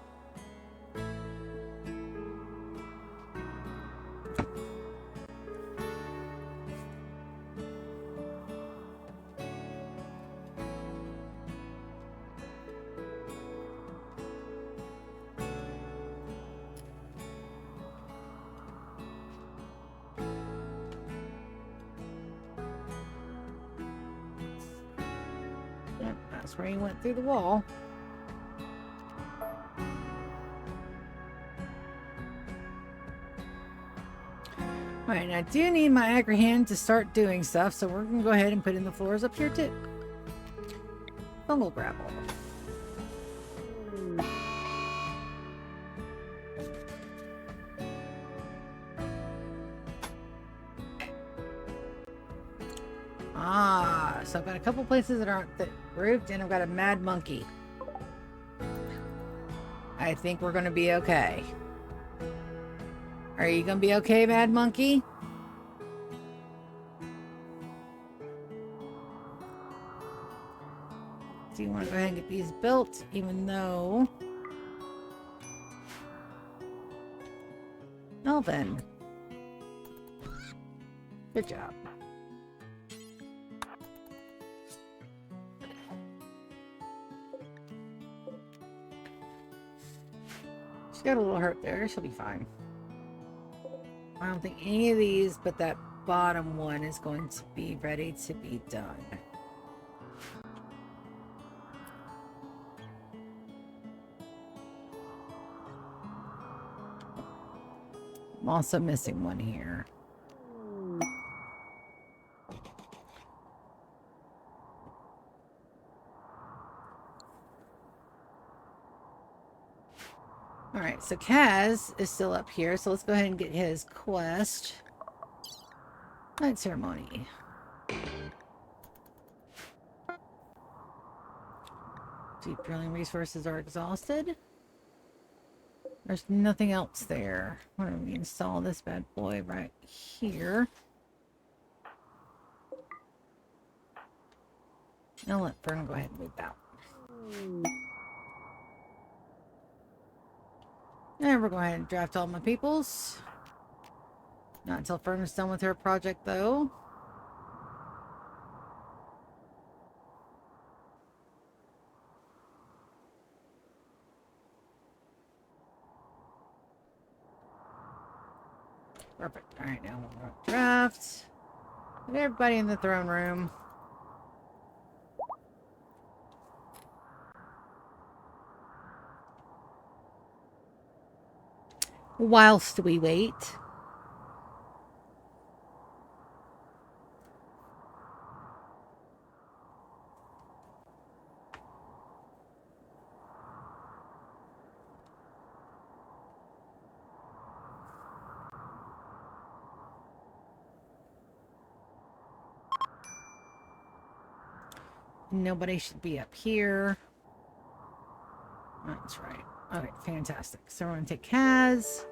[SPEAKER 1] That's where he went through the wall. Alright, I do need my Agri hand to start doing stuff, so we're going to go ahead and put in the floors up here too. Fungal gravel. So I've got a couple places that aren't roofed, and I've got a mad monkey. I think we're going to be okay. Are you going to be okay, mad monkey? Do you want to go ahead and get these built, even though... Well then. Good job. She's got a little hurt there. She'll be fine. I don't think any of these, but that bottom one is going to be ready to be done. I'm also missing one here. Alright, so Kaz is still up here, so let's go ahead and get his quest. Night ceremony. Deep drilling resources are exhausted. There's nothing else there. Why don't we install this bad boy right here? I'll let Fern go ahead and move out. And we're going to go ahead and draft all my peoples. Not until Fern is done with her project, though. Perfect. Alright, now we're going to draft. Get everybody in the throne room. Whilst we wait. Nobody should be up here. That's right. Okay, fantastic. So we're going to take Kaz.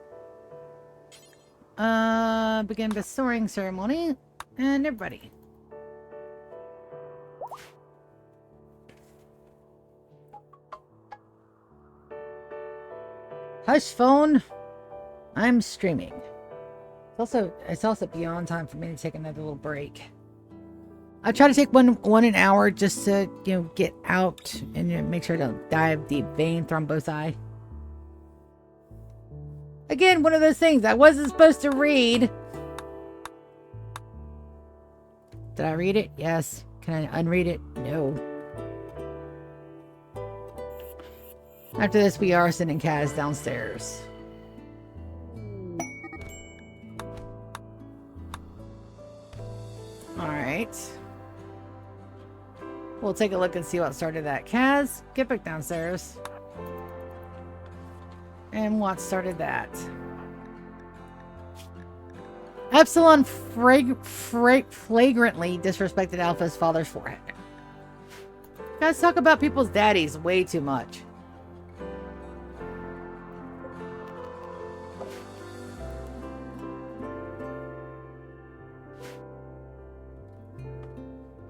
[SPEAKER 1] Begin bestowing ceremony. And everybody. Hush, phone. I'm streaming. It's also beyond time for me to take another little break. I try to take one an hour just to, you know, get out and, you know, make sure I don't die of deep vein thrombosis. Again, one of those things I wasn't supposed to read. Did I read it? Yes. Can I unread it? No. After this, we are sending Kaz downstairs. Alright. We'll take a look and see what started that. Kaz, get back downstairs. And what started that? Epsilon flagrantly disrespected Alpha's father's forehead. Guys talk about people's daddies way too much.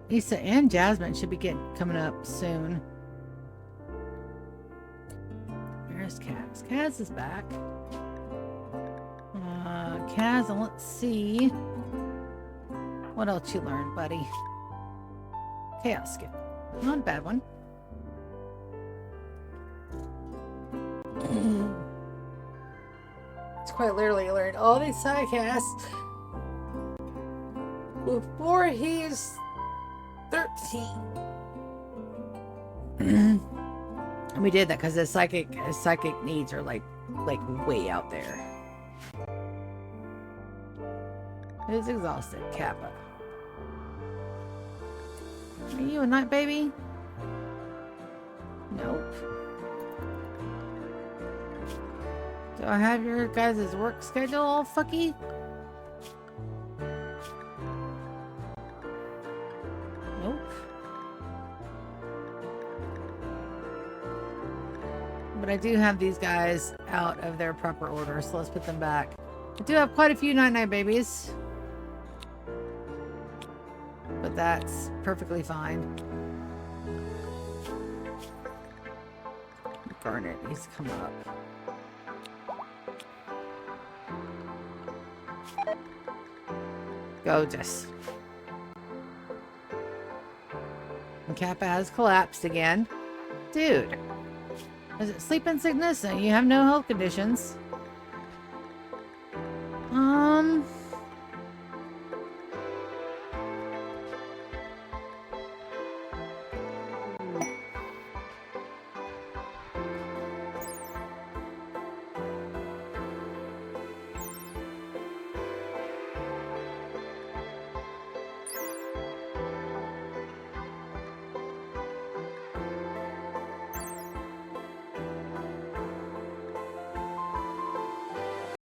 [SPEAKER 1] Issa and Jasmine should be coming up soon. Where's Kaz? Kaz is back. Kaz, and let's see what else you learned, buddy. Chaos skill. Not a bad one. It's quite literally learned all these sidecasts before he's 13. And we did that because his psychic needs are like way out there. Who's exhausted? Kappa. Are you a night baby? Nope. Do I have your guys' work schedule all fucky? Nope. But I do have these guys out of their proper order, so let's put them back. I do have quite a few night babies. But that's perfectly fine. Garnet needs to come up. Gorgeous. And Kappa has collapsed again. Dude. Is it sleeping sickness? And you have no health conditions.